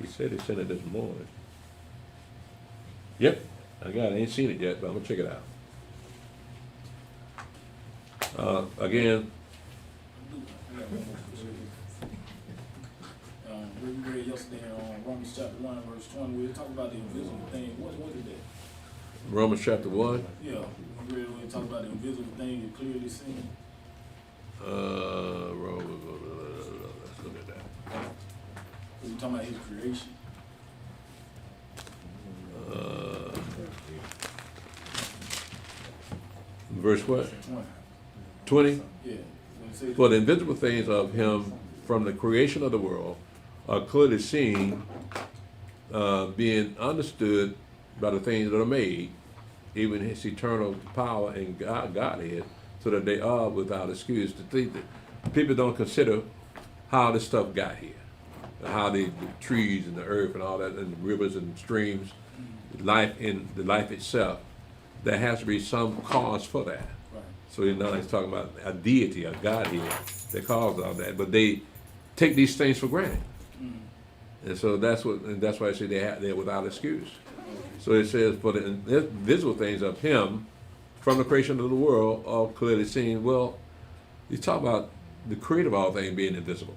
He said he sent it this morning. Yep, I got it. I ain't seen it yet, but I'm gonna check it out. Again, We read yesterday on Romans chapter 1, verse 20, we were talking about the invisible thing. What is that? Romans chapter 1. Yeah, we read when we talk about the invisible thing you clearly seen. Romans, let's look at that. We were talking about his creation. Verse what? 20? Yeah. For the invisible things of him from the creation of the world are clearly seen, being understood by the things that are made, even his eternal power and Godhead, so that they are without excuse. To think that people don't consider how this stuff got here, how the trees and the earth and all that, and the rivers and streams, life in the life itself. There has to be some cause for that. Right. So now he's talking about a deity, a God here that caused all that, but they take these things for granted. And so that's why I say they're without excuse. So it says, for the invisible things of him from the creation of the world are clearly seen. Well, you talk about the creator of all things being invisible,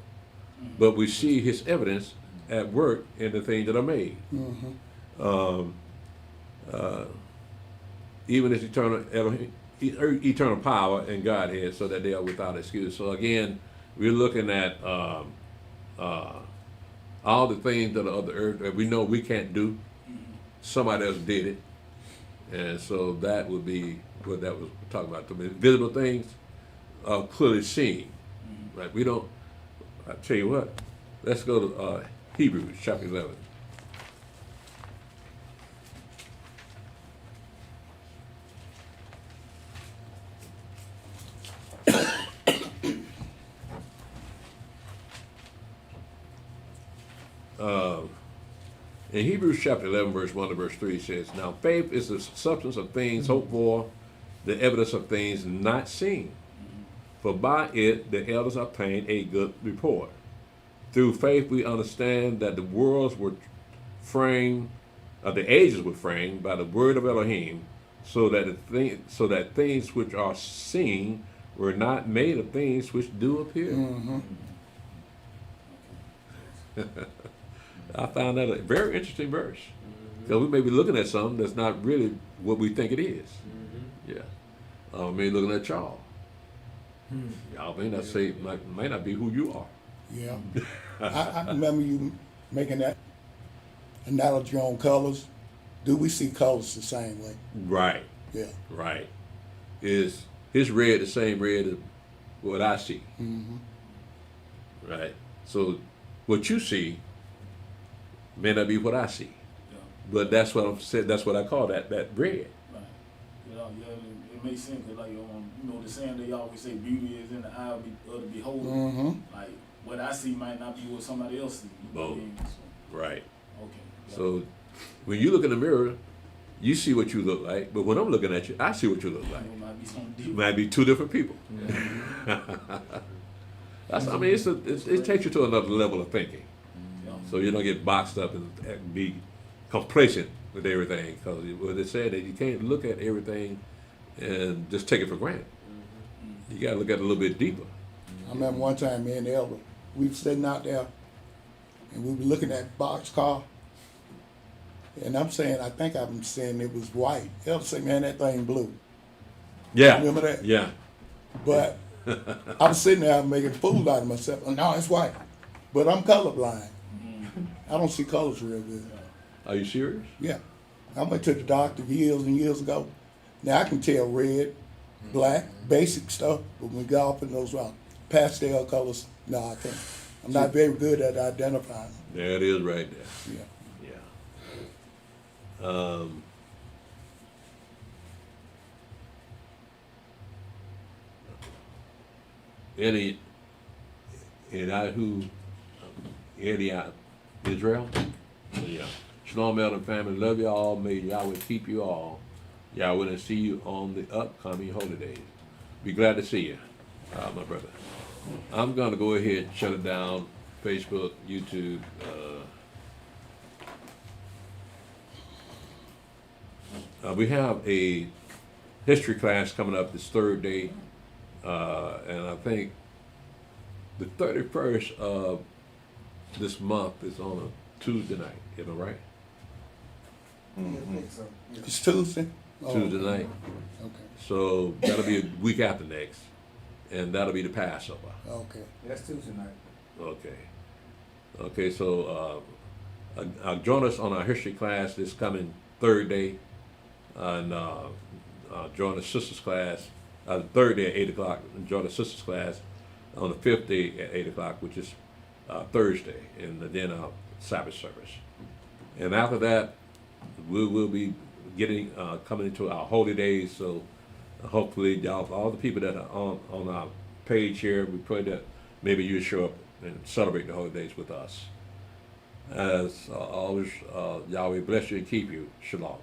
but we see his evidence at work in the things that are made. Even his eternal power and Godhead, so that they are without excuse. So again, we're looking at all the things that are of the earth that we know we can't do. Somebody else did it, and so that would be what that was talking about. The invisible things are clearly seen, right? We don't. I tell you what. Let's go to Hebrews chapter 11. In Hebrews chapter 11, verse 1 to verse 3, it says, now faith is the substance of things hoped for, the evidence of things not seen. For by it the elders obtained a good report. Through faith we understand that the worlds were framed, the ages were framed by the word of Elohim, so that things which are seen were not made of things which do appear. I found that a very interesting verse. Because we may be looking at something that's not really what we think it is. Yeah. Maybe looking at y'all. Y'all may not say, might not be who you are. Yeah. I remember you making that analogy on colors. Do we see colors the same way? Right. Yeah. Right. Is his red the same red as what I see? Right. So what you see may not be what I see. Yeah. But that's what I'm saying. That's what I call that red. Right. It makes sense, because the saying they always say, beauty is in the eye of the beholder. Like, what I see might not be what somebody else sees. Right. Okay. So when you look in the mirror, you see what you look like, but when I'm looking at you, I see what you look like. It might be something It different. might be two different people. It takes you to another level of thinking. So you don't get boxed up and be complacent with everything, because what they said that you can't look at everything and just take it for granted. You got to look at it a little bit deeper. I remember one time me and the elder, we were sitting out there and we were looking at boxcar, and I'm saying, I think I'm saying it was white. The elder said, man, that thing blue. Yeah. Remember that? Yeah. But I was sitting there making a fool out of myself. No, it's white. But I'm colorblind. I don't see colors real good. Are you serious? Yeah. I went to the doctor years and years ago. Now I can tell red, black, basic stuff, but when we go off in those pastel colors, no, I can't. I'm not very good at identifying. There it is right there. Yeah. Yeah. Any Israel? Yeah. Shalom, elder family. Love you all. May Yahweh keep you all. Yahweh will see you on the upcoming holy days. Be glad to see you, my brother. I'm going to go ahead and shut it down. Facebook, YouTube. We have a history class coming up this third day, and I think the 31st of this month is on a Tuesday night. Am I right? It's Tuesday? Tuesday night. Okay. So that'll be a week after next, and that'll be the Passover. Okay. That's Tuesday night. Okay. Okay, so join us on our history class this coming third day, and join the sisters class the third day at 8 o'clock, and join the sisters class on the fifth day at 8 o'clock, which is Thursday, and then our Sabbath service. And after that, we will be coming into our holy days. So hopefully, y'all, all the people that are on our page here, we pray that maybe you show up and celebrate the holy days with us. As always, Yahweh bless you and keep you. Shalom.